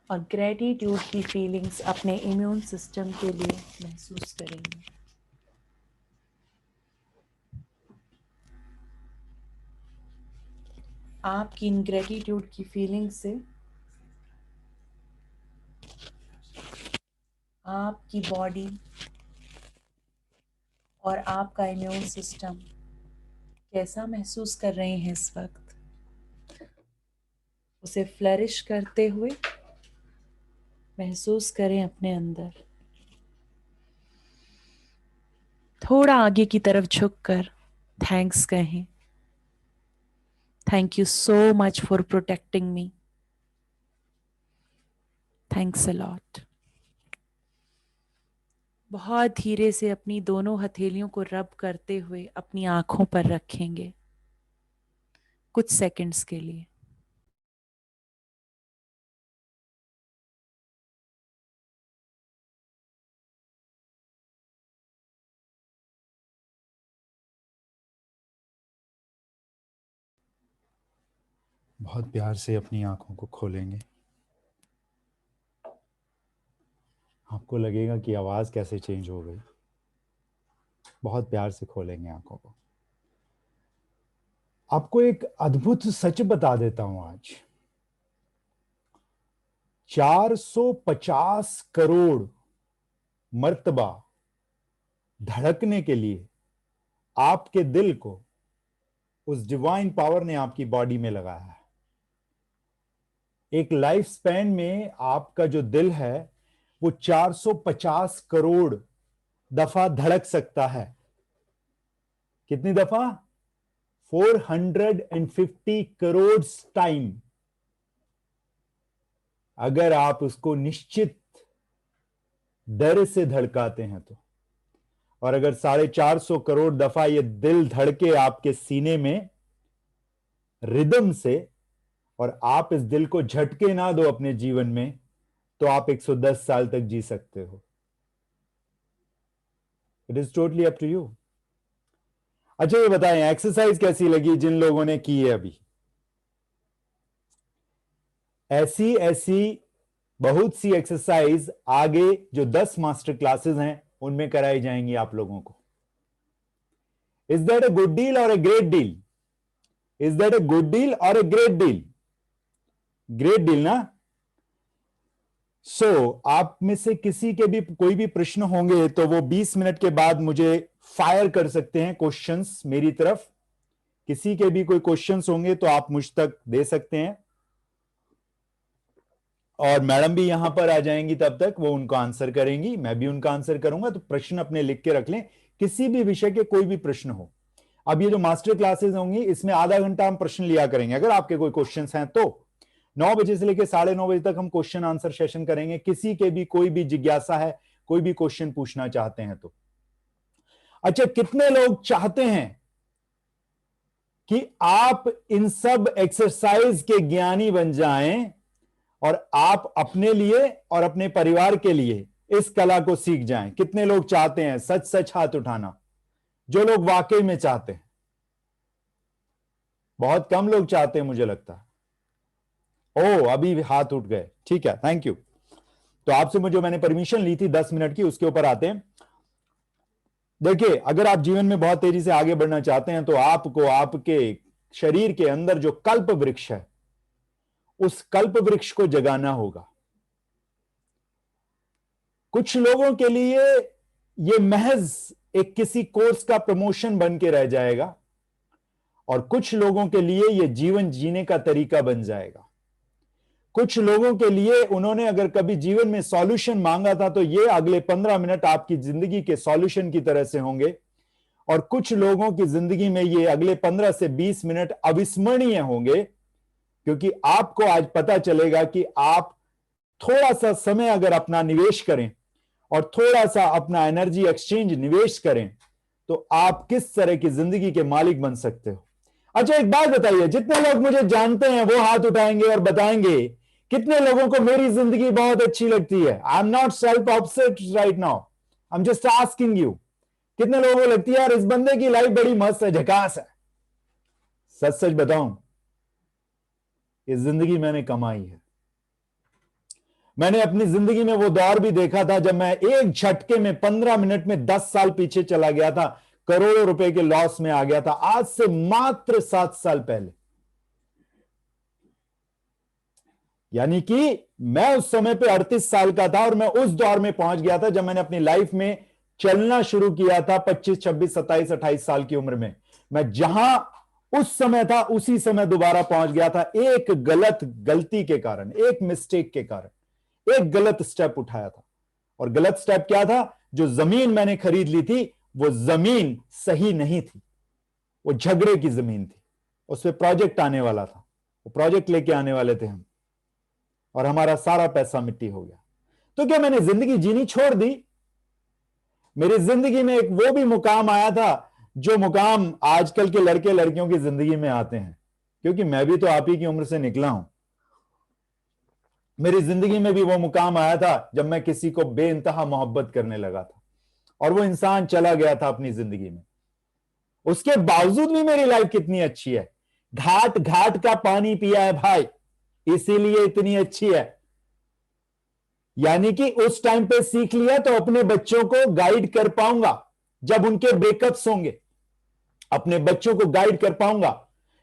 और ग्रेटिट्यूड की फीलिंग्स अपने इम्यून सिस्टम के लिए महसूस करेंगे। आपकी इन ग्रेटिट्यूड की फीलिंग से आपकी बॉडी और आपका इम्यून सिस्टम कैसा महसूस कर रहे हैं इस वक्त, उसे फ्लरिश करते हुए महसूस करें अपने अंदर। थोड़ा आगे की तरफ झुककर थैंक्स कहें। Thank you so much for protecting me. Thanks a lot. बहुत धीरे से अपनी दोनों हथेलियों को रब करते हुए अपनी आंखों पर रखेंगे कुछ सेकंड्स के लिए। बहुत प्यार से अपनी आंखों को खोलेंगे। आपको लगेगा कि आवाज कैसे चेंज हो गई। बहुत प्यार से खोलेंगे आंखों को। आपको एक अद्भुत सच बता देता हूं आज। 450 करोड़ मर्तबा धड़कने के लिए आपके दिल को उस डिवाइन पावर ने आपकी बॉडी में लगाया है। एक लाइफ स्पैन में आपका जो दिल है वो 450 करोड़ दफा धड़क सकता है। कितनी दफा? 450 करोड़ टाइम। अगर आप उसको निश्चित दर से धड़काते हैं तो। और अगर 450 करोड़ दफा ये दिल धड़के आपके सीने में रिदम से, और आप इस दिल को झटके ना दो अपने जीवन में, तो आप 110 साल तक जी सकते हो। It is totally up to you. अच्छा ये बताएं, एक्सरसाइज कैसी लगी जिन लोगों ने की है अभी? ऐसी ऐसी बहुत सी एक्सरसाइज आगे जो 10 मास्टर क्लासेस हैं उनमें कराई जाएंगी आप लोगों को। Is that a good deal और a great deal? Is that a good deal और a great deal? Great deal ना? आप में से किसी के भी कोई भी प्रश्न होंगे तो वो 20 मिनट के बाद मुझे फायर कर सकते हैं क्वेश्चंस मेरी तरफ। किसी के भी कोई क्वेश्चंस होंगे तो आप मुझ तक दे सकते हैं, और मैडम भी यहां पर आ जाएंगी, तब तक वो उनको आंसर करेंगी, मैं भी उनका आंसर करूंगा। तो प्रश्न अपने लिख के रख लें, किसी भी विषय के कोई भी प्रश्न हो। अब ये जो मास्टर क्लासेस होंगी इसमें आधा घंटा हम प्रश्न लिया करेंगे। अगर आपके कोई क्वेश्चंस हैं तो 9 बजे से लेकर 9:30 बजे तक हम क्वेश्चन आंसर सेशन करेंगे। किसी के भी कोई भी जिज्ञासा है, कोई भी क्वेश्चन पूछना चाहते हैं तो। अच्छा, कितने लोग चाहते हैं कि आप इन सब एक्सरसाइज के ज्ञानी बन जाएं और आप अपने लिए और अपने परिवार के लिए इस कला को सीख जाएं? कितने लोग चाहते हैं? सच सच हाथ उठाना, जो लोग वाकई में चाहते हैं। बहुत कम लोग चाहते हैं मुझे लगता है। ओ, अभी हाथ उठ गए, ठीक है, थैंक यू। तो आपसे मुझे मैंने परमिशन ली थी 10 मिनट की, उसके ऊपर आते हैं। देखिए, अगर आप जीवन में बहुत तेजी से आगे बढ़ना चाहते हैं तो आपको आपके शरीर के अंदर जो कल्प वृक्ष है उस कल्प वृक्ष को जगाना होगा। कुछ लोगों के लिए यह महज एक किसी कोर्स का प्रमोशन बन के रह जाएगा, और कुछ लोगों के लिए यह जीवन जीने का तरीका बन जाएगा। कुछ लोगों के लिए उन्होंने अगर कभी जीवन में सॉल्यूशन मांगा था तो ये अगले 15 मिनट आपकी जिंदगी के सॉल्यूशन की तरह से होंगे, और कुछ लोगों की जिंदगी में ये अगले 15 से 20 मिनट अविस्मरणीय होंगे, क्योंकि आपको आज पता चलेगा कि आप थोड़ा सा समय अगर अपना निवेश करें और थोड़ा सा अपना एनर्जी एक्सचेंज निवेश करें तो आप किस तरह की जिंदगी के मालिक बन सकते हो। अच्छा, एक बात बताइए, जितने लोग मुझे जानते हैं वो हाथ उठाएंगे और बताएंगे कितने लोगों को मेरी जिंदगी बहुत अच्छी लगती है? I am not self obsessed right now, I am just asking you. कितने लोगों को लगती है यार इस बंदे की लाइफ बड़ी मस्त है, झकास है? सच सच बताऊं, ये जिंदगी मैंने कमाई है। मैंने अपनी जिंदगी में वो दौर भी देखा था जब मैं एक झटके में 15 मिनट में 10 साल पीछे चला गया था, करोड़ों रुपए के लॉस में आ गया था, आज से मात्र 7 साल पहले। यानी कि मैं उस समय पे 38 साल का था और मैं उस दौर में पहुंच गया था जब मैंने अपनी लाइफ में चलना शुरू किया था 25, 26, 27, 28 साल की उम्र में। मैं जहां उस समय था उसी समय दोबारा पहुंच गया था, एक गलती के कारण, एक मिस्टेक के कारण, एक गलत स्टेप उठाया था। और गलत स्टेप क्या था? जो जमीन मैंने खरीद ली थी वो जमीन सही नहीं थी, वो झगड़े की जमीन थी। उस पर प्रोजेक्ट आने वाला था, वो प्रोजेक्ट लेके आने वाले थे हम, और हमारा सारा पैसा मिट्टी हो गया। तो क्या मैंने जिंदगी जीनी छोड़ दी? मेरी जिंदगी में एक वो भी मुकाम आया था जो मुकाम आजकल के लड़के लड़कियों की जिंदगी में आते हैं, क्योंकि मैं भी तो आप ही की उम्र से निकला हूं। मेरी जिंदगी में भी वो मुकाम आया था जब मैं किसी को बेइंतहा मोहब्बत करने लगा था और वो इंसान चला गया था अपनी जिंदगी में। उसके बावजूद भी मेरी लाइफ कितनी अच्छी है, घाट घाट का पानी पिया है भाई, इसीलिए इतनी अच्छी है। यानी कि उस टाइम पे सीख लिया तो अपने बच्चों को गाइड कर पाऊंगा जब उनके ब्रेकअप्स होंगे, अपने बच्चों को गाइड कर पाऊंगा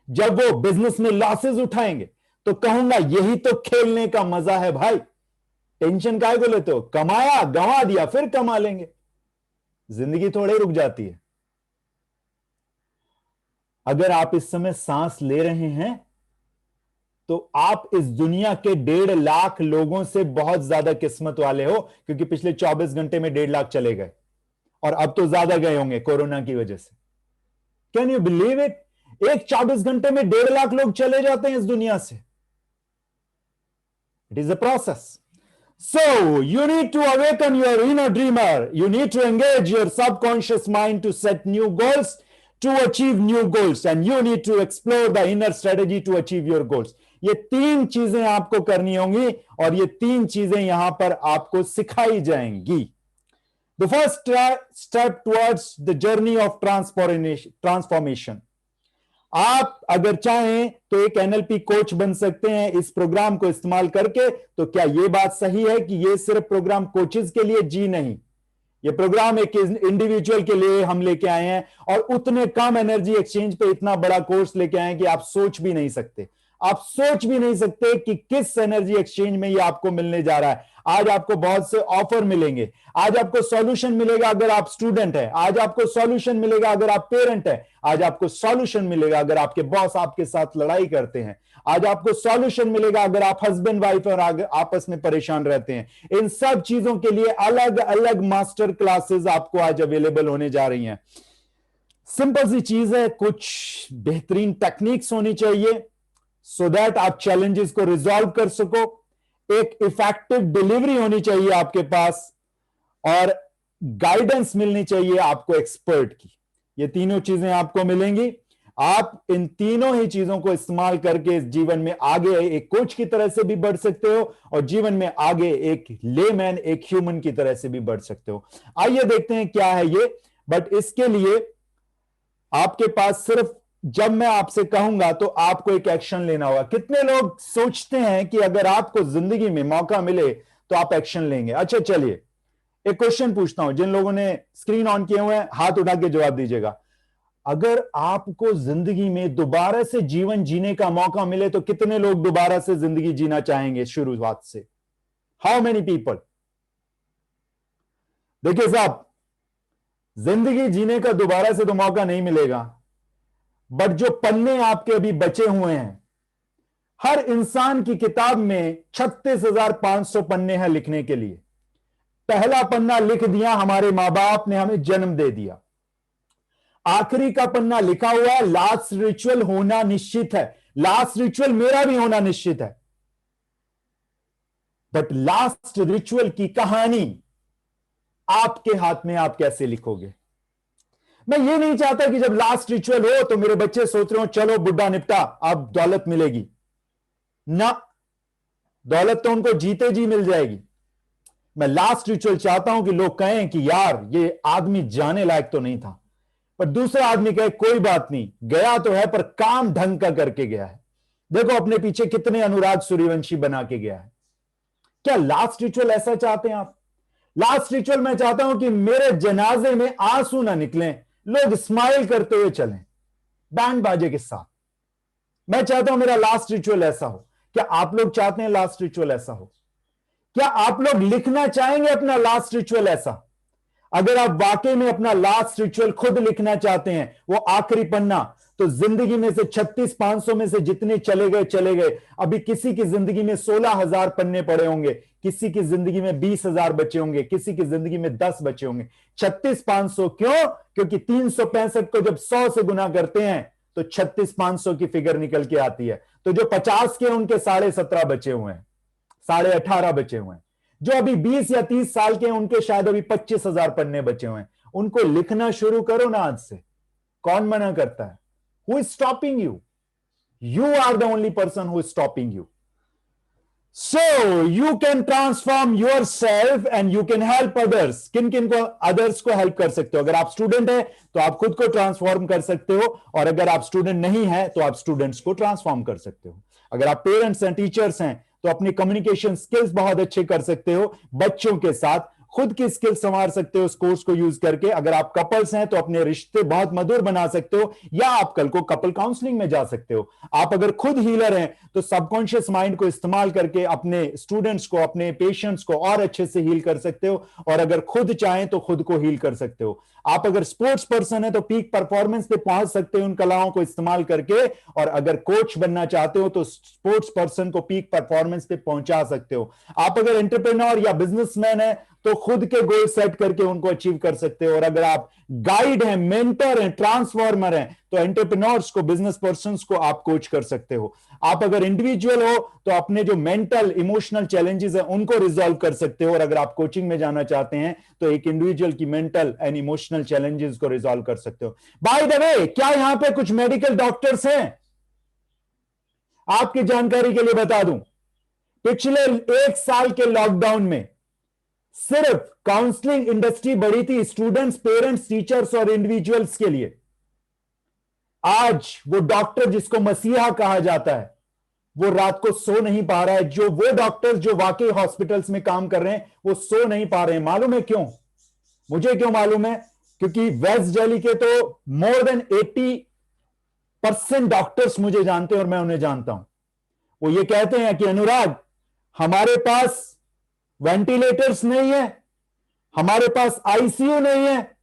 जब वो बिजनेस में लॉसेस उठाएंगे, तो कहूंगा यही तो खेलने का मजा है भाई, टेंशन काहे को लेते हो, कमाया गंवा दिया फिर कमा लेंगे, जिंदगी थोड़े रुक जाती है। अगर आप इस समय सांस ले रहे हैं तो आप इस दुनिया के 1.5 लाख लोगों से बहुत ज्यादा किस्मत वाले हो, क्योंकि पिछले 24 घंटे में 1.5 लाख चले गए और अब तो ज्यादा गए होंगे कोरोना की वजह से। Can you believe it? एक 24 घंटे में 1.5 लाख लोग चले जाते हैं इस दुनिया से। It is a process. So you need to awaken your inner dreamer. You need to engage your subconscious mind to set new goals, to achieve new goals, and you need to explore the inner strategy to achieve your goals. ये 3 चीजें आपको करनी होंगी और ये 3 चीजें यहां पर आपको सिखाई जाएंगी। The first step towards the journey of transformation. आप अगर चाहें तो एक एनएलपी कोच बन सकते हैं इस प्रोग्राम को इस्तेमाल करके। तो क्या यह बात सही है कि यह सिर्फ प्रोग्राम कोचेस के लिए? जी नहीं, ये प्रोग्राम एक इंडिविजुअल के लिए हम लेके आए हैं और उतने कम एनर्जी एक्सचेंज पे इतना बड़ा कोर्स लेके आए हैं कि आप सोच भी नहीं सकते। आप सोच भी नहीं सकते कि किस एनर्जी एक्सचेंज में ये आपको मिलने जा रहा है। आज आपको बहुत से ऑफर मिलेंगे, आज आपको सॉल्यूशन मिलेगा अगर आप स्टूडेंट है, आज आपको सॉल्यूशन मिलेगा अगर आप पेरेंट है, आज आपको सॉल्यूशन मिलेगा अगर आपके बॉस आपके साथ लड़ाई करते हैं, आज आपको सॉल्यूशन मिलेगा अगर आप हस्बैंड वाइफ और आपस में परेशान रहते हैं। इन सब चीजों के लिए अलग अलग मास्टर क्लासेस आपको आज अवेलेबल होने जा रही हैं। सिंपल सी चीज है, कुछ बेहतरीन टेक्निक्स होनी चाहिए सो दैट आप चैलेंजेस को रिजॉल्व कर सको, एक इफेक्टिव डिलीवरी होनी चाहिए आपके पास और गाइडेंस मिलनी चाहिए आपको एक्सपर्ट की। ये तीनों चीजें आपको मिलेंगी। आप इन तीनों ही चीजों को इस्तेमाल करके इस जीवन में आगे एक कोच की तरह से भी बढ़ सकते हो और जीवन में आगे एक लेमैन, एक ह्यूमन की तरह से भी बढ़ सकते हो। आइए देखते हैं क्या है ये। बट इसके लिए आपके पास सिर्फ जब मैं आपसे कहूंगा तो आपको एक एक्शन लेना होगा। कितने लोग सोचते हैं कि अगर आपको जिंदगी में मौका मिले तो आप एक्शन लेंगे? अच्छा चलिए एक क्वेश्चन पूछता हूं, जिन लोगों ने स्क्रीन ऑन किए हुए हैं हाथ उठा के जवाब दीजिएगा। अगर आपको जिंदगी में दोबारा से जीवन जीने का मौका मिले तो कितने लोग दोबारा से जिंदगी जीना चाहेंगे शुरुआत से? How many people? देखिए साहब, जिंदगी जीने का दोबारा से तो मौका नहीं मिलेगा, बट जो पन्ने आपके अभी बचे हुए हैं, हर इंसान की किताब में 36,500 पन्ने हैं लिखने के लिए। पहला पन्ना लिख दिया, हमारे मां बाप ने हमें जन्म दे दिया। आखिरी का पन्ना लिखा हुआ है, लास्ट रिचुअल होना निश्चित है। लास्ट रिचुअल मेरा भी होना निश्चित है, बट लास्ट रिचुअल की कहानी आपके हाथ में, आप कैसे लिखोगे? मैं ये नहीं चाहता कि जब लास्ट रिचुअल हो तो मेरे बच्चे सोच रहे हो चलो बुढ़ा निपटा अब दौलत मिलेगी ना। दौलत तो उनको जीते जी मिल जाएगी। मैं लास्ट रिचुअल चाहता हूं कि लोग कहें कि यार ये आदमी जाने लायक तो नहीं था, पर दूसरा आदमी कहे कोई बात नहीं, गया तो है पर काम ढंग का करके गया है। देखो अपने पीछे कितने अनुराग सूर्यवंशी बना के गया है। क्या लास्ट रिचुअल ऐसा चाहते हैं आप? लास्ट रिचुअल मैं चाहता हूं कि मेरे जनाजे में आंसू ना निकलें, लोग स्माइल करते हुए चलें बैंड बाजे के साथ। मैं चाहता हूं मेरा लास्ट रिचुअल ऐसा हो। क्या आप लोग चाहते हैं लास्ट रिचुअल ऐसा हो? क्या आप लोग लिखना चाहेंगे अपना लास्ट रिचुअल ऐसा? अगर आप वाकई में अपना लास्ट रिचुअल खुद लिखना चाहते हैं, वो आखिरी पन्ना, तो जिंदगी में से 36,500 में से जितने चले गए चले गए। अभी किसी की जिंदगी में 16,000 पन्ने पड़े होंगे, किसी की जिंदगी में 20,000 बचे होंगे, किसी की जिंदगी में 10 बचे होंगे। 36,500 क्यों? क्योंकि 365 को जब 100 से गुना करते हैं तो 36,500 की फिगर निकल के आती है। तो जो 50 के उनके 17.5 बचे हुए हैं, 18.5 बचे हुए हैं। जो अभी 20 या 30 साल के हैं उनके शायद अभी 25,000 पन्ने बचे हुए हैं। उनको लिखना शुरू करो ना आज से। कौन मना करता है? Who is stopping you? You are the only person who is stopping you. So you can transform yourself and you can help others. किन किन को? अदर्स को हेल्प कर सकते हो। अगर आप स्टूडेंट है तो आप खुद को ट्रांसफॉर्म कर सकते हो, और अगर आप स्टूडेंट नहीं है तो आप स्टूडेंट्स को ट्रांसफॉर्म कर सकते हो। अगर आप पेरेंट्स हैं, टीचर्स हैं, तो अपनी कम्युनिकेशन स्किल्स बहुत अच्छे कर सकते हो बच्चों के साथ। खुद की स्किल संवार सकते हो इस कोर्स को यूज करके। अगर आप कपल्स हैं तो अपने रिश्ते बहुत मधुर बना सकते हो, या आप कल को कपल काउंसलिंग में जा सकते हो। आप अगर खुद हीलर हैं तो सबकॉन्शियस माइंड को इस्तेमाल करके अपने स्टूडेंट्स को, अपने पेशेंट्स को और अच्छे से हील कर सकते हो। और अगर खुद चाहें तो खुद को हील कर सकते हो। आप अगर स्पोर्ट्स पर्सन है तो पीक परफॉर्मेंस पे पहुंच सकते हो उन कलाओं को इस्तेमाल करके। और अगर कोच बनना चाहते हो तो स्पोर्ट्स पर्सन को पीक परफॉर्मेंस पे पहुंचा सकते हो। आप अगर एंटरप्रेन्योर या बिजनेसमैन है तो खुद के गोल सेट करके उनको अचीव कर सकते हो। और अगर आप गाइड हैं, मेंटर हैं, ट्रांसफॉर्मर हैं, तो एंटरप्रेन्योर्स को, बिजनेस पर्संस को आप कोच कर सकते हो। आप अगर इंडिविजुअल हो तो अपने जो मेंटल इमोशनल चैलेंजेस हैं उनको रिजॉल्व कर सकते हो। और अगर आप कोचिंग में जाना चाहते हैं तो एक इंडिविजुअल की मेंटल एंड इमोशनल चैलेंजेस को रिजॉल्व कर सकते हो। बाय द वे, क्या यहां पे कुछ मेडिकल डॉक्टर्स हैं? आपकी जानकारी के लिए बता दूं, पिछले 1 साल के लॉकडाउन में सिर्फ काउंसलिंग इंडस्ट्री बढ़ी थी स्टूडेंट्स, पेरेंट्स, टीचर्स और इंडिविजुअल्स के लिए। आज वो डॉक्टर जिसको मसीहा कहा जाता है वो रात को सो नहीं पा रहा है। जो वो डॉक्टर्स जो वाकई हॉस्पिटल्स में काम कर रहे हैं वो सो नहीं पा रहे हैं। मालूम है क्यों? मुझे क्यों मालूम है? क्योंकि वेस्ट दिल्ली के तो मोर देन 80% डॉक्टर्स मुझे जानते हैं और मैं उन्हें जानता हूं। वो ये कहते हैं कि अनुराग, हमारे पास वेंटिलेटर्स नहीं है, हमारे पास आईसीयू नहीं है,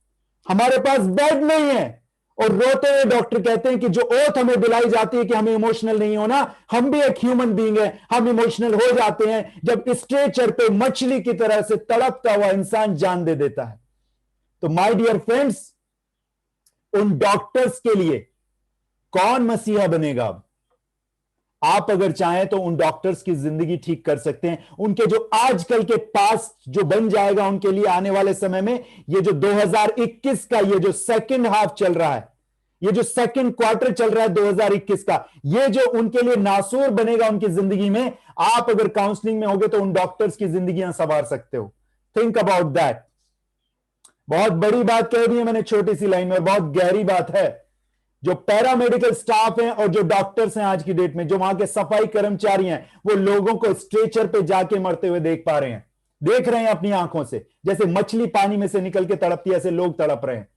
हमारे पास बेड नहीं है। और रोते हुए डॉक्टर कहते हैं कि जो ओथ हमें दिलाई जाती है कि हमें इमोशनल नहीं होना, हम भी एक ह्यूमन बीइंग है, हम इमोशनल हो जाते हैं जब स्ट्रेचर पे मछली की तरह से तड़पता हुआ इंसान जान दे देता है। तो माय डियर फ्रेंड्स, उन डॉक्टर्स के लिए कौन मसीहा बनेगा? अब आप अगर चाहें तो उन डॉक्टर्स की जिंदगी ठीक कर सकते हैं। उनके जो आजकल के पास जो बन जाएगा उनके लिए आने वाले समय में, ये जो 2021 का ये जो सेकंड हाफ चल रहा है, ये जो सेकंड क्वार्टर चल रहा है 2021 का, ये जो उनके लिए नासूर बनेगा उनकी जिंदगी में, आप अगर काउंसलिंग में होगे तो उन डॉक्टर्स की जिंदगियां संवार सकते हो। Think about that. बहुत बड़ी बात कह दी है मैंने छोटी सी लाइन में, बहुत गहरी बात है। जो पैरामेडिकल स्टाफ हैं और जो डॉक्टर्स हैं आज की डेट में, जो वहां के सफाई कर्मचारी हैं, वो लोगों को स्ट्रेचर पे जाके मरते हुए देख पा रहे हैं, देख रहे हैं अपनी आंखों से। जैसे मछली पानी में से निकल के तड़पती है, ऐसे लोग तड़प रहे हैं।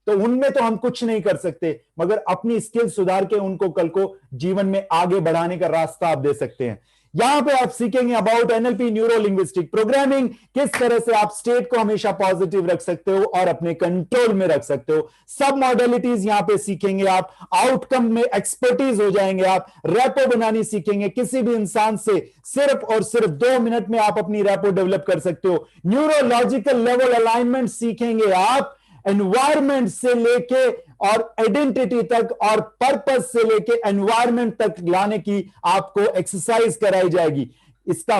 तो उनमें तो हम कुछ नहीं कर सकते, मगर अपनी स्किल सुधार के उनको कल को जीवन में आगे बढ़ाने का रास्ता आप दे सकते हैं। यहां पे आप सीखेंगे about NLP, neuro linguistic programming, किस तरह से आप स्टेट को हमेशा पॉजिटिव रख सकते हो और अपने कंट्रोल में रख सकते हो। सब मॉडलिटीज यहां पे सीखेंगे आप, आउटकम में एक्सपर्टीज हो जाएंगे आप, रैपो बनानी सीखेंगे। किसी भी इंसान से सिर्फ और सिर्फ 2 मिनट में आप अपनी रैपो डेवलप कर सकते हो। न्यूरोलॉजिकल लेवल अलाइनमेंट सीखेंगे आप, एनवायरमेंट से लेके और आइडेंटिटी तक और पर्पस से लेके एनवायरमेंट तक लाने की आपको एक्सरसाइज कराई जाएगी। इसका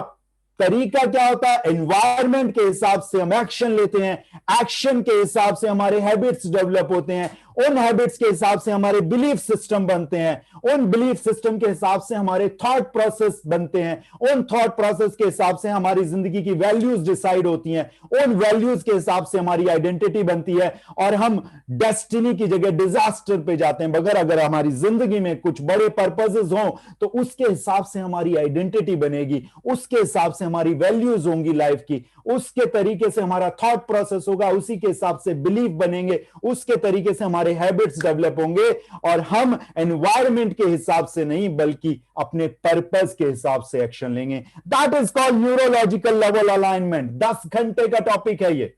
तरीका क्या होता है? एनवायरमेंट के हिसाब से हम एक्शन लेते हैं, एक्शन के हिसाब से हमारे हैबिट्स डेवलप होते हैं, उन हैबिट्स के हिसाब से हमारे बिलीफ सिस्टम बनते हैं, उन बिलीफ सिस्टम के हिसाब से हमारे थॉट प्रोसेस बनते हैं, उन थॉट प्रोसेस के हिसाब से हमारी जिंदगी की वैल्यूज डिसाइड होती हैं, उन वैल्यूज के हिसाब से हमारी आइडेंटिटी बनती है और हम डेस्टिनी की जगह डिजास्टर पे जाते हैं। मगर अगर हमारी जिंदगी में कुछ बड़े पर्पसेस हों तो उसके हिसाब से हमारी आइडेंटिटी बनेगी, उसके हिसाब से हमारी वैल्यूज होंगी लाइफ की, उसके तरीके से हमारा थॉट प्रोसेस होगा, उसी के हिसाब से बिलीफ बनेंगे, उसके तरीके से हमारे हैबिट्स डेवलप होंगे और हम एनवायरमेंट के हिसाब से नहीं बल्कि अपने पर्पस के हिसाब से एक्शन लेंगे। That is called neurological level alignment. 10 घंटे का टॉपिक है ये।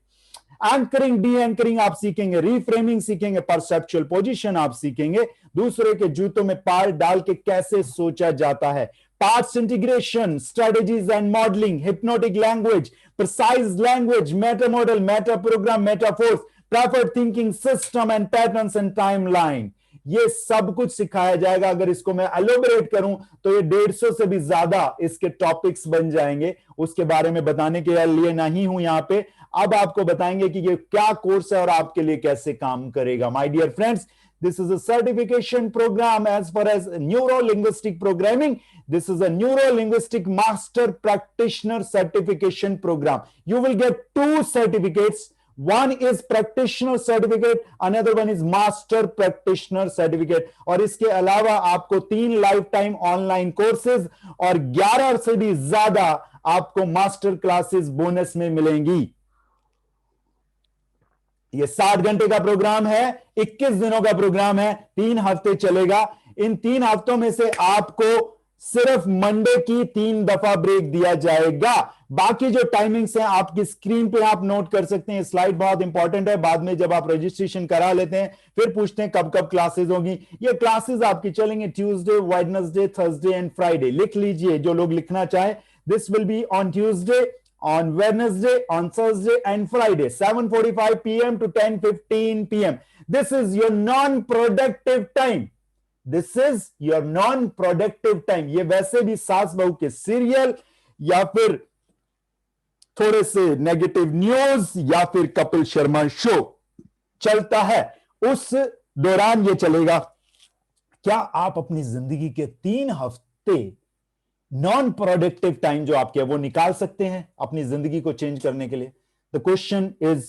एंकरिंग, डी एंकरिंग आप सीखेंगे, रिफ्रेमिंग सीखेंगे, परसेप्चुअल पोजीशन आप सीखेंगे, दूसरे के जूतों में पैर डाल के कैसे सोचा जाता है, parts integration, strategies and modelling, hypnotic language, precise language, meta model, meta program, metaphors, preferred thinking system and patterns and timeline. ये सब कुछ सिखाया जाएगा। अगर इसको मैं एलोबरेट करूं तो ये 150 से भी ज्यादा इसके टॉपिक्स बन जाएंगे। उसके बारे में बताने के लिए नहीं हूं यहां पे, अब आपको बताएंगे कि ये क्या कोर्स है और आपके लिए कैसे काम करेगा। My dear friends, this is a certification program as far as neuro-linguistic programming. This is a neuro-linguistic master practitioner certification program. You will get 2 certificates. One is practitioner certificate, another one is master practitioner certificate. और इसके अलावा आपको 3 लाइफ टाइम ऑनलाइन कोर्सेज और 11 से भी ज्यादा आपको मास्टर क्लासेस बोनस में मिलेंगी। ये 60 घंटे का प्रोग्राम है, 21 दिनों का प्रोग्राम है, 3 हफ्ते चलेगा। इन 3 हफ्तों में से आपको सिर्फ मंडे की 3 दफा ब्रेक दिया जाएगा। बाकी जो टाइमिंग्स हैं आपकी स्क्रीन पे आप नोट कर सकते हैं। स्लाइड बहुत इंपॉर्टेंट है, बाद में जब आप रजिस्ट्रेशन करा लेते हैं फिर पूछते हैं कब कब क्लासेस होगी। ये क्लासेस आपकी चलेंगे Tuesday, Wednesday, Thursday and Friday. लिख लीजिए जो लोग लिखना चाहें। This will be on Tuesday, on Wednesday, on Thursday and Friday, 7:45 p.m. to 10:15 p.m. This is your non-productive time. This is your non-productive time. ये वैसे भी सास बहू के सीरियल या फिर थोड़े से नेगेटिव न्यूज या फिर कपिल शर्मा शो चलता है, उस दौरान ये चलेगा। क्या आप अपनी जिंदगी के 3 हफ्ते नॉन प्रोडक्टिव टाइम जो आपके वो निकाल सकते हैं अपनी जिंदगी को चेंज करने के लिए? The question is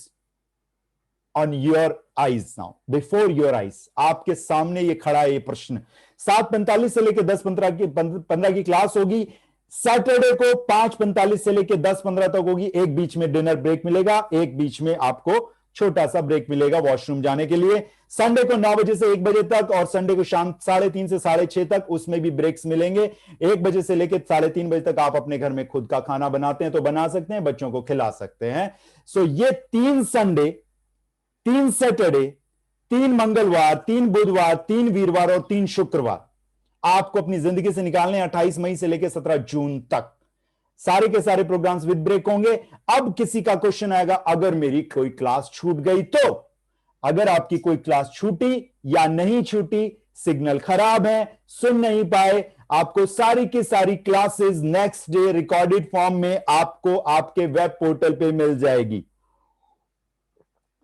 on your eyes now, before your eyes. आपके सामने ये खड़ा है ये प्रश्न। 7:45 से लेकर 10:15 की क्लास होगी। सैटरडे को 5:45 से लेकर 10:15 तक होगी। एक बीच में डिनर ब्रेक मिलेगा, एक बीच में आपको छोटा सा ब्रेक मिलेगा वॉशरूम जाने के लिए। संडे को 9 बजे से 1 बजे तक और संडे को शाम 3:30 से 6:30 तक, उसमें भी ब्रेक्स मिलेंगे। 1 बजे से लेकर 3:30 बजे तक आप अपने घर में खुद का खाना बनाते हैं तो बना सकते हैं, बच्चों को खिला सकते हैं। सो ये 3 संडे, 3 सैटरडे, 3 मंगलवार, 3 बुधवार, 3 वीरवार और 3 शुक्रवार आपको अपनी जिंदगी से निकालने 28 मई से लेकर 17 जून तक। सारे के सारे प्रोग्राम्स विद ब्रेक होंगे। अब किसी का क्वेश्चन आएगा, अगर मेरी कोई क्लास छूट गई तो? अगर आपकी कोई क्लास छूटी या नहीं छूटी, सिग्नल खराब है, सुन नहीं पाए, आपको सारी की सारी classes next day recorded form में आपको आपके वेब पोर्टल पे मिल जाएगी।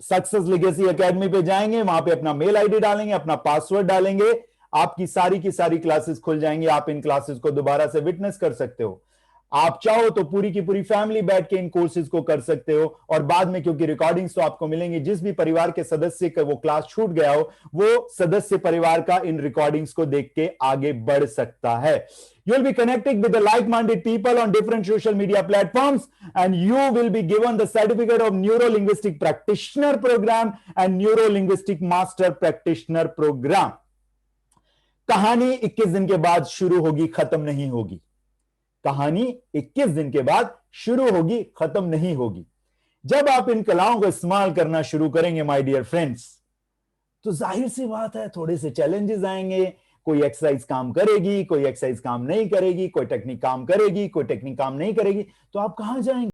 सक्सेस लेगेसी एकेडमी पे जाएंगे, वहां पे अपना मेल आईडी डालेंगे, अपना पासवर्ड डालेंगे, आपकी सारी की सारी क्लासेस खुल जाएंगी। आप इन क्लासेस को दोबारा से विटनेस कर सकते हो। आप चाहो तो पूरी की पूरी फैमिली बैठ के इन कोर्सेज को कर सकते हो। और बाद में क्योंकि रिकॉर्डिंग्स तो आपको मिलेंगी, जिस भी परिवार के सदस्य का वो क्लास छूट गया हो, वो सदस्य परिवार का इन रिकॉर्डिंग्स को देख के आगे बढ़ सकता है। You will be connecting with the like-minded people on different social media platforms, and you will be given the certificate of Neuro-Linguistic Practitioner Program and Neuro-Linguistic Master Practitioner Program. कहानी 21 दिन के बाद शुरू होगी, खत्म नहीं होगी। कहानी 21 दिन के बाद शुरू होगी, खत्म नहीं होगी। जब आप इन कलाओं को इस्तेमाल करना शुरू करेंगे माय डियर फ्रेंड्स, तो जाहिर सी बात है थोड़े से चैलेंजेस आएंगे। कोई एक्सरसाइज काम करेगी, कोई एक्सरसाइज काम नहीं करेगी, कोई टेक्निक काम करेगी, कोई टेक्निक काम नहीं करेगी, तो आप कहां जाएंगे?